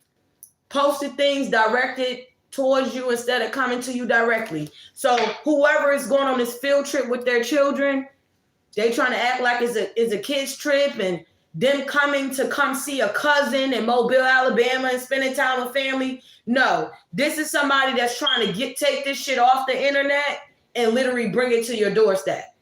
Posted things directed towards you instead of coming to you directly. So whoever is going on this field trip with their children, they trying to act like it's a kid's trip and them coming to come see a cousin in Mobile, Alabama and spending time with family. No, this is somebody that's trying to take this shit off the internet and literally bring it to your doorstep.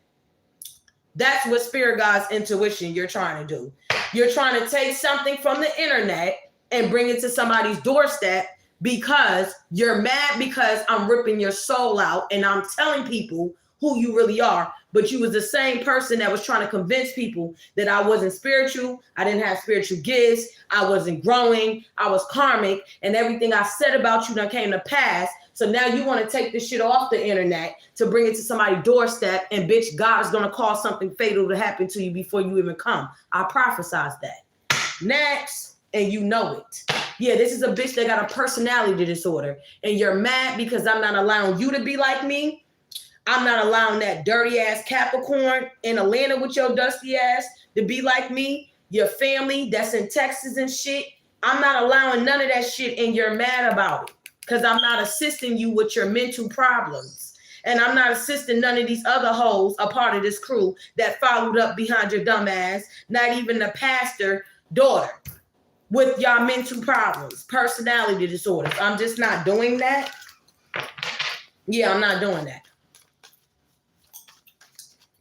That's what Spirit God's intuition you're trying to do. You're trying to take something from the internet and bring it to somebody's doorstep because you're mad because I'm ripping your soul out and I'm telling people who you really are. But you was the same person that was trying to convince people that I wasn't spiritual, I didn't have spiritual gifts, I wasn't growing, I was karmic, and everything I said about you that came to pass. So now you want to take this shit off the internet to bring it to somebody's doorstep, and bitch, God is going to cause something fatal to happen to you before you even come. I prophesized that. Next, and you know it. Yeah, this is a bitch that got a personality disorder, and you're mad because I'm not allowing you to be like me. I'm not allowing that dirty ass Capricorn in Atlanta with your dusty ass to be like me. Your family that's in Texas and shit. I'm not allowing none of that shit and you're mad about it because I'm not assisting you with your mental problems. And I'm not assisting none of these other hoes, a part of this crew that followed up behind your dumb ass, not even the pastor daughter with y'all mental problems, personality disorders. I'm just not doing that. Yeah, I'm not doing that.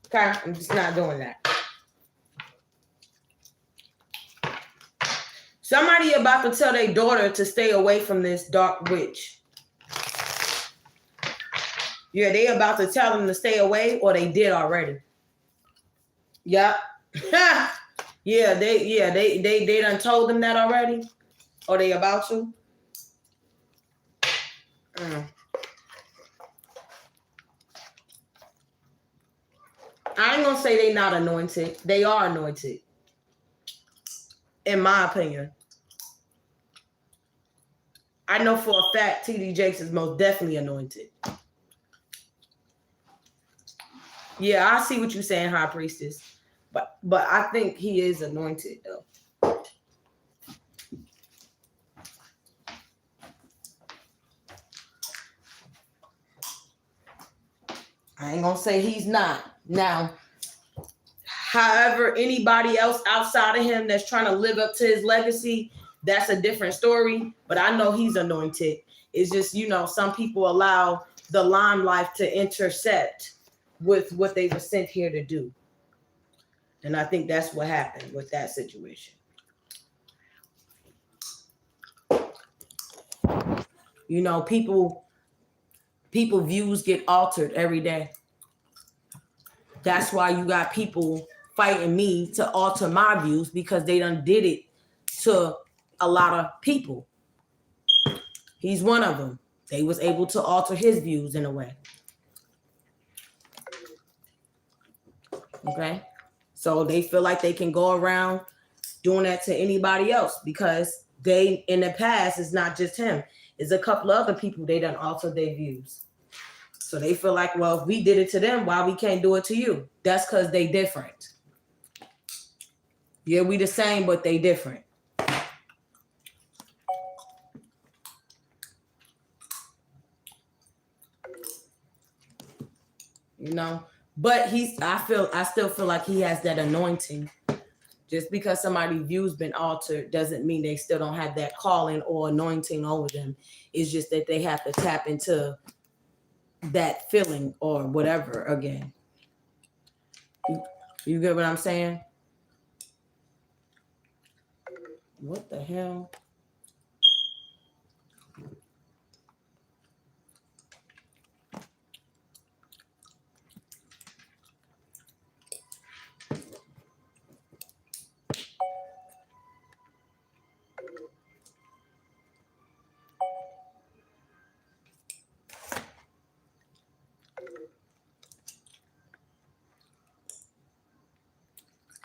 Okay, I'm just not doing that. Somebody about to tell their daughter to stay away from this dark witch. Yeah, they about to tell them to stay away, or they did already. Yep. Yeah, they done told them that already, or they about to. I ain't gonna say they not anointed. They are anointed. In my opinion. I know for a fact TD Jakes is most definitely anointed. Yeah, I see what you're saying, High Priestess. But I think he is anointed though. I ain't gonna say he's not. Now, however, anybody else outside of him that's trying to live up to his legacy, that's a different story. But I know he's anointed. It's just, some people allow the limelight to intercept with what they were sent here to do. And I think that's what happened with that situation. People views get altered every day. That's why you got people fighting me to alter my views because they done did it to a lot of people. He's one of them. They was able to alter his views in a way. Okay? So they feel like they can go around doing that to anybody else because they, in the past, it's not just him. It's a couple of other people they done altered their views. So they feel like, well, if we did it to them, why we can't do it to you? That's because they different. Yeah, we the same, but they different. But I still feel like he has that anointing. Just because somebody's view's been altered doesn't mean they still don't have that calling or anointing over them. It's just that they have to tap into that feeling or whatever again. You get what I'm saying? What the hell?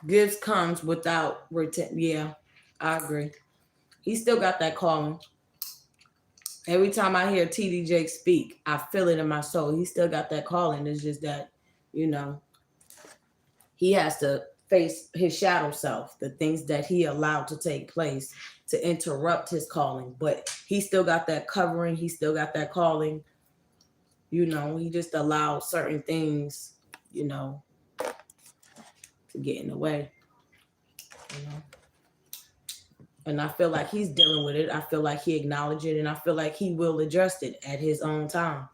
Gifts comes without return. Yeah, I agree. He still got that calling. Every time I hear TD Jake speak, I feel it in my soul. He still got that calling. It's just that, you know, he has to face his shadow self, the things that he allowed to take place to interrupt his calling. But he still got that covering. He still got that calling. You know, he just allowed certain things, you know, to get in the way. You know. And I feel like he's dealing with it. I feel like he acknowledged it, and I feel like he will address it at his own time.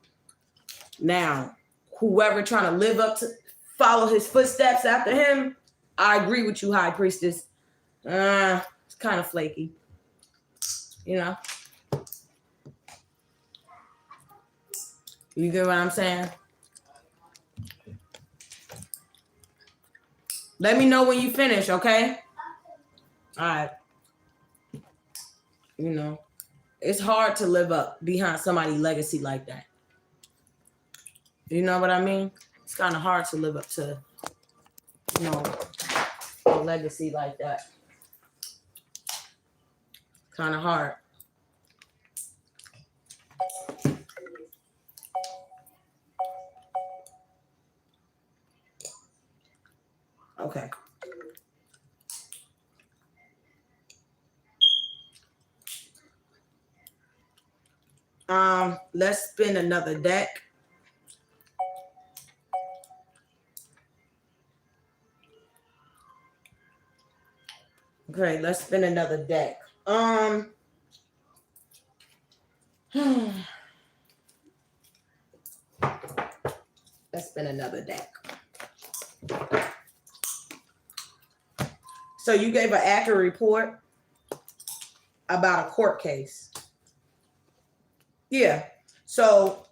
Now, whoever trying to live up to follow his footsteps after him, I agree with you, High Priestess. It's kind of flaky. You know? You get what I'm saying? Let me know when you finish, okay? All right. You know, it's hard to live up behind somebody's legacy like that. You know what I mean? It's kind of hard to live up to, you know, a legacy like that. Kind of hard. Okay. Let's spin another deck. Okay, let's spin another deck. Let's spin another deck. So you gave an accurate report about a court case. Yeah. So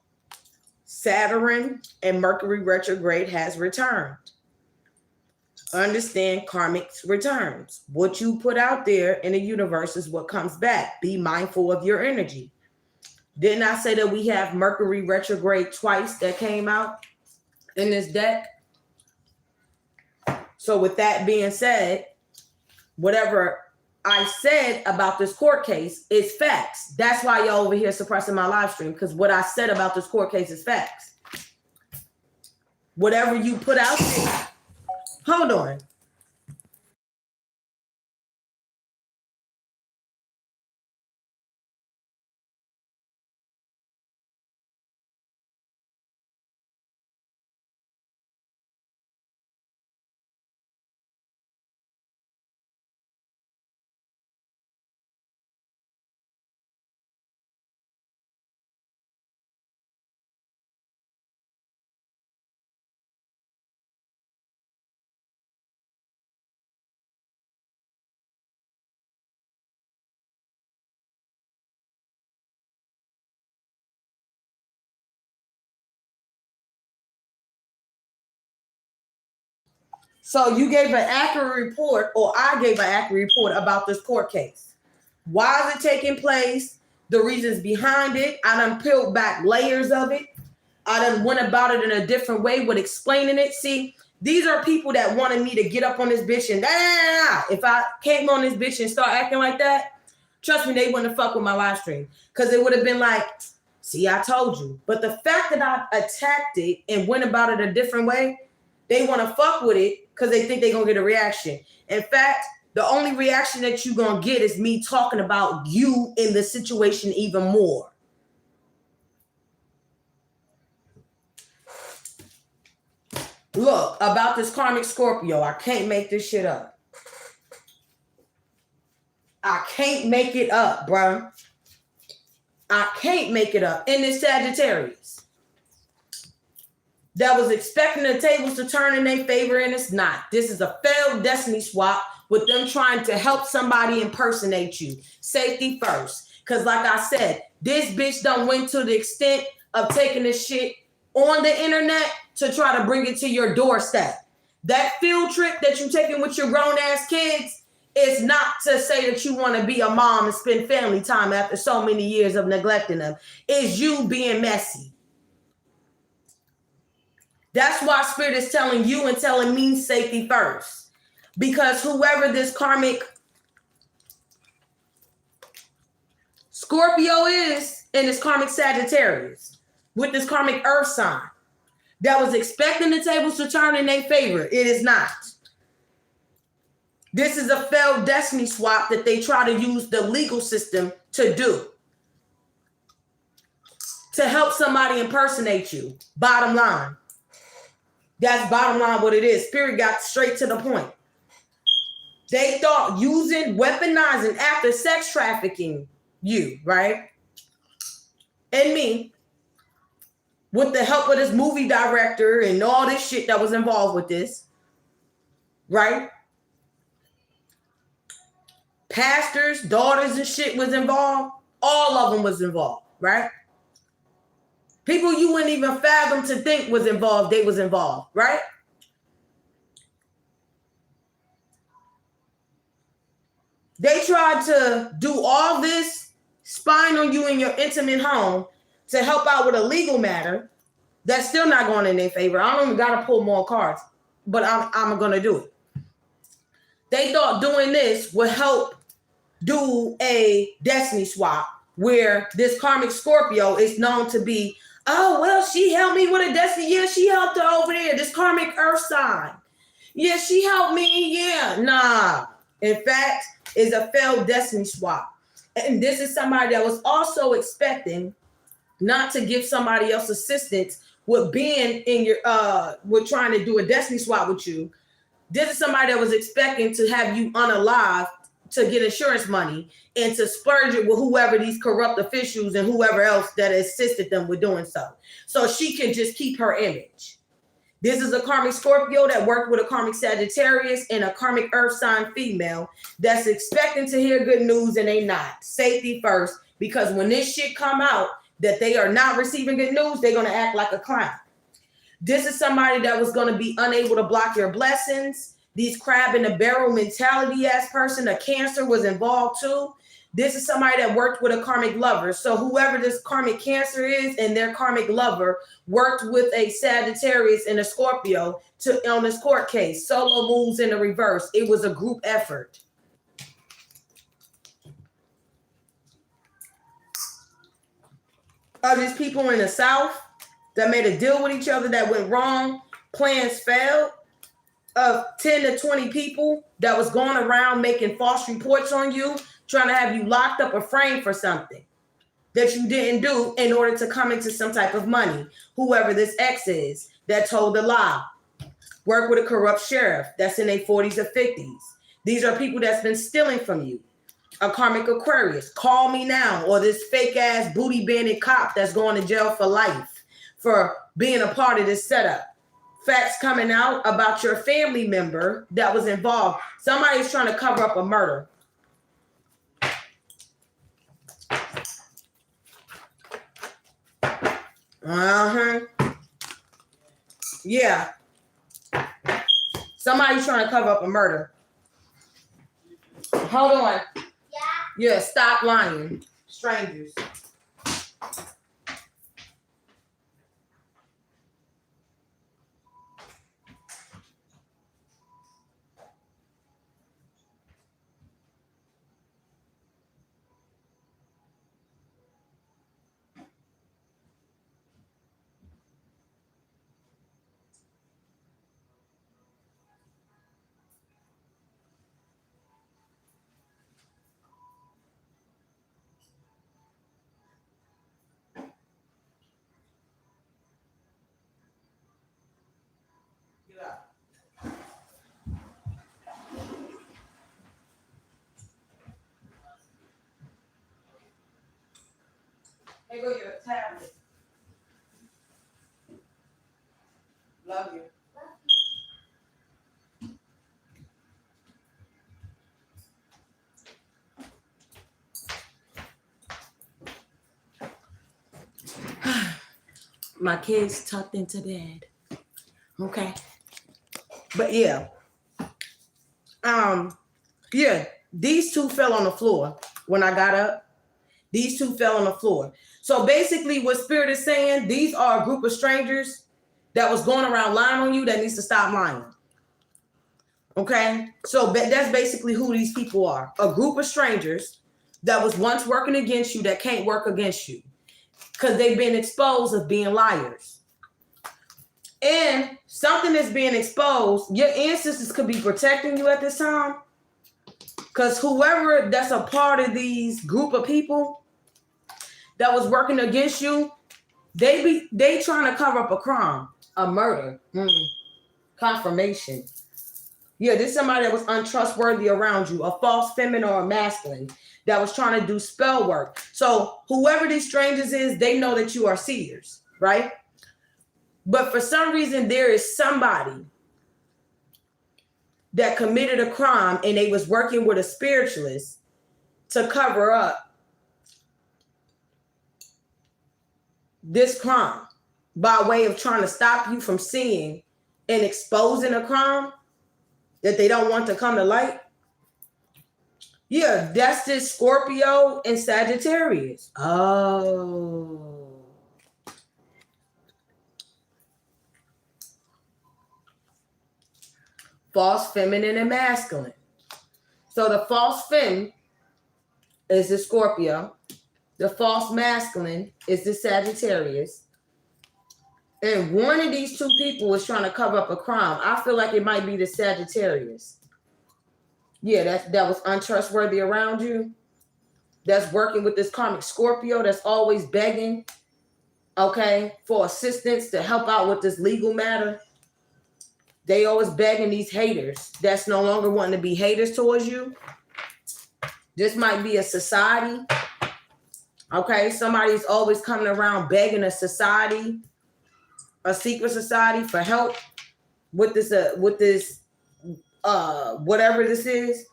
Saturn and Mercury retrograde has returned. Understand karmic's returns. What you put out there in the universe is what comes back. Be mindful of your energy. Didn't I say that we have Mercury retrograde twice that came out in this deck? So with that being said, whatever I said about this court case is facts. That's why y'all over here suppressing my live stream, because what I said about this court case is facts. Whatever you put out there. Hold on. So you gave an accurate report, or I gave an accurate report about this court case. Why is it taking place? The reasons behind it. I done peeled back layers of it. I done went about it in a different way with explaining it. See, these are people that wanted me to get up on this bitch and if I came on this bitch and start acting like that, trust me, they wouldn't have fucked with my live stream. Because it would have been like, see, I told you. But the fact that I attacked it and went about it a different way, they want to fuck with it because they think they're going to get a reaction. In fact, the only reaction that you're going to get is me talking about you in the situation even more. Look, about this karmic Scorpio, I can't make this shit up. I can't make it up, bro. I can't make it up. In this Sagittarius that was expecting the tables to turn in their favor, and it's not. This is a failed destiny swap with them trying to help somebody impersonate you. Safety first. Because like I said, this bitch done went to the extent of taking this shit on the internet to try to bring it to your doorstep. That field trip that you're taking with your grown-ass kids is not to say that you want to be a mom and spend family time after so many years of neglecting them. It's you being messy. That's why Spirit is telling you and telling me safety first. Because whoever this karmic Scorpio is in this karmic Sagittarius with this karmic earth sign that was expecting the tables to turn in their favor, it is not. This is a failed destiny swap that they try to use the legal system to do. To help somebody impersonate you. Bottom line. That's bottom line what it is. Spirit got straight to the point. They thought using, weaponizing after sex trafficking you, right? And me, with the help of this movie director and all this shit that was involved with this, right? Pastors, daughters and shit was involved. All of them was involved, right? People you wouldn't even fathom to think was involved, they was involved, right? They tried to do all this spying on you in your intimate home to help out with a legal matter that's still not going in their favor. I don't even got to pull more cards, but I'm going to do it. They thought doing this would help do a destiny swap where this karmic Scorpio is known to be, oh, well, she helped me with a destiny. Yeah, she helped her over there. This karmic earth sign. Yeah, she helped me. Yeah, nah. In fact, it's a failed destiny swap. And this is somebody that was also expecting not to give somebody else assistance with being in your, with trying to do a destiny swap with you. This is somebody that was expecting to have you unalive to get insurance money and to splurge it with whoever these corrupt officials and whoever else that assisted them with doing so. So she can just keep her image. This is a karmic Scorpio that worked with a karmic Sagittarius and a karmic earth sign female that's expecting to hear good news and they not. Safety first, because when this shit come out that they are not receiving good news, they're going to act like a clown. This is somebody that was going to be unable to block your blessings. These crab in the barrel mentality ass person, a Cancer was involved too. This is somebody that worked with a karmic lover. So whoever this karmic Cancer is and their karmic lover worked with a Sagittarius and a Scorpio on this court case. Solo moves in the reverse. It was a group effort. Are these people in the South that made a deal with each other that went wrong? Plans failed. Of 10 to 20 people that was going around making false reports on you, trying to have you locked up or framed for something that you didn't do in order to come into some type of money. Whoever this ex is that told the lie. Work with a corrupt sheriff that's in their 40s or 50s. These are people that's been stealing from you. A karmic Aquarius, call me now. Or this fake ass booty bandit cop that's going to jail for life for being a part of this setup. Facts coming out about your family member that was involved. Somebody's trying to cover up a murder. Yeah. Somebody's trying to cover up a murder. Hold on. Yeah, stop lying. Strangers. Here go your tablet. Love you. My kids tucked into bed. Okay. But yeah. Yeah, these two fell on the floor when I got up. These two fell on the floor. So basically what Spirit is saying, these are a group of strangers that was going around lying on you that needs to stop lying. Okay, so that's basically who these people are. A group of strangers that was once working against you that can't work against you because they've been exposed of being liars. And something that's being exposed, your ancestors could be protecting you at this time. Because whoever that's a part of these group of people that was working against you, they trying to cover up a crime, a murder, confirmation. Yeah, this is somebody that was untrustworthy around you, a false feminine or a masculine that was trying to do spell work. So whoever these strangers is, they know that you are seers, right? But for some reason, there is somebody that committed a crime and they was working with a spiritualist to cover up this crime by way of trying to stop you from seeing and exposing a crime that they don't want to come to light. Yeah, that's this Scorpio and Sagittarius. Oh. False feminine and masculine. So the false femme is the Scorpio. The false masculine is the Sagittarius. And one of these two people is trying to cover up a crime. I feel like it might be the Sagittarius. Yeah, that was untrustworthy around you. That's working with this karmic Scorpio that's always begging, okay, for assistance to help out with this legal matter. They always begging these haters that's no longer wanting to be haters towards you. This might be a society. Okay, somebody's always coming around begging a society, a secret society for help with this whatever this is.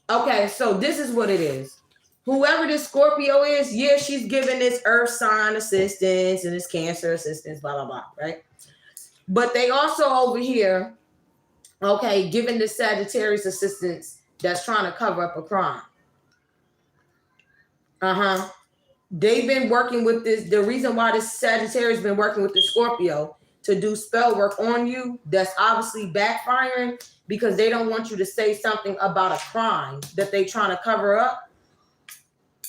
Okay, so this is what it is. Whoever this Scorpio is, yeah, she's giving this earth sign assistance and this Cancer assistance, blah, blah, blah, right? But they also over here, okay, giving this Sagittarius assistance that's trying to cover up a crime. They've been working with this. The reason why this Sagittarius been working with the Scorpio to do spell work on you, that's obviously backfiring because they don't want you to say something about a crime that they trying to cover up.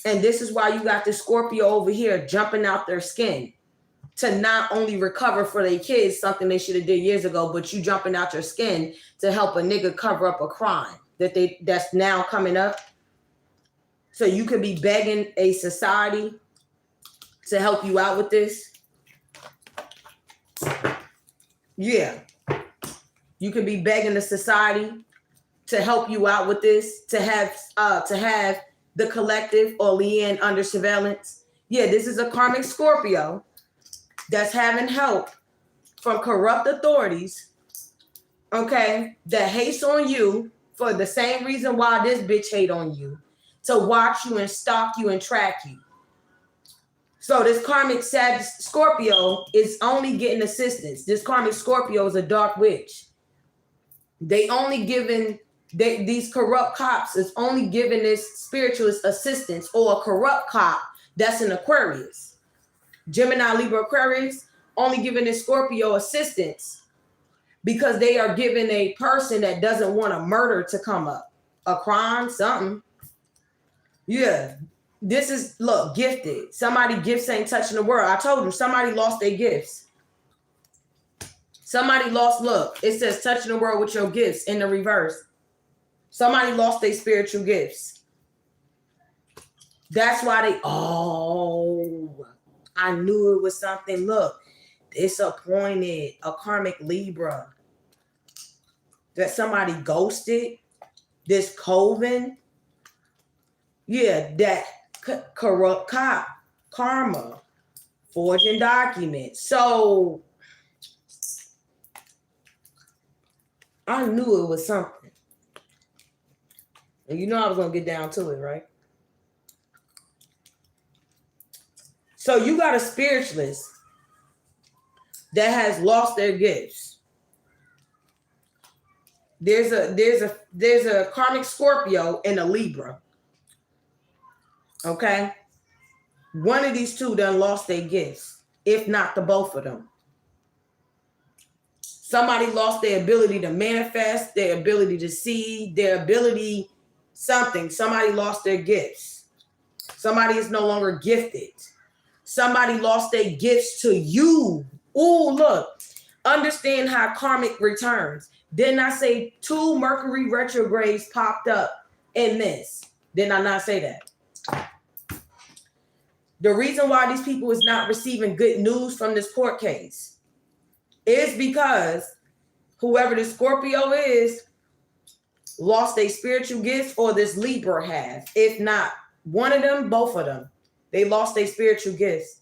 And this is why you got the Scorpio over here jumping out their skin to not only recover for their kids, something they should have did years ago, but you jumping out your skin to help a nigga cover up a crime that's now coming up. So you could be begging a society to help you out with this. Yeah. You could be begging the society to help you out with this, to have the collective or Leanne under surveillance. Yeah, this is a karmic Scorpio that's having help from corrupt authorities, okay, that hates on you for the same reason why this bitch hate on you, to watch you and stalk you and track you. So this karmic Scorpio is only getting assistance. This karmic Scorpio is a dark witch. They only giving these corrupt cops is only giving this spiritualist assistance, or a corrupt cop that's an Aquarius, Gemini, Libra, Aquarius, only giving this Scorpio assistance because they are giving a person that doesn't want a murder to come up, a crime, something. Yeah, this is, look, gifted. Somebody gifts ain't touching the world. I told you, somebody lost their gifts. Somebody lost, look, it says touching the world with your gifts in the reverse. Somebody lost their spiritual gifts. That's why they, I knew it was something. Look, disappointed, a karmic Libra. That somebody ghosted, this coven. Yeah, that corrupt cop, karma, forging documents. So I knew it was something. And you know I was going to get down to it, right? So you got a spiritualist that has lost their gifts. There's a karmic Scorpio and a Libra. Okay? One of these two done lost their gifts, if not the both of them. Somebody lost their ability to manifest, their ability to see, their ability something. Somebody lost their gifts. Somebody is no longer gifted. Somebody lost their gifts to you. Oh, look. Understand how karmic returns. Didn't I say 2 Mercury retrogrades popped up in this? Did I not say that? The reason why these people is not receiving good news from this court case is because whoever the Scorpio is lost their spiritual gifts, or this Libra has. If not one of them, both of them. They lost their spiritual gifts.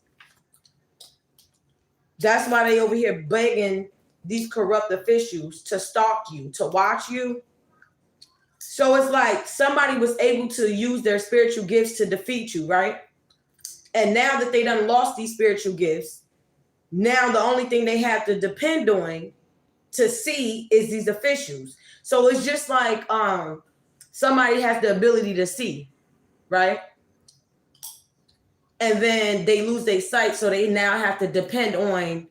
That's why they over here begging these corrupt officials to stalk you, to watch you. So it's like somebody was able to use their spiritual gifts to defeat you, right? And now that they done lost these spiritual gifts, now the only thing they have to depend on to see is these officials. So it's just like somebody has the ability to see, right? And then they lose their sight, so they now have to depend on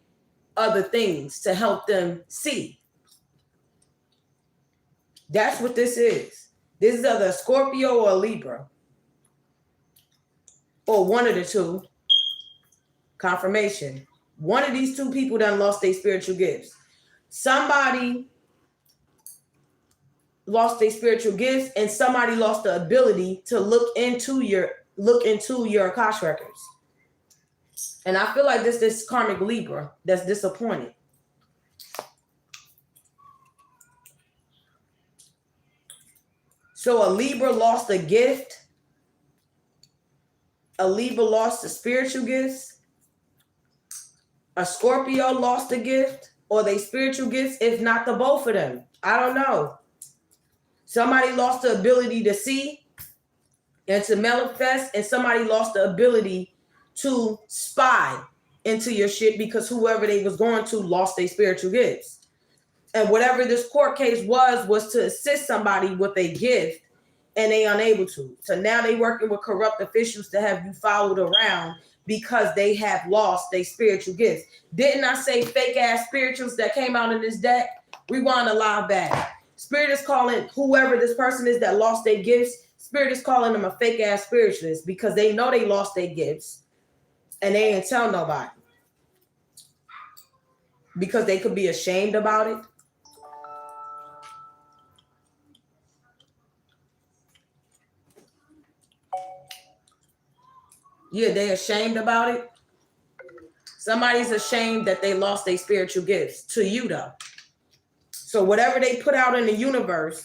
other things to help them see. That's what this is. This is either a Scorpio or a Libra. Or one of the two. Confirmation. One of these 2 people done lost their spiritual gifts. Somebody lost their spiritual gifts, and somebody lost the ability to look into your Akash records. And I feel like this karmic Libra that's disappointed. So a Libra lost a gift. A Libra lost the spiritual gifts. A Scorpio lost a gift, or they spiritual gifts, if not the both of them. I don't know. Somebody lost the ability to see and to manifest, and somebody lost the ability to spy into your shit because whoever they was going to lost their spiritual gifts. And whatever this court case was to assist somebody with a gift, and they unable to. So now they working with corrupt officials to have you followed around because they have lost their spiritual gifts. Didn't I say fake ass spirituals that came out in this deck? Rewind a live back. Spirit is calling whoever this person is that lost their gifts, Spirit is calling them a fake ass spiritualist because they know they lost their gifts and they ain't tell nobody. Because they could be ashamed about it. Yeah, they ashamed about it. Somebody's ashamed that they lost their spiritual gifts to you, though. So whatever they put out in the universe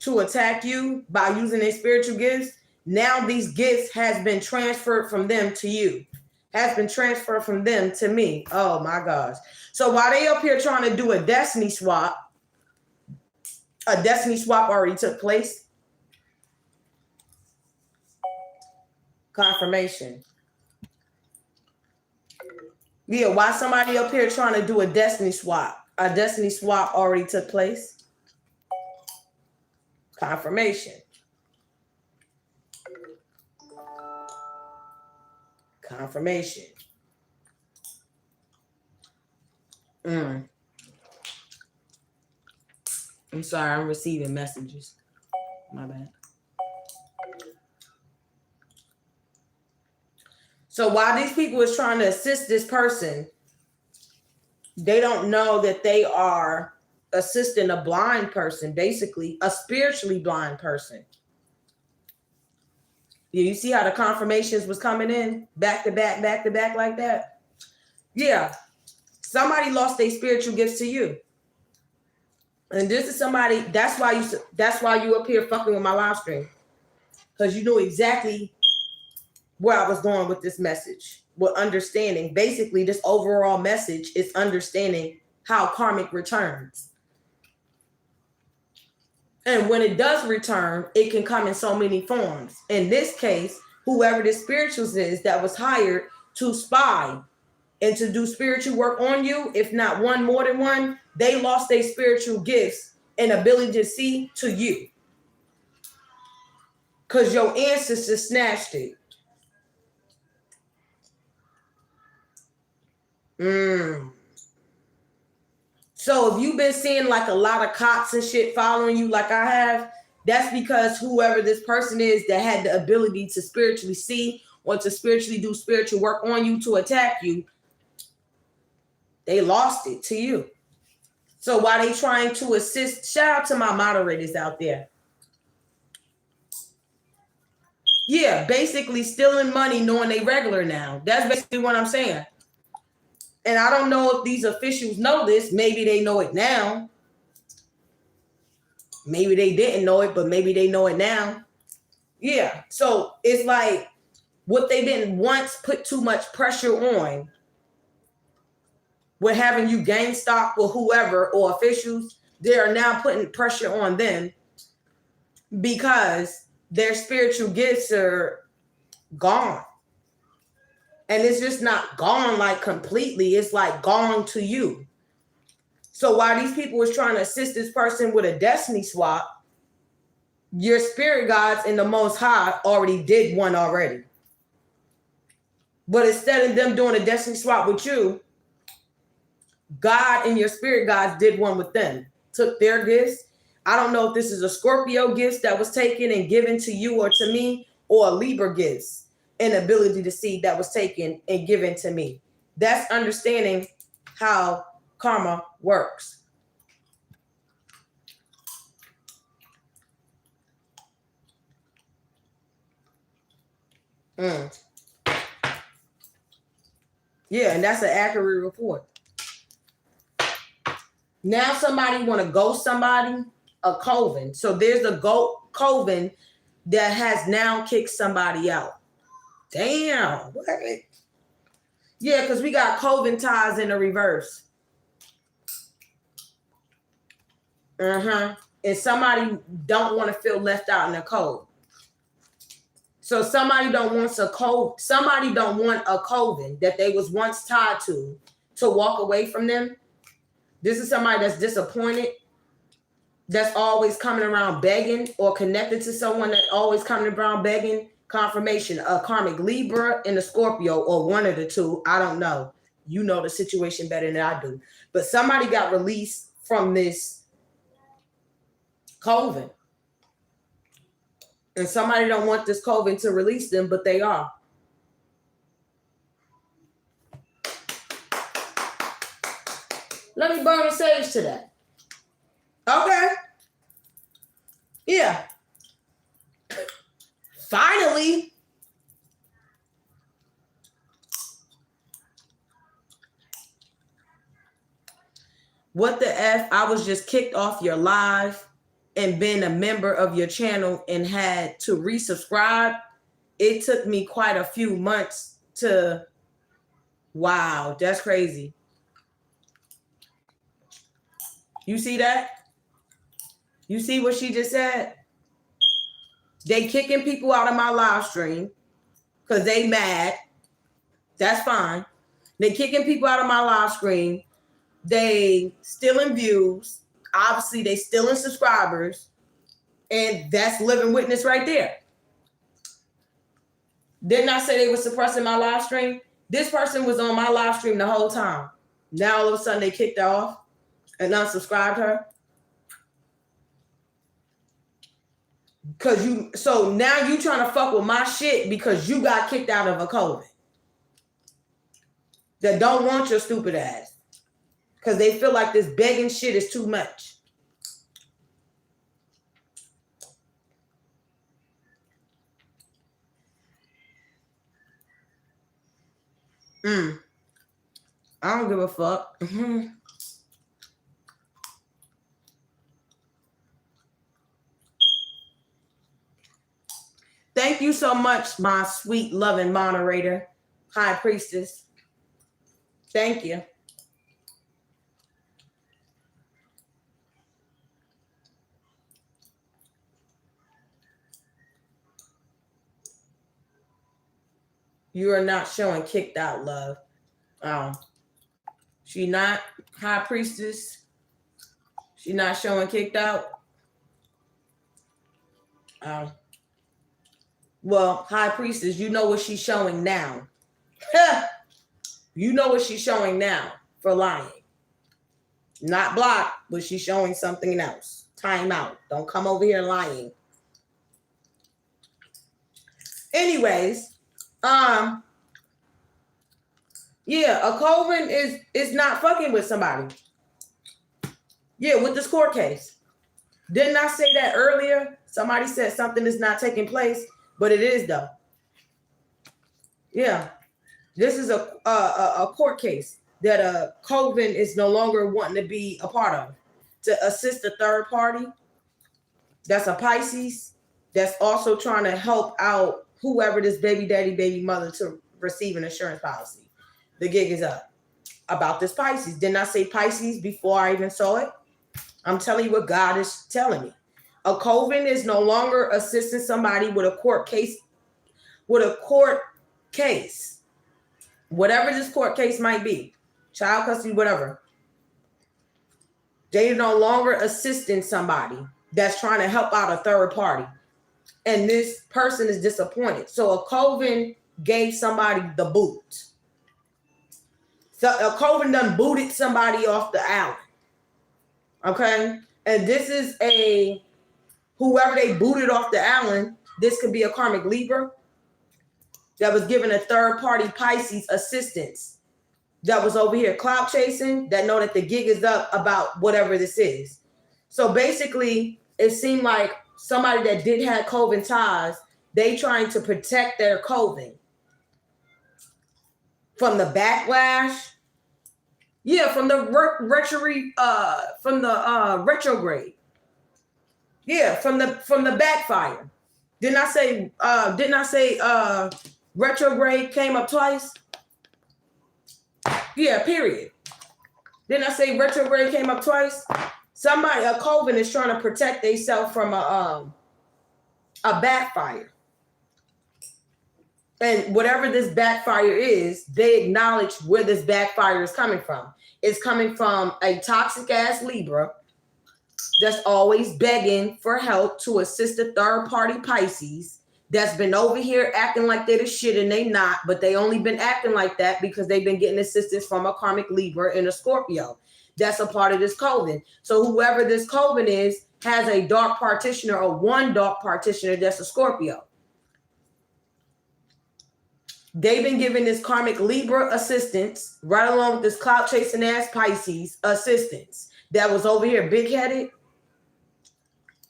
to attack you by using their spiritual gifts, now these gifts has been transferred from them to you. Has been transferred from them to me. Oh, my gosh. So while they up here trying to do a destiny swap already took place. Confirmation. Yeah, why somebody up here trying to do a destiny swap? A destiny swap already took place. Confirmation. Confirmation. I'm sorry, I'm receiving messages. My bad. So while these people is trying to assist this person, they don't know that they are assisting a blind person, basically a spiritually blind person. Yeah, you see how the confirmations was coming in back to back like that? Yeah. Somebody lost their spiritual gifts to you. And this is somebody, that's why you up here fucking with my live stream. Because you knew exactly where I was going with this message, with understanding. Basically, this overall message is understanding how karmic returns. And when it does return, it can come in so many forms. In this case, whoever the spirituals is that was hired to spy and to do spiritual work on you, if not one, more than one, they lost their spiritual gifts and ability to see to you. Because your ancestors snatched it. So if you've been seeing like a lot of cops and shit following you like I have, that's because whoever this person is that had the ability to spiritually see or to spiritually do spiritual work on you to attack you, they lost it to you. So while they trying to assist, shout out to my moderators out there. Yeah, basically stealing money knowing they regular now. That's basically what I'm saying. And I don't know if these officials know this. Maybe they know it now. Maybe they didn't know it, but maybe they know it now. Yeah. So it's like what they didn't once put too much pressure on with having you gain stock or whoever or officials, they are now putting pressure on them because their spiritual gifts are gone. And it's just not gone like completely. It's like gone to you. So while these people was trying to assist this person with a destiny swap, your spirit guides in the Most High already did one already. But instead of them doing a destiny swap with you, God and your spirit guides did one with them. Took their gifts. I don't know if this is a Scorpio gift that was taken and given to you or to me, or a Libra gifts. An ability to see that was taken and given to me. That's understanding how karma works. Yeah, and that's an accurate report. Now somebody want to ghost somebody, a coven. So there's a coven that has now kicked somebody out. Damn. What? Yeah, because we got coven ties in the reverse. And somebody don't want to feel left out in the code. So somebody don't want a coven that they was once tied to walk away from them. This is somebody that's disappointed, that's always coming around begging, or connected to someone that always coming around begging. Confirmation, a karmic Libra and a Scorpio, or one of the two. I don't know. You know the situation better than I do. But somebody got released from this coven. And somebody don't want this coven to release them, but they are. Let me burn a sage to that. Okay. Yeah. Finally. What the F? I was just kicked off your live and been a member of your channel and had to resubscribe. It took me quite a few months to... Wow, that's crazy. You see that? You see what she just said? They kicking people out of my live stream because they mad. That's fine. They kicking people out of my live stream. They stealing views. Obviously, they stealing subscribers. And that's living witness right there. Didn't I say they were suppressing my live stream? This person was on my live stream the whole time. Now, all of a sudden, they kicked her off and unsubscribed her. So now you trying to fuck with my shit because you got kicked out of a coven that don't want your stupid ass because they feel like this begging shit is too much. I don't give a fuck. Thank you so much, my sweet, loving moderator, High Priestess. Thank you. You are not showing kicked out, love. She not High Priestess. She not showing kicked out. Well, High Priestess, you know what she's showing now. You know what she's showing now for lying. Not blocked, but she's showing something else. Time out. Don't come over here lying. Anyways, yeah, a Coven is not fucking with somebody. Yeah, with this court case. Didn't I say that earlier? Somebody said something is not taking place, but it is though. Yeah, this is a court case that a Coven is no longer wanting to be a part of, to assist a third party. That's a Pisces. That's also trying to help out whoever this baby daddy, baby mother to receive an insurance policy. The gig is up. About this Pisces. Didn't I say Pisces before I even saw it? I'm telling you what God is telling me. A Coven is no longer assisting somebody with a court case. Whatever this court case might be, child custody, whatever. They are no longer assisting somebody that's trying to help out a third party. And this person is disappointed. So a Coven gave somebody the boot. So a Coven done booted somebody off the island. Okay? And this is whoever they booted off the island, this could be a Karmic Libra that was given a third party Pisces assistance that was over here clout chasing, that know that the gig is up about whatever this is. So basically, it seemed like somebody that did have Coven ties, they trying to protect their Coven from the backlash. Yeah, from the retrograde. Yeah, from the backfire. Didn't I say retrograde came up twice? Yeah, period. Didn't I say retrograde came up twice? A Coven is trying to protect themselves from a backfire. And whatever this backfire is, they acknowledge where this backfire is coming from. It's coming from a toxic ass Libra that's always begging for help to assist a third party Pisces that's been over here acting like they're the shit and they not, but they only been acting like that because they've been getting assistance from a Karmic Libra and a Scorpio. That's a part of this Coven. So whoever this Coven is has a dark partitioner or one dark partitioner that's a Scorpio. They've been giving this Karmic Libra assistance right along with this clout chasing ass Pisces assistance that was over here big headed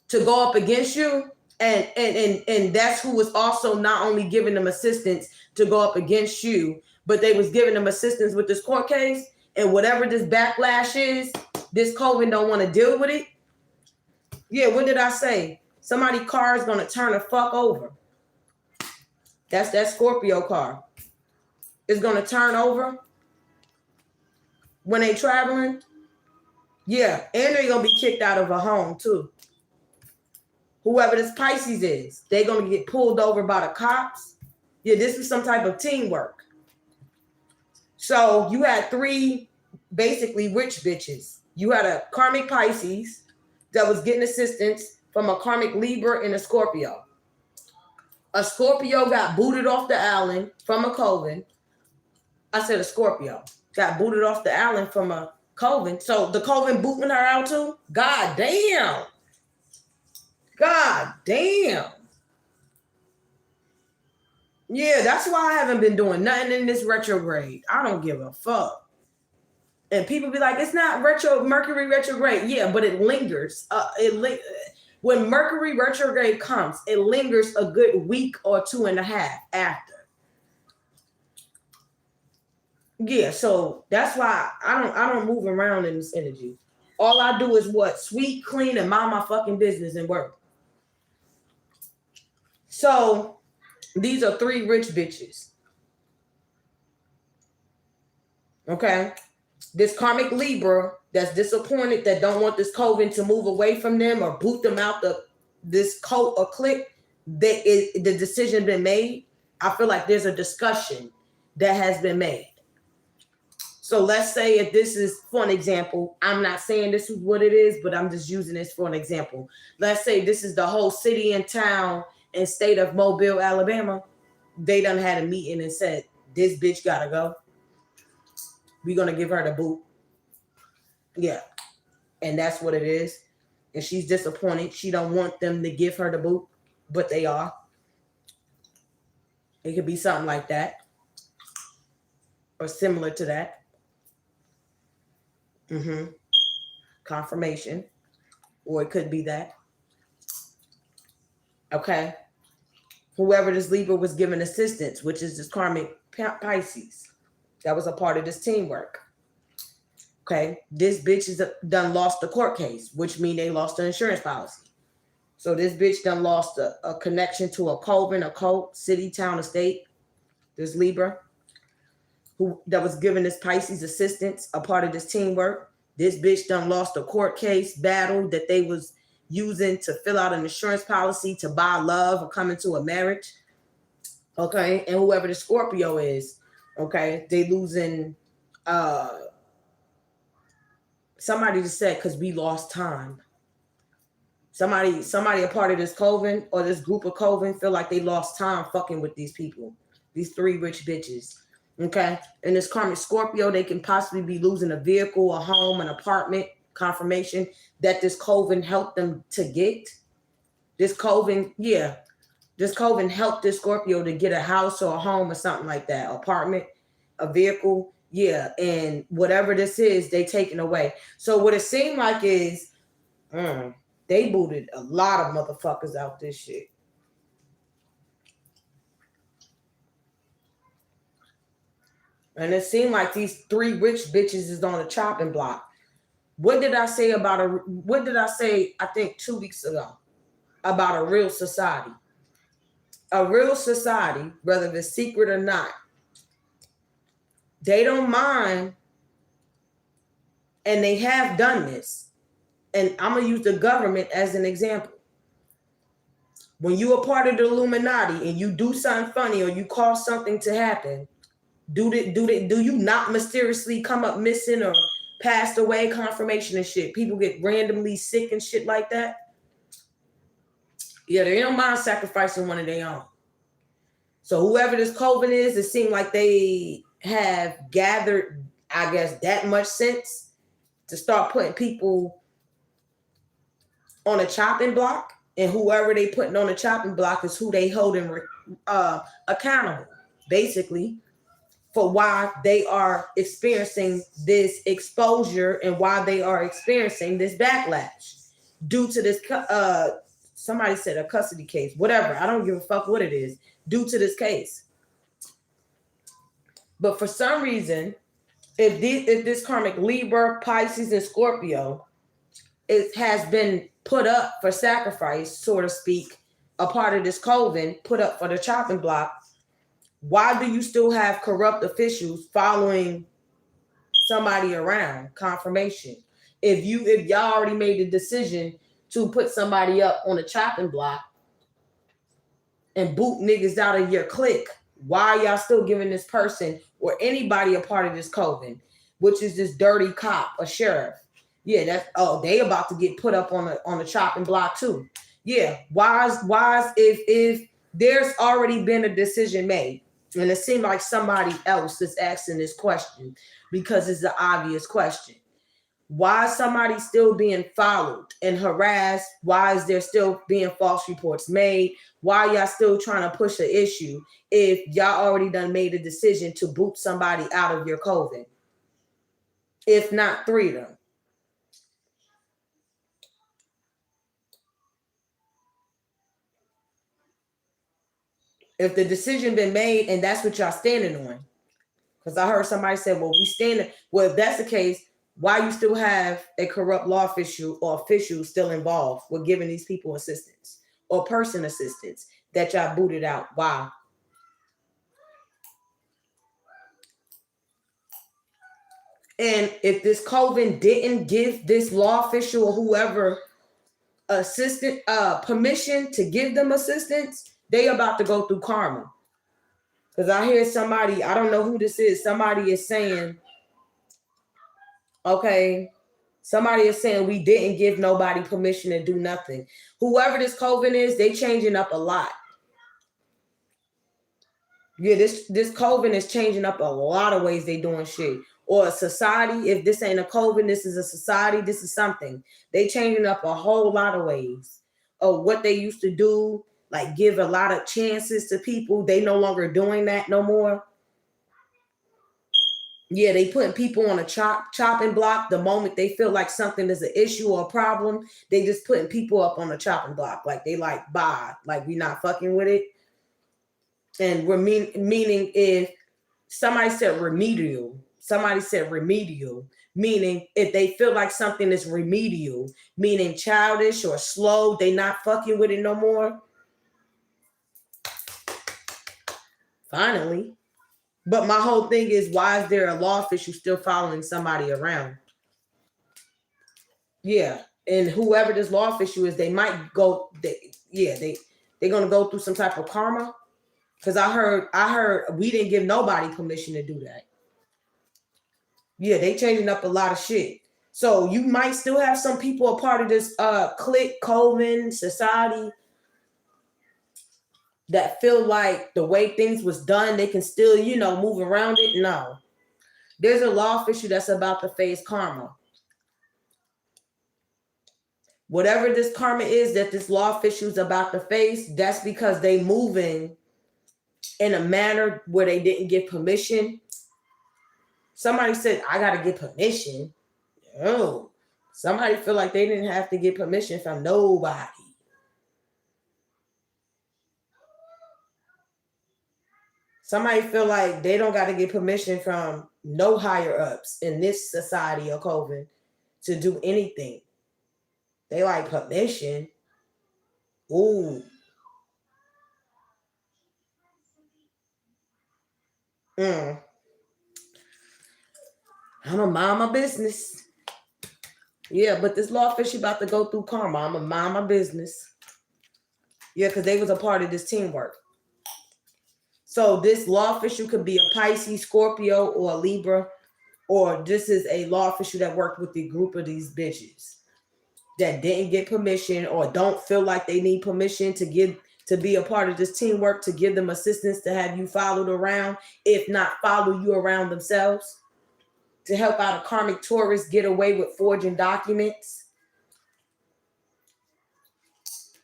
to go up against you. And that's who was also not only giving them assistance to go up against you, but they was giving them assistance with this court case. And whatever this backlash is, this Coven don't want to deal with it. Yeah, what did I say? Somebody's car is going to turn the fuck over. That's that Scorpio car. It's going to turn over when they traveling. Yeah, and they're going to be kicked out of a home too. Whoever this Pisces is, they're going to get pulled over by the cops. Yeah, this is some type of teamwork. So you had three basically rich bitches. You had a Karmic Pisces that was getting assistance from a Karmic Libra and a Scorpio. A Scorpio got booted off the island from a Coven. I said a Scorpio got booted off the island from a Coven. So the Coven booting her out too? God damn. God damn. Yeah, that's why I haven't been doing nothing in this retrograde. I don't give a fuck. And people be like, it's not Mercury retrograde. Yeah, but it lingers. When Mercury retrograde comes, it lingers a good week or 2.5 after. Yeah, so that's why I don't move around in this energy. All I do is what? Sweep, clean, and mind my fucking business and work. So these are three rich bitches. Okay. This Karmic Libra that's disappointed, that don't want this Coven to move away from them or boot them out this cult or clique, the decision been made. I feel like there's a discussion that has been made. So let's say if this is, for an example, I'm not saying this is what it is, but I'm just using this for an example. Let's say this is the whole city and town and state of Mobile, Alabama. They done had a meeting and said, this bitch gotta go. We're gonna give her the boot. Yeah. and that's what it is. And she's disappointed. She don't want them to give her the boot, but they are. It could be something like that, or similar to that. Confirmation, or it could be that. Okay. Whoever this Libra was given assistance, which is this karmic Pisces, that was a part of this teamwork. Okay. This bitch is done lost the court case, which means they lost the insurance policy. So this bitch done lost a connection to a coven, a cult, city, town, or state. This Libra, who that was given this Pisces assistance, a part of this teamwork. This bitch done lost a court case battle that they was using to fill out an insurance policy to buy love or come into a marriage. Okay. And whoever the Scorpio is, okay, they losing somebody just said because we lost time. Somebody a part of this coven or this group of coven feel like they lost time fucking with these people, these three rich bitches. Okay. And this karmic Scorpio, they can possibly be losing a vehicle, a home, an apartment. Confirmation that this coven helped them to get. This coven helped this Scorpio to get a house or a home or something like that, apartment, a vehicle. Yeah. And whatever this is, they taken away. So what it seemed like is they booted a lot of motherfuckers out this shit. And it seemed like these three rich bitches is on the chopping block. What did I say I think 2 weeks ago about a real society? A real society, whether it's secret or not, they don't mind, and they have done this. And I'm going to use the government as an example. When you are part of the Illuminati and you do something funny or you cause something to happen, do you not mysteriously come up missing or passed away? Confirmation and shit. People get randomly sick and shit like that. Yeah, they don't mind sacrificing one of their own. So whoever this coven is, it seemed like they have gathered, I guess, that much sense to start putting people on a chopping block. And whoever they putting on a chopping block is who they holding accountable, basically, for why they are experiencing this exposure and why they are experiencing this backlash due to this, somebody said a custody case, whatever. I don't give a fuck what it is, due to this case. But for some reason, if this karmic Libra, Pisces, and Scorpio, it has been put up for sacrifice, so to speak, a part of this coven, put up for the chopping block, why do you still have corrupt officials following somebody around? Confirmation. If y'all already made the decision to put somebody up on a chopping block and boot niggas out of your clique, why are y'all still giving this person or anybody a part of this coven, which is this dirty cop, a sheriff? Yeah, they about to get put up on the chopping block too. Yeah, why is if there's already been a decision made, and it seemed like somebody else is asking this question because it's an obvious question. Why is somebody still being followed and harassed? Why is there still being false reports made? Why y'all still trying to push an issue if y'all already done made a decision to boot somebody out of your coven? If not three of them. If the decision been made and that's what y'all standing on, because I heard somebody say, well, we standing. Well, if that's the case, why you still have a corrupt law official or official still involved with giving these people assistance or person assistance that y'all booted out? Why? And if this coven didn't give this law official or whoever permission to give them assistance, they about to go through karma. Because I hear somebody, I don't know who this is, somebody is saying, okay, somebody is saying we didn't give nobody permission to do nothing. Whoever this coven is, they changing up a lot. Yeah, this coven is changing up a lot of ways they doing shit. or a society. If this ain't a COVID, this is a society, this is something. They changing up a whole lot of ways of what they used to do, like give a lot of chances to people. They no longer doing that no more. Yeah, they putting people on a chopping block the moment they feel like something is an issue or a problem. They just putting people up on a chopping block. Like they like, bye, like we not fucking with it. And we're meaning if somebody said remedial, meaning if they feel like something is remedial, meaning childish or slow, they not fucking with it no more. Finally. But my whole thing is, why is there a law official still following somebody around? Yeah, and whoever this law official is, they might go. They're gonna go through some type of karma. Because I heard we didn't give nobody permission to do that. Yeah, they changing up a lot of shit. So you might still have some people a part of this clique, Coven society, that feel like the way things was done, they can still, move around it. No. There's a law official that's about to face karma. Whatever this karma is that this law official is about to face, that's because they moving in a manner where they didn't get permission. Somebody said, I got to get permission. No. Somebody feel like they didn't have to get permission from nobody. Somebody feel like they don't got to get permission from no higher ups in this society or COVID to do anything. They like permission. Ooh. I'm a mind my business. Yeah, but this law official about to go through karma. I'm a mind my business. Yeah, because they was a part of this teamwork. So this law official could be a Pisces, Scorpio, or a Libra, or this is a law official that worked with the group of these bitches that didn't get permission or don't feel like they need permission to be a part of this teamwork, to give them assistance, to have you followed around, if not follow you around themselves, to help out a karmic tourist get away with forging documents.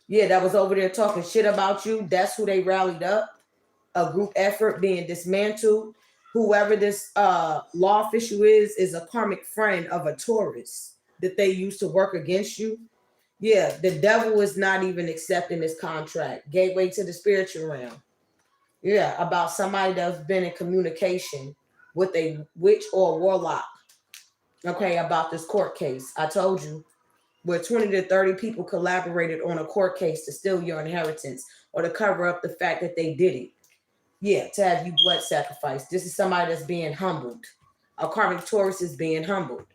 Yeah, that was over there talking shit about you. That's who they rallied up. A group effort being dismantled. Whoever this law official is a karmic friend of a Taurus that they used to work against you. Yeah, the devil is not even accepting this contract. Gateway to the spiritual realm. Yeah, about somebody that's been in communication with a witch or a warlock. Okay, about this court case. I told you, where 20 to 30 people collaborated on a court case to steal your inheritance or to cover up the fact that they did it. Yeah, to have you blood sacrifice. This is somebody that's being humbled. A karmic Taurus is being humbled.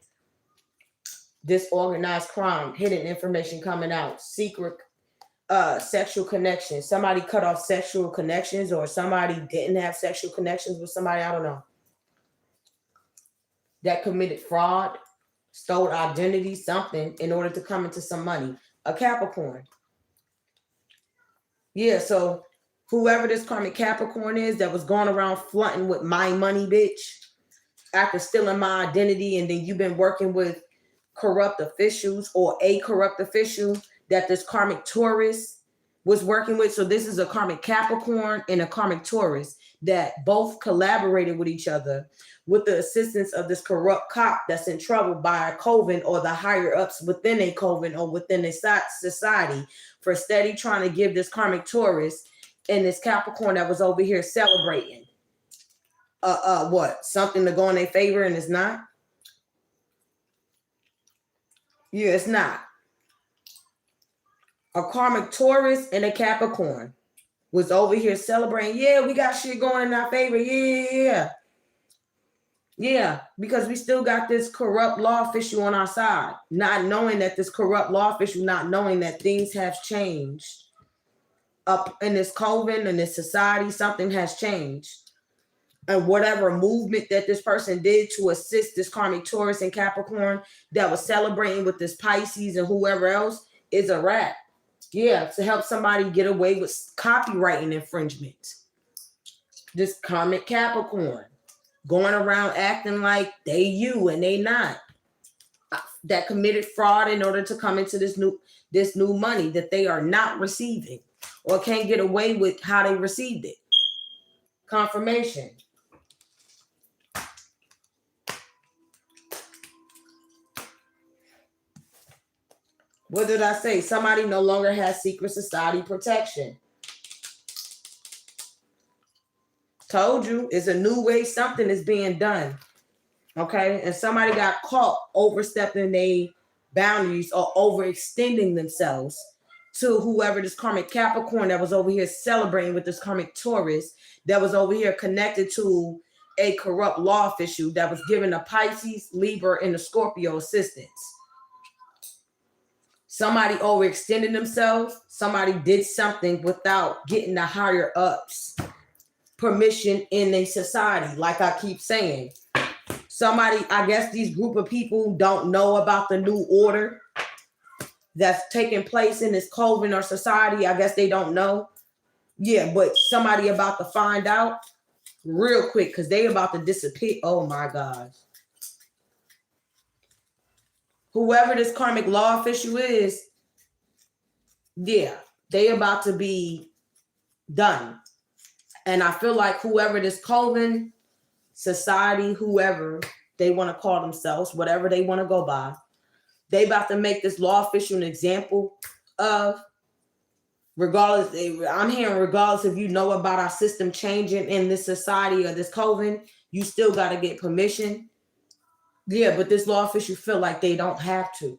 Disorganized crime, hidden information coming out, secret sexual connections. Somebody cut off sexual connections, or somebody didn't have sexual connections with somebody, I don't know, that committed fraud, stole identity, something in order to come into some money. A Capricorn. Yeah, so whoever this karmic Capricorn is that was going around flaunting with my money, bitch, after stealing my identity, and then you've been working with corrupt officials or a corrupt official that this karmic Taurus was working with. So this is a karmic Capricorn and a karmic Taurus that both collaborated with each other with the assistance of this corrupt cop that's in trouble by a coven or the higher ups within a coven or within a society for steady trying to give this karmic Taurus and this Capricorn that was over here celebrating something to go in their favor, and it's not. Yeah, it's not. A karmic Taurus and a Capricorn was over here celebrating. Yeah, we got shit going in our favor. Yeah. Yeah, because we still got this corrupt law official on our side, not knowing that this corrupt law official, not knowing that things have changed up in this coven and this society. Something has changed. And whatever movement that this person did to assist this karmic Taurus and Capricorn that was celebrating with this Pisces and whoever else is a wrap. Yeah, to help somebody get away with copywriting infringement. This karmic Capricorn. going around acting like they you and they not, that committed fraud in order to come into this new money that they are not receiving or can't get away with how they received it. Confirmation. What did I say? Somebody no longer has secret society protection. Told you, it's a new way something is being done. Okay? And somebody got caught overstepping their boundaries or overextending themselves to whoever this karmic Capricorn that was over here celebrating with this karmic Taurus that was over here connected to a corrupt law official that was giving a Pisces, Libra, and a Scorpio assistance. Somebody overextended themselves. Somebody did something without getting the higher ups permission in a society. Like I keep saying, somebody, I guess these group of people don't know about the new order that's taking place in this coven or society. I guess they don't know. Yeah, but somebody about to find out real quick because they about to disappear. Oh my gosh. Whoever this karmic law official is, yeah, they about to be done. And I feel like whoever this coven, society, whoever they want to call themselves, whatever they want to go by, they about to make this law official an example of, regardless, I'm hearing regardless if you know about our system changing in this society or this coven, you still got to get permission. Yeah, but this law official feel like they don't have to.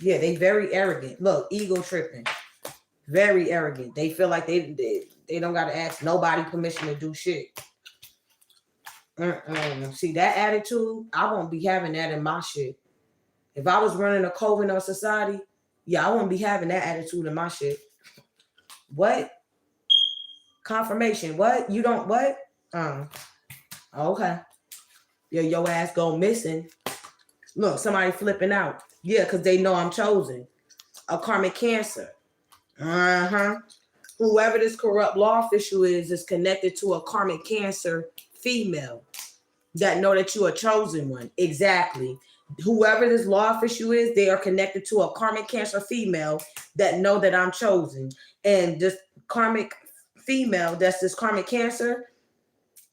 Yeah, they very arrogant. Look, ego tripping. Very arrogant. They feel like they don't got to ask nobody permission to do shit. See, that attitude, I won't be having that in my shit. If I was running a coven or society, yeah, I won't be having that attitude in my shit. What? Confirmation. What? You don't what? Okay. Yeah, your ass go missing. Look, somebody flipping out. Yeah, because they know I'm chosen. A karmic Cancer. Whoever this corrupt law official is connected to a karmic Cancer female that know that you are chosen one. Exactly. Whoever this law official is, they are connected to a karmic Cancer female that know that I'm chosen. And this karmic female, that's this karmic Cancer,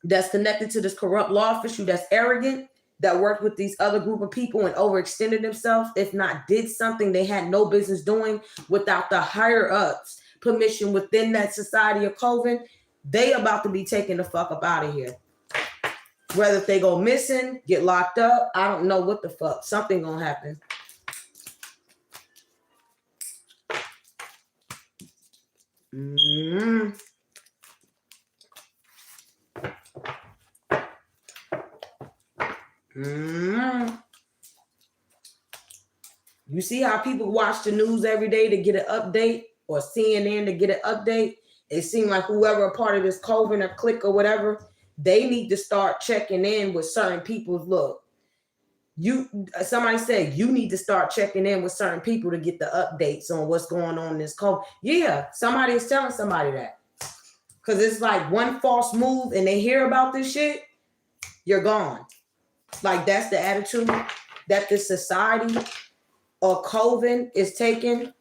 that's connected to this corrupt law official that's arrogant, that worked with these other group of people and overextended themselves, if not did something they had no business doing without the higher ups permission within that society or coven, they about to be taken the fuck up out of here. Whether if they go missing, get locked up, I don't know what the fuck. Something gonna happen. You see how people watch the news every day to get an update, or CNN to get an update? It seems like whoever a part of this coven or clique or whatever, they need to start checking in with certain people's look. Somebody said you need to start checking in with certain people to get the updates on what's going on in this coven. Yeah, somebody is telling somebody that. Because it's like one false move and they hear about this shit, you're gone. Like that's the attitude that this society or coven is taking.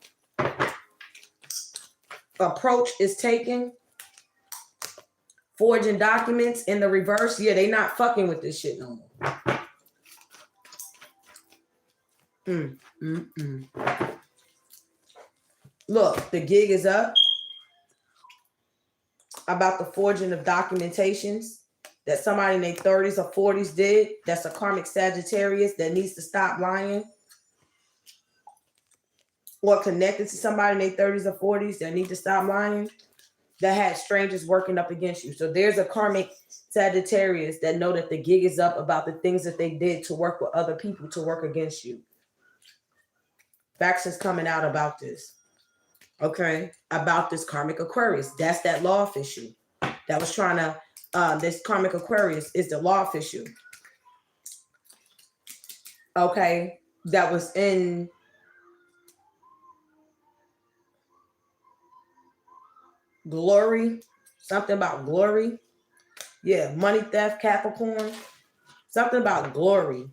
Approach is taking. Forging documents in the reverse. Yeah, they not fucking with this shit no more. Look, the gig is up about the forging of documentations that somebody in their 30s or 40s did. That's a karmic Sagittarius that needs to stop lying. Or connected to somebody in their 30s or 40s that need to stop lying. That had strangers working up against you. So there's a karmic Sagittarius that know that the gig is up about the things that they did to work with other people to work against you. Facts is coming out about this. Okay, about this karmic Aquarius. That's that law official that was trying to, this karmic Aquarius is the law official. Okay, that was in glory, something about glory. Yeah, money theft, Capricorn. Something about glory.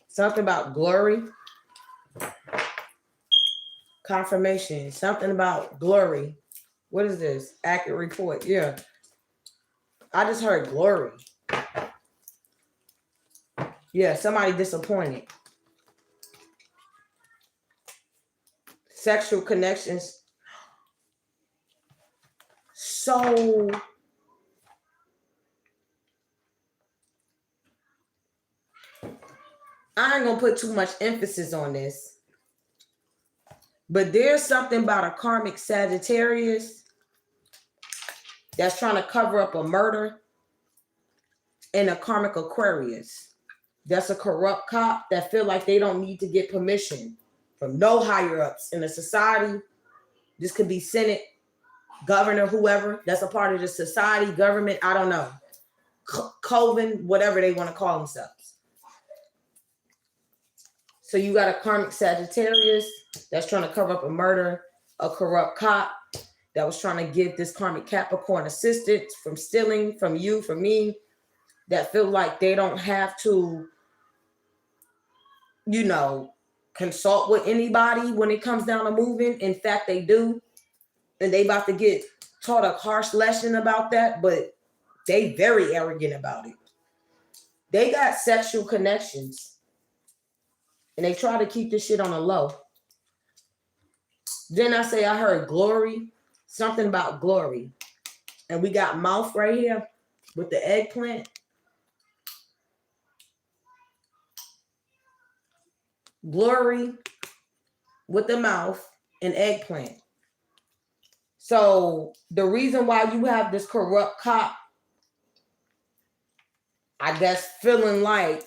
Something about glory. Confirmation. Something about glory. What is this? Accurate report. Yeah. I just heard glory. Yeah, somebody disappointed. Sexual connections. So I ain't gonna put too much emphasis on this, but there's something about a karmic Sagittarius that's trying to cover up a murder, and a karmic Aquarius that's a corrupt cop that feel like they don't need to get permission from no higher ups in the society. This could be Senate, governor, whoever that's a part of the society, government, I don't know, coven, whatever they want to call themselves. So you got a karmic Sagittarius that's trying to cover up a murder, a corrupt cop that was trying to give this karmic Capricorn assistance from stealing from you, from me, that feel like they don't have to, you know, consult with anybody when it comes down to moving. In fact, they do. And they about to get taught a harsh lesson about that, but they very arrogant about it. They got sexual connections. And they try to keep this shit on the low. Then I say I heard glory, something about glory. And we got mouth right here with the eggplant. Glory with the mouth and eggplant. So the reason why you have this corrupt cop, I guess, feeling like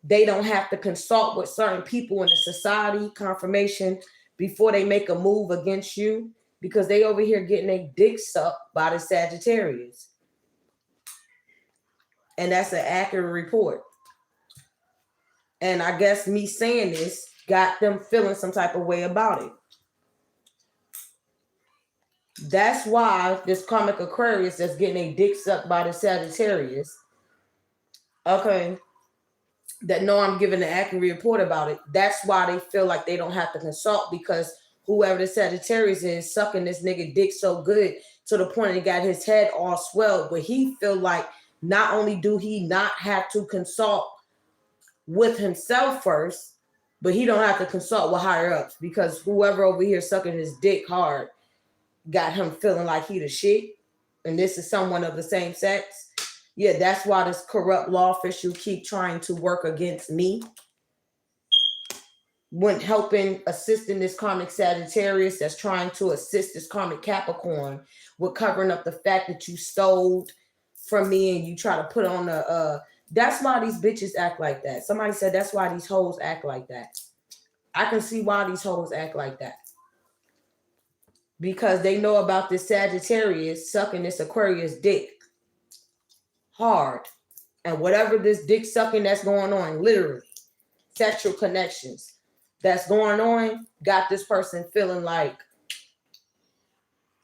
they don't have to consult with certain people in the society, confirmation, before they make a move against you, because they over here getting their dick sucked by the Sagittarius. And that's an accurate report. And I guess me saying this got them feeling some type of way about it. That's why this karmic Aquarius that's getting a dick sucked by the Sagittarius, okay, that know I'm giving an accurate report about it. That's why they feel like they don't have to consult, because whoever the Sagittarius is sucking this nigga dick so good to the point it got his head all swelled. But he feel like not only do he not have to consult with himself first, but he don't have to consult with higher ups, because whoever over here sucking his dick hard got him feeling like he the shit. And this is someone of the same sex. Yeah, that's why this corrupt law official keep trying to work against me when helping, assisting this karmic Sagittarius that's trying to assist this karmic Capricorn with covering up the fact that you stole from me and you try to put on that's why these bitches act like that. Somebody said that's why these hoes act like that. I can see why these hoes act like that. Because they know about this Sagittarius sucking this Aquarius dick hard. And whatever this dick sucking that's going on, literally, sexual connections that's going on, got this person feeling like,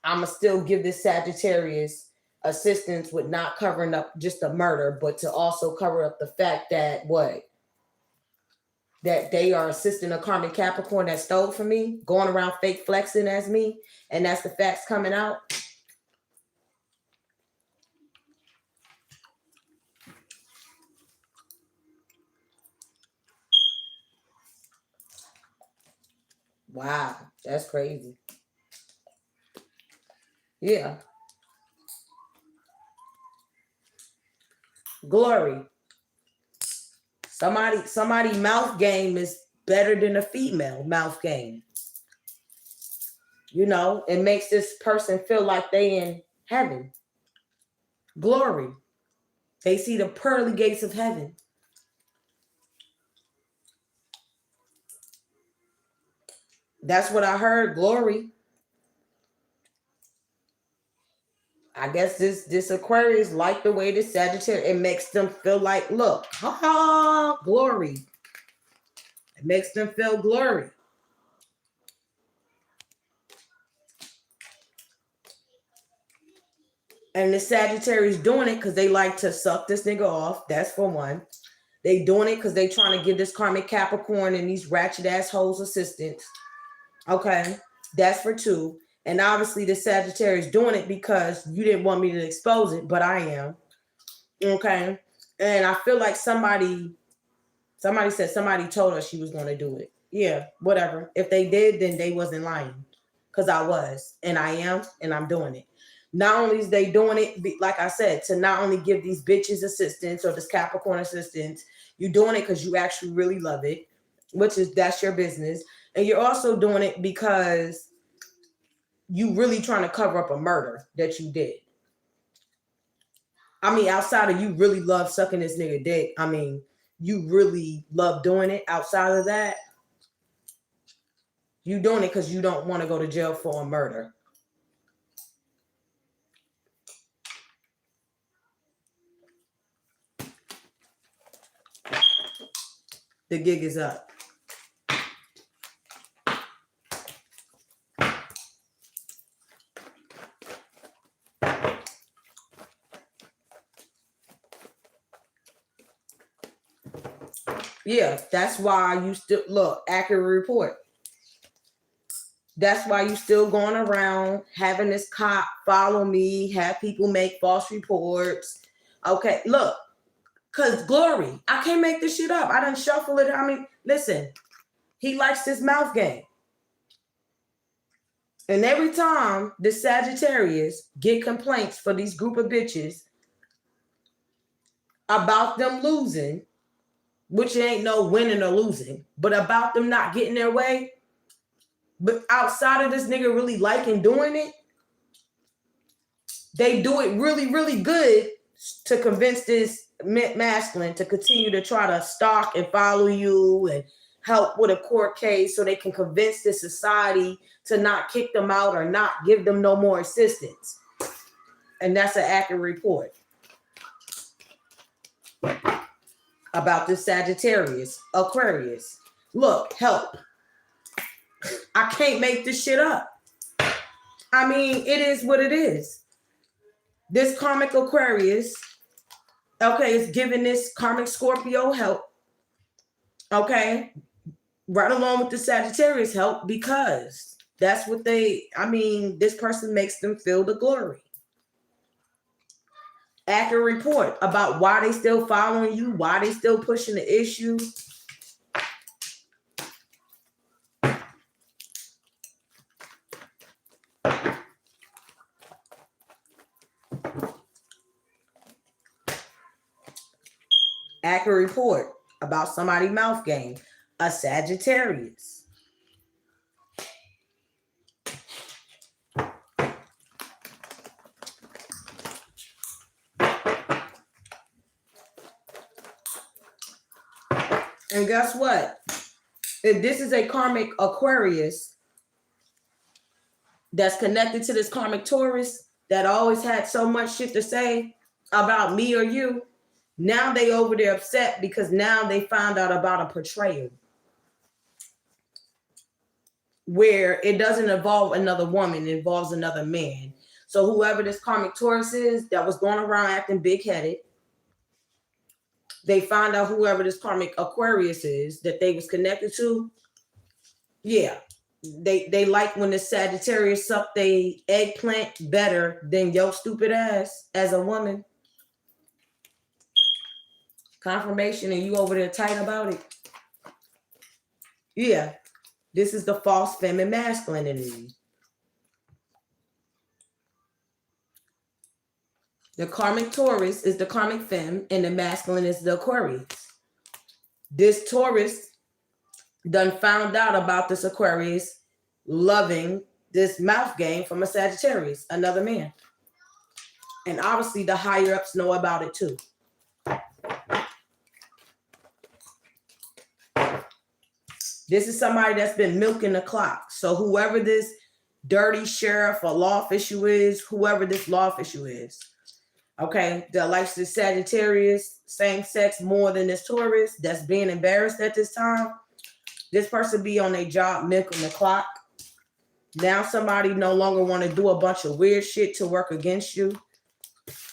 I'ma still give this Sagittarius assistance with not covering up just a murder, but to also cover up the fact that that they are assisting a karmic Capricorn that stole from me, going around fake flexing as me, and that's the facts coming out. Wow, that's crazy. Yeah. Glory. Somebody mouth game is better than a female mouth game. You know, it makes this person feel like they in heaven. Glory. They see the pearly gates of heaven. That's what I heard. Glory. I guess this Aquarius like the way this Sagittarius, it makes them feel like, look, ha, glory. It makes them feel glory. And the Sagittarius doing it because they like to suck this nigga off. That's for one. They doing it because they trying to give this karmic Capricorn and these ratchet assholes assistance. Okay. That's for two. And obviously the Sagittarius doing it because you didn't want me to expose it, but I am. Okay. And I feel like somebody said somebody told her she was going to do it. Yeah, whatever. If they did, then they wasn't lying. Because I was. And I am. And I'm doing it. Not only is they doing it, like I said, to not only give these bitches assistance or this Capricorn assistance, you're doing it because you actually really love it, that's your business. And you're also doing it because you really trying to cover up a murder that you did. I mean, outside of you really love sucking this nigga dick, I mean, you really love doing it. Outside of that, you doing it because you don't want to go to jail for a murder. The gig is up. Yeah, that's why you still look, accurate report. That's why you still going around having this cop follow me, have people make false reports. Okay, look, because Glory, I can't make this shit up. I done shuffle it. I mean, listen, he likes this mouth game. And every time the Sagittarius get complaints for these group of bitches about them losing, which ain't no winning or losing, but about them not getting their way. But outside of this nigga really liking doing it, they do it really, really good to convince this masculine to continue to try to stalk and follow you and help with a court case so they can convince this society to not kick them out or not give them no more assistance. And that's an accurate report about this Sagittarius, Aquarius. Look, help. I can't make this shit up. I mean, it is what it is. This karmic Aquarius, okay, is giving this karmic Scorpio help. Okay, right along with the Sagittarius help because that's what this person makes them feel the glory. Accurate report about why they still following you, why they still pushing the issue. Accurate report about somebody's mouth game, a Sagittarius. And guess what? If this is a karmic Aquarius that's connected to this karmic Taurus that always had so much shit to say about me or you, now they over there upset because now they found out about a portrayal where it doesn't involve another woman, it involves another man. So whoever this karmic Taurus is that was going around acting big-headed, they found out whoever this karmic Aquarius is that they was connected to. Yeah, they like when the Sagittarius suck they eggplant better than your stupid ass as a woman. Confirmation, and you over there tight about it. Yeah, this is the false feminine masculinity. The karmic Taurus is the karmic femme, and the masculine is the Aquarius. This Taurus done found out about this Aquarius loving this mouth game from a Sagittarius, another man. And obviously the higher ups know about it too. This is somebody that's been milking the clock. So whoever this dirty sheriff or law official is, whoever this law official is, okay, that likes the Sagittarius, same sex more than this Taurus, that's being embarrassed at this time, this person be on their job milking the clock. Now somebody no longer want to do a bunch of weird shit to work against you.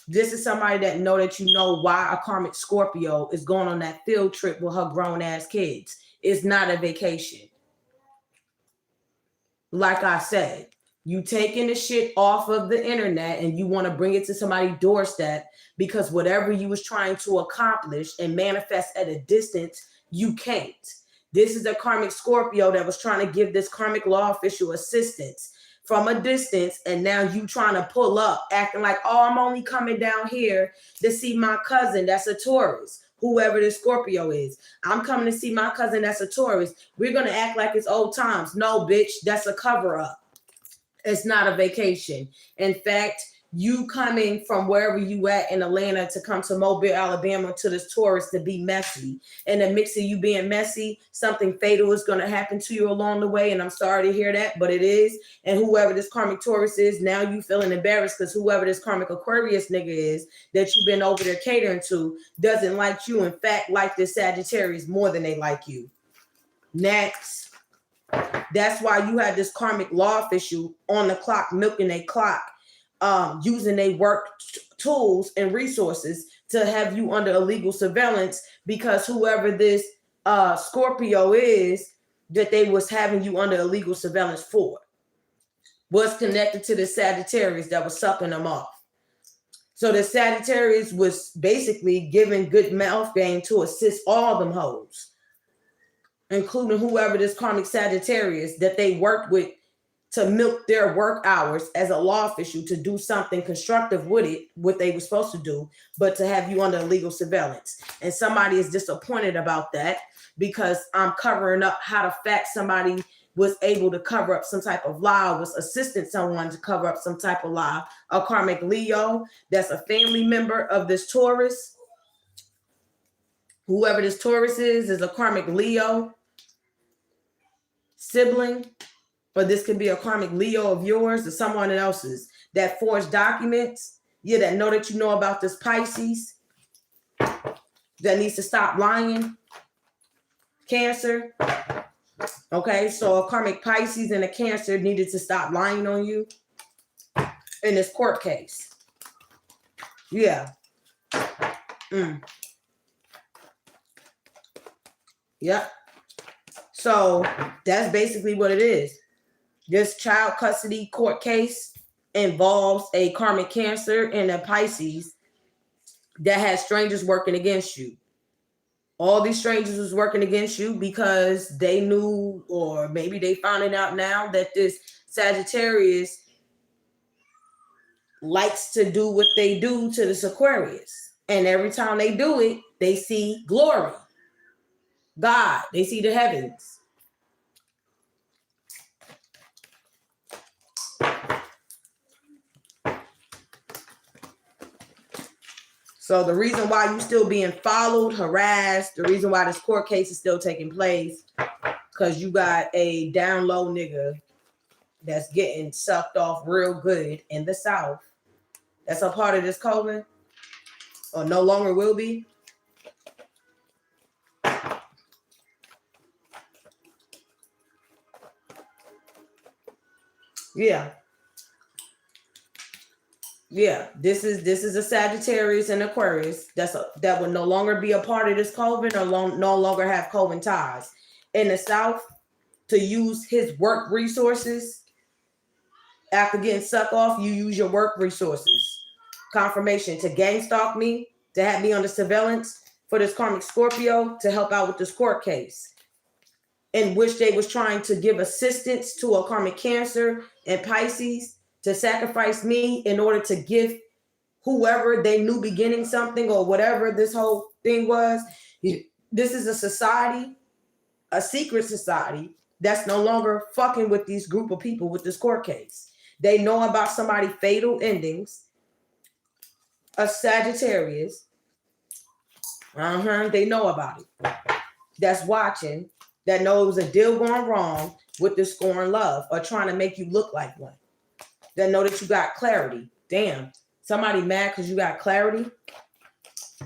This is somebody that know that you know why a karmic Scorpio is going on that field trip with her grown ass kids. It's not a vacation. Like I said, you taking the shit off of the internet and you want to bring it to somebody's doorstep because whatever you was trying to accomplish and manifest at a distance, you can't. This is a karmic Scorpio that was trying to give this karmic law official assistance from a distance, and now you trying to pull up, acting like, oh, I'm only coming down here to see my cousin that's a Taurus. Whoever this Scorpio is. I'm coming to see my cousin that's a Taurus. We're going to act like it's old times. No, bitch, that's a cover-up. It's not a vacation. In fact, you coming from wherever you at in Atlanta to come to Mobile, Alabama to this Taurus to be messy. And the mix of you being messy, something fatal is going to happen to you along the way. And I'm sorry to hear that, but it is. And whoever this karmic Taurus is, now you feeling embarrassed because whoever this karmic Aquarius nigga is that you've been over there catering to doesn't like you. In fact, like this Sagittarius more than they like you. Next. That's why you had this karmic law official on the clock, milking a clock, using their work tools and resources to have you under illegal surveillance because whoever this Scorpio is that they was having you under illegal surveillance for was connected to the Sagittarius that was sucking them off. So the Sagittarius was basically giving good mouth game to assist all them hoes, including whoever this karmic Sagittarius that they worked with to milk their work hours as a law official to do something constructive with it, what they were supposed to do, but to have you under illegal surveillance. And somebody is disappointed about that because I'm covering up how the fact somebody was able to cover up some type of lie, was assisting someone to cover up some type of lie. A karmic Leo that's a family member of this Taurus. Whoever this Taurus is a karmic Leo sibling, or this could be a karmic Leo of yours or someone else's that forged documents. Yeah, that know that you know about this Pisces that needs to stop lying. Cancer. Okay, so a karmic Pisces and a Cancer needed to stop lying on you in this court case. Yeah. Yep. So that's basically what it is. This child custody court case involves a karmic Cancer and a Pisces that has strangers working against you. All these strangers was working against you because they knew, or maybe they found it out now, that this Sagittarius likes to do what they do to this Aquarius. And every time they do it, they see glory. God, they see the heavens. So the reason why you still being followed, harassed, the reason why this court case is still taking place, because you got a down low nigga that's getting sucked off real good in the South. That's a part of this COVID, or no longer will be. Yeah. Yeah, this is a Sagittarius and Aquarius that will no longer be a part of this COVID or no longer have COVID ties. In the South, to use his work resources, after getting sucked off, you use your work resources. Confirmation to gang stalk me, to have me under surveillance for this karmic Scorpio to help out with this court case, in which they was trying to give assistance to a karmic Cancer and Pisces to sacrifice me in order to give whoever they knew beginning something or whatever this whole thing was. This is a society, a secret society that's no longer fucking with these group of people with this court case. They know about somebody fatal endings, a Sagittarius. They know about it. That's watching, that knows a deal going wrong with this scoring love or trying to make you look like one. That know that you got clarity. Damn, somebody mad because you got clarity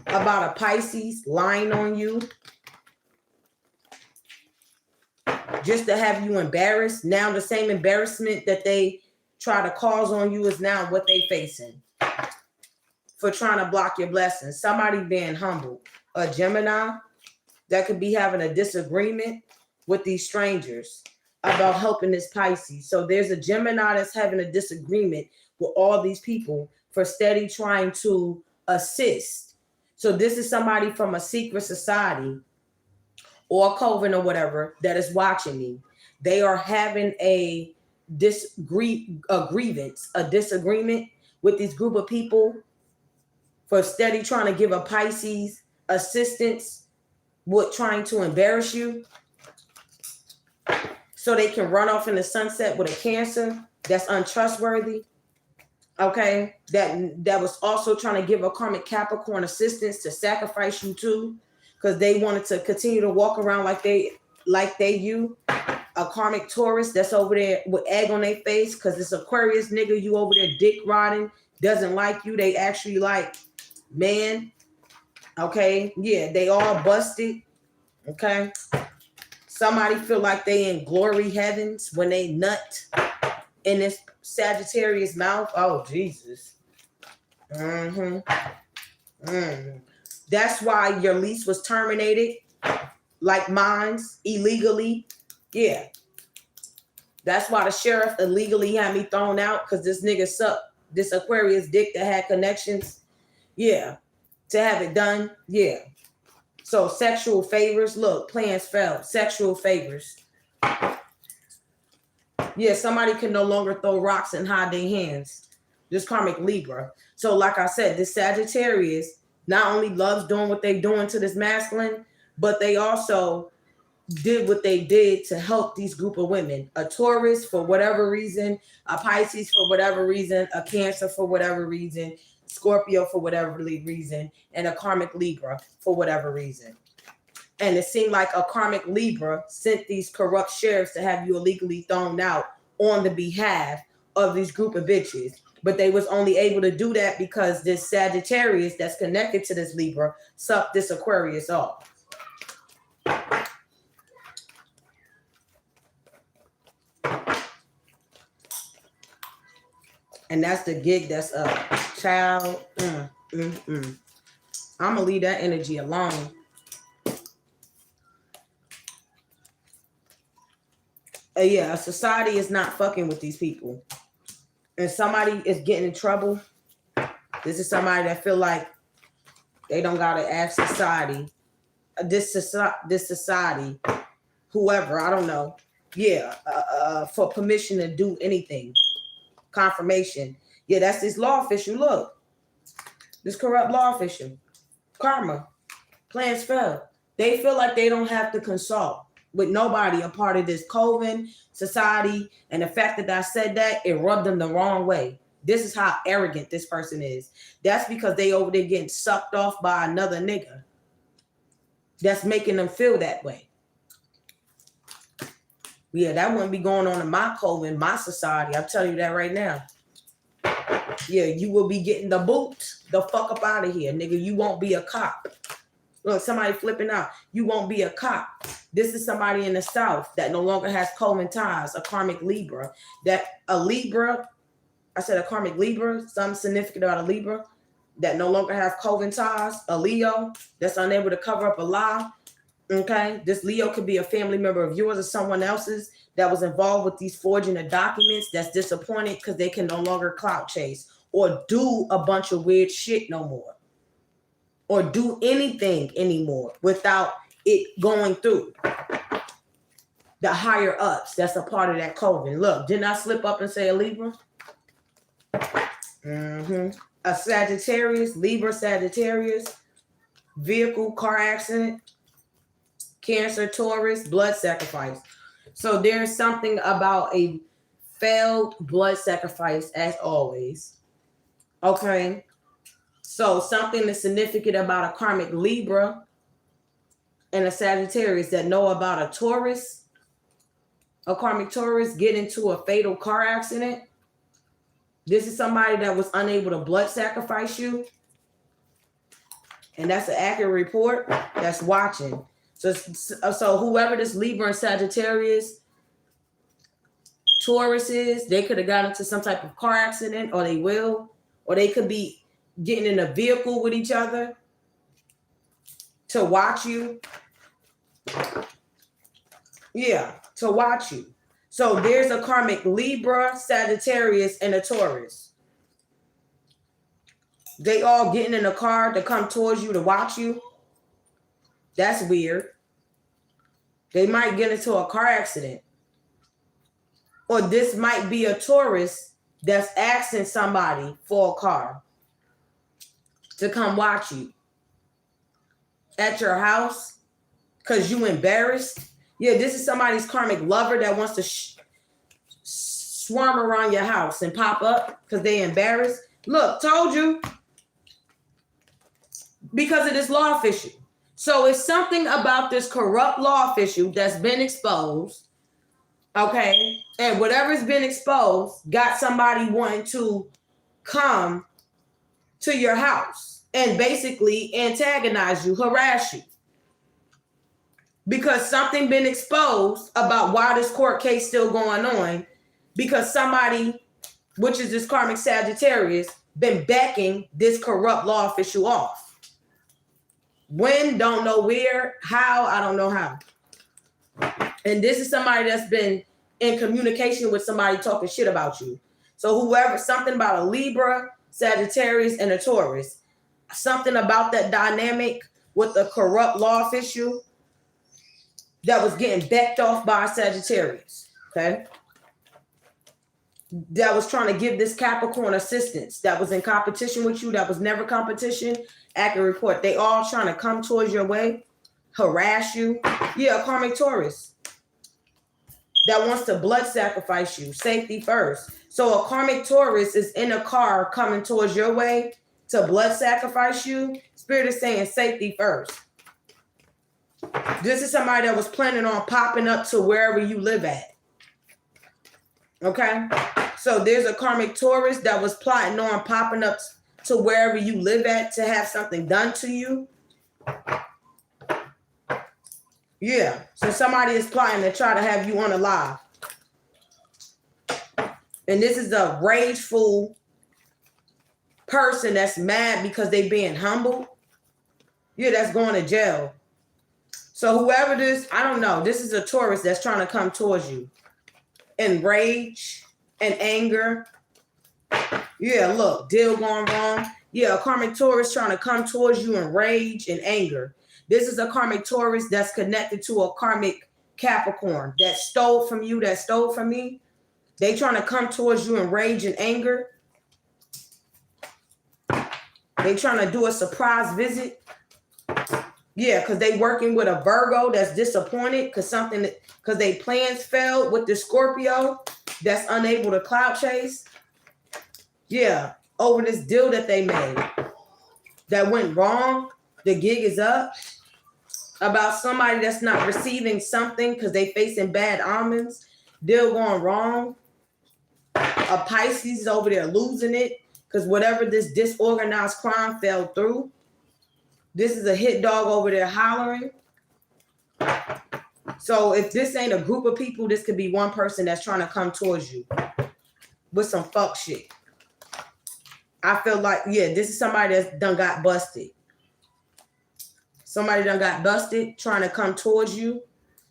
about a Pisces lying on you just to have you embarrassed. Now the same embarrassment that they try to cause on you is now what they facing. for trying to block your blessings. Somebody being humble. A Gemini that could be having a disagreement with these strangers about helping this Pisces. So there's a Gemini that's having a disagreement with all these people for steady trying to assist. So this is somebody from a secret society or coven or whatever that is watching me. They are having a grievance, a disagreement with this group of people for steady trying to give a Pisces assistance with trying to embarrass you so they can run off in the sunset with a Cancer that's untrustworthy. Okay, that was also trying to give a karmic Capricorn assistance to sacrifice you too, because they wanted to continue to walk around like they you. A karmic Taurus that's over there with egg on their face because this Aquarius nigga you over there dick riding doesn't like you. They actually like, man, okay, yeah, they all busted. Okay, somebody feel like they in glory heavens when they nut in this Sagittarius mouth. Oh Jesus. That's why your lease was terminated, like mine's, illegally. Yeah, that's why the sheriff illegally had me thrown out, because this nigga sucked this Aquarius dick that had connections. Yeah, to have it done. Yeah. So sexual favors, look, plans fell. Sexual favors. Yeah, somebody can no longer throw rocks and hide their hands. This karmic Libra. So like I said, this Sagittarius not only loves doing what they're doing to this masculine, but they also did what they did to help these group of women. A Taurus for whatever reason, a Pisces for whatever reason, a Cancer for whatever reason, Scorpio for whatever reason, and a karmic Libra for whatever reason. And it seemed like a karmic Libra sent these corrupt sheriffs to have you illegally thrown out on the behalf of these group of bitches. But they was only able to do that because this Sagittarius that's connected to this Libra sucked this Aquarius off. And that's the gig that's up. Child. I'm going to leave that energy alone. Yeah, a society is not fucking with these people. And somebody is getting in trouble. This is somebody that feel like they don't got to ask society. This society, whoever, I don't know. Yeah, for permission to do anything. Confirmation. Yeah, that's this law official. Look, this corrupt law official. Karma. Plans fell. They feel like they don't have to consult with nobody a part of this coven society. And the fact that I said that, it rubbed them the wrong way. This is how arrogant this person is. That's because they over there getting sucked off by another nigga. That's making them feel that way. Yeah, that wouldn't be going on in my coven, my society. I'll tell you that right now. Yeah, you will be getting the boot the fuck up out of here, nigga. You won't be a cop. Look, somebody flipping out. You won't be a cop. This is somebody in the South that no longer has coven ties, a karmic Libra. That a Libra, I said a karmic Libra, something significant about a Libra that no longer has coven ties, a Leo that's unable to cover up a lie. Okay, this Leo could be a family member of yours or someone else's that was involved with these forging of documents that's disappointed because they can no longer clout chase or do a bunch of weird shit no more or do anything anymore without it going through the higher ups that's a part of that coven. Look, didn't I slip up and say a Libra? A Sagittarius, Libra, Sagittarius, vehicle, car accident, Cancer, Taurus, blood sacrifice. So there's something about a failed blood sacrifice as always. Okay. So something that's significant about a karmic Libra and a Sagittarius that know about a Taurus, a karmic Taurus get into a fatal car accident. This is somebody that was unable to blood sacrifice you. And that's an accurate report that's watching. So whoever this Libra and Sagittarius, Taurus is, they could have got into some type of car accident, or they will, or they could be getting in a vehicle with each other to watch you. Yeah, to watch you. So there's a karmic Libra, Sagittarius, and a Taurus. They all getting in a car to come towards you to watch you. That's weird. They might get into a car accident. Or this might be a Taurus that's asking somebody for a car to come watch you at your house because you embarrassed. Yeah, this is somebody's karmic lover that wants to swarm around your house and pop up because they embarrassed. Look, told you. Because of this law official. So it's something about this corrupt law official that's been exposed. Okay. And whatever's been exposed got somebody wanting to come to your house and basically antagonize you, harass you. Because something been exposed about why this court case still going on. Because somebody, which is this karmic Sagittarius, been backing this corrupt law official off. When, don't know where, how, I don't know how. And this is somebody that's been in communication with somebody talking shit about you. So whoever, something about a Libra, Sagittarius, and a Taurus, something about that dynamic with the corrupt law official that was getting backed off by a Sagittarius, okay? That was trying to give this Capricorn assistance, that was in competition with you, that was never competition. Accurate report. They all trying to come towards your way, harass you. Yeah, a karmic Taurus that wants to blood sacrifice you. Safety first. So a karmic Taurus is in a car coming towards your way to blood sacrifice you. Spirit is saying safety first. This is somebody that was planning on popping up to wherever you live at. Okay? So there's a karmic Taurus that was plotting on popping up to wherever you live at to have something done to you. Yeah. So somebody is plotting to try to have you unalive. And this is a rageful person that's mad because they being humbled. Yeah, that's going to jail. So whoever this, I don't know. This is a Taurus that's trying to come towards you. In rage and anger. Yeah, look, deal going wrong. Yeah, a karmic Taurus trying to come towards you in rage and anger. This is a karmic Taurus that's connected to a karmic Capricorn that stole from you, that stole from me. They trying to come towards you in rage and anger. They trying to do a surprise visit. Yeah, because they working with a Virgo that's disappointed because they plans failed with the Scorpio that's unable to cloud chase. Yeah, over this deal that they made that went wrong. The gig is up. About somebody that's not receiving something because they facing bad omens. Deal going wrong. A Pisces is over there losing it because whatever this disorganized crime fell through. This is a hit dog over there hollering. So if this ain't a group of people, this could be one person that's trying to come towards you with some fuck shit. I feel like, yeah, this is somebody that's done got busted. Somebody done got busted trying to come towards you,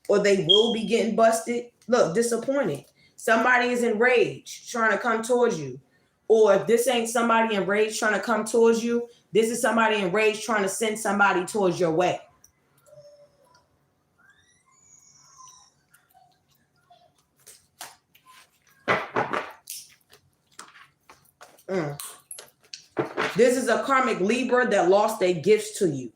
or they will be getting busted. Look, disappointed. Somebody is enraged trying to come towards you. Or if this ain't somebody enraged trying to come towards you, this is somebody enraged trying to send somebody towards your way. This is a karmic Libra that lost their gifts to you.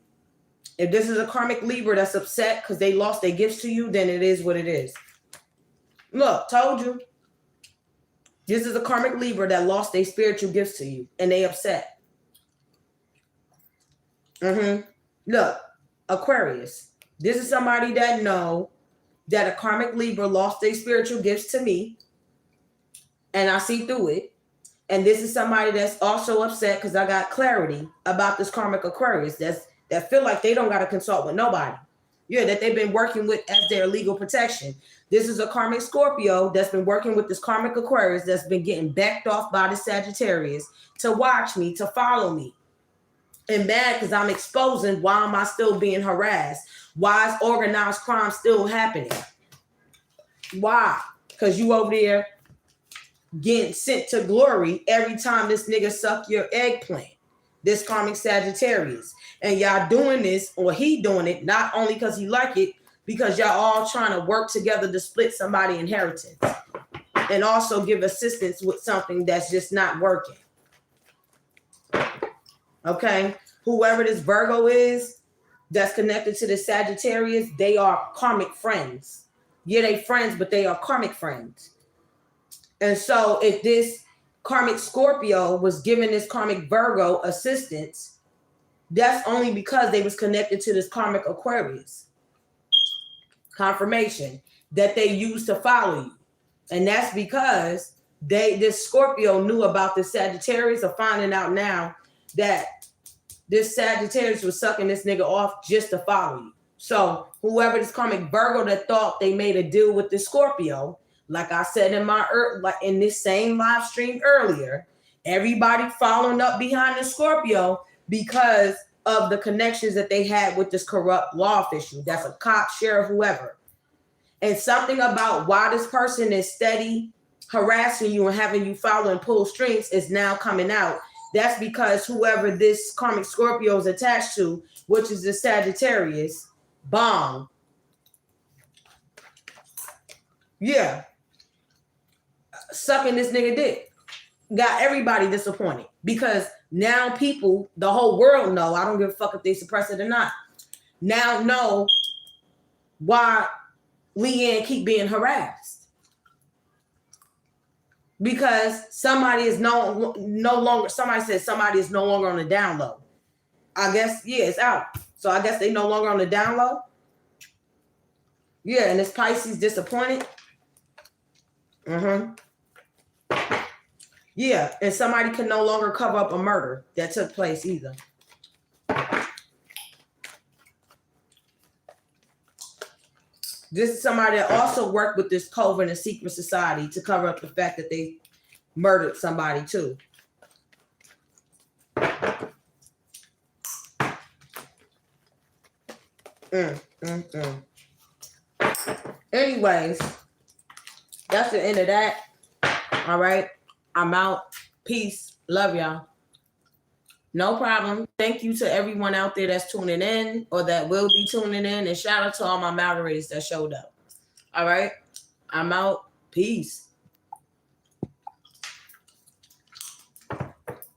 If this is a karmic Libra that's upset because they lost their gifts to you, then it is what it is. Look, told you. This is a karmic Libra that lost their spiritual gifts to you and they upset. Look, Aquarius. This is somebody that know that a karmic Libra lost their spiritual gifts to me and I see through it. And this is somebody that's also upset because I got clarity about this karmic Aquarius that feel like they don't got to consult with nobody. Yeah, that they've been working with as their legal protection. This is a karmic Scorpio that's been working with this karmic Aquarius that's been getting backed off by the Sagittarius to watch me, to follow me. and mad because I'm exposing why am I still being harassed? Why is organized crime still happening? Why? Because you over there getting sent to glory every time this nigga suck your eggplant. This karmic Sagittarius. And y'all doing this, or he doing it, not only because he like it, because y'all all trying to work together to split somebody's inheritance. And also give assistance with something that's just not working. Okay? Whoever this Virgo is that's connected to the Sagittarius, they are karmic friends. Yeah, they friends, but they are karmic friends. And so if this karmic Scorpio was giving this karmic Virgo assistance, that's only because they was connected to this karmic Aquarius. Confirmation that they used to follow you. And that's because this Scorpio knew about this Sagittarius, or finding out now that this Sagittarius was sucking this nigga off just to follow you. So whoever this karmic Virgo that thought they made a deal with this Scorpio, like I said in this same live stream earlier, everybody following up behind the Scorpio because of the connections that they had with this corrupt law official. That's a cop, sheriff, whoever. And something about why this person is steady harassing you and having you follow and pull strings is now coming out. That's because whoever this karmic Scorpio is attached to, which is the Sagittarius, bomb. Yeah. Sucking this nigga dick. Got everybody disappointed. Because now people, the whole world know, I don't give a fuck if they suppress it or not, now know why Leanne keep being harassed. Because somebody is no longer, somebody said somebody is no longer on the down low. I guess, yeah, it's out. So I guess they no longer on the down low. Yeah, and this Pisces disappointed. Yeah, and somebody can no longer cover up a murder that took place either. This is somebody that also worked with this coven and secret society to cover up the fact that they murdered somebody too. Anyways, that's the end of that. All right. I'm out. Peace. Love y'all. No problem. Thank you to everyone out there that's tuning in or that will be tuning in. And shout out to all my moderators that showed up. All right. I'm out. Peace.